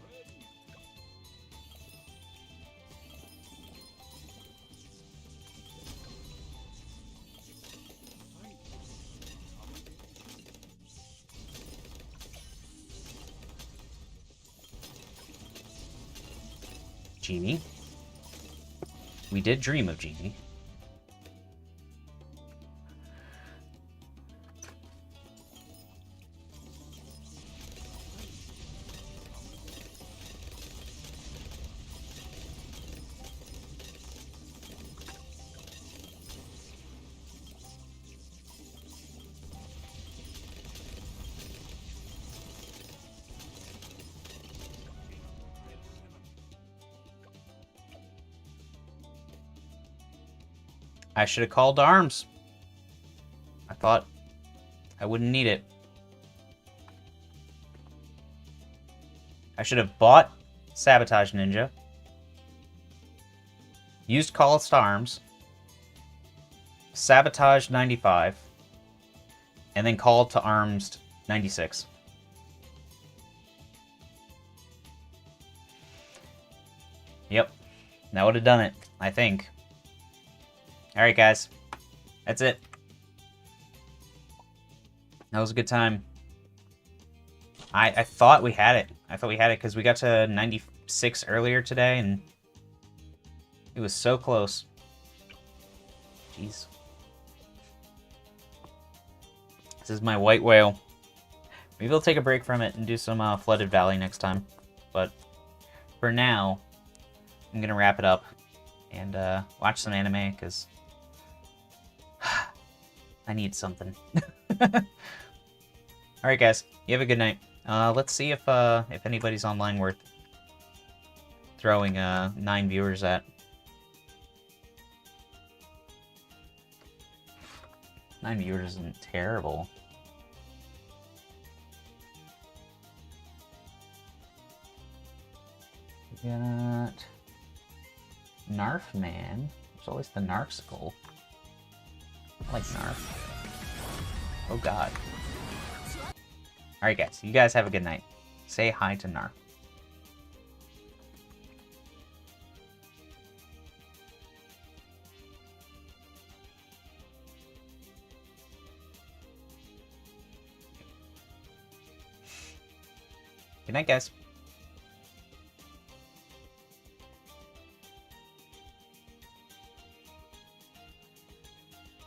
Genie. We did dream of Genie. I should have called to arms. I thought I wouldn't need it. I should have bought Sabotage Ninja, used calls to arms, Sabotage 95, and then called to arms 96. Yep, that would have done it, I think. Alright guys, that's it. That was a good time. I thought we had it. I thought we had it because we got to 96 earlier today, and it was so close. Jeez. This is my white whale. Maybe I'll take a break from it and do some Flooded Valley next time. But for now, I'm going to wrap it up and watch some anime because I need something. Alright guys, you have a good night. Let's see if anybody's online worth throwing 9 viewers at. Nine viewers isn't terrible. We got Narf Man. There's always the Narfsicle. I like Narf. Oh god. Alright guys, you guys have a good night. Say hi to Narf. Good night, guys.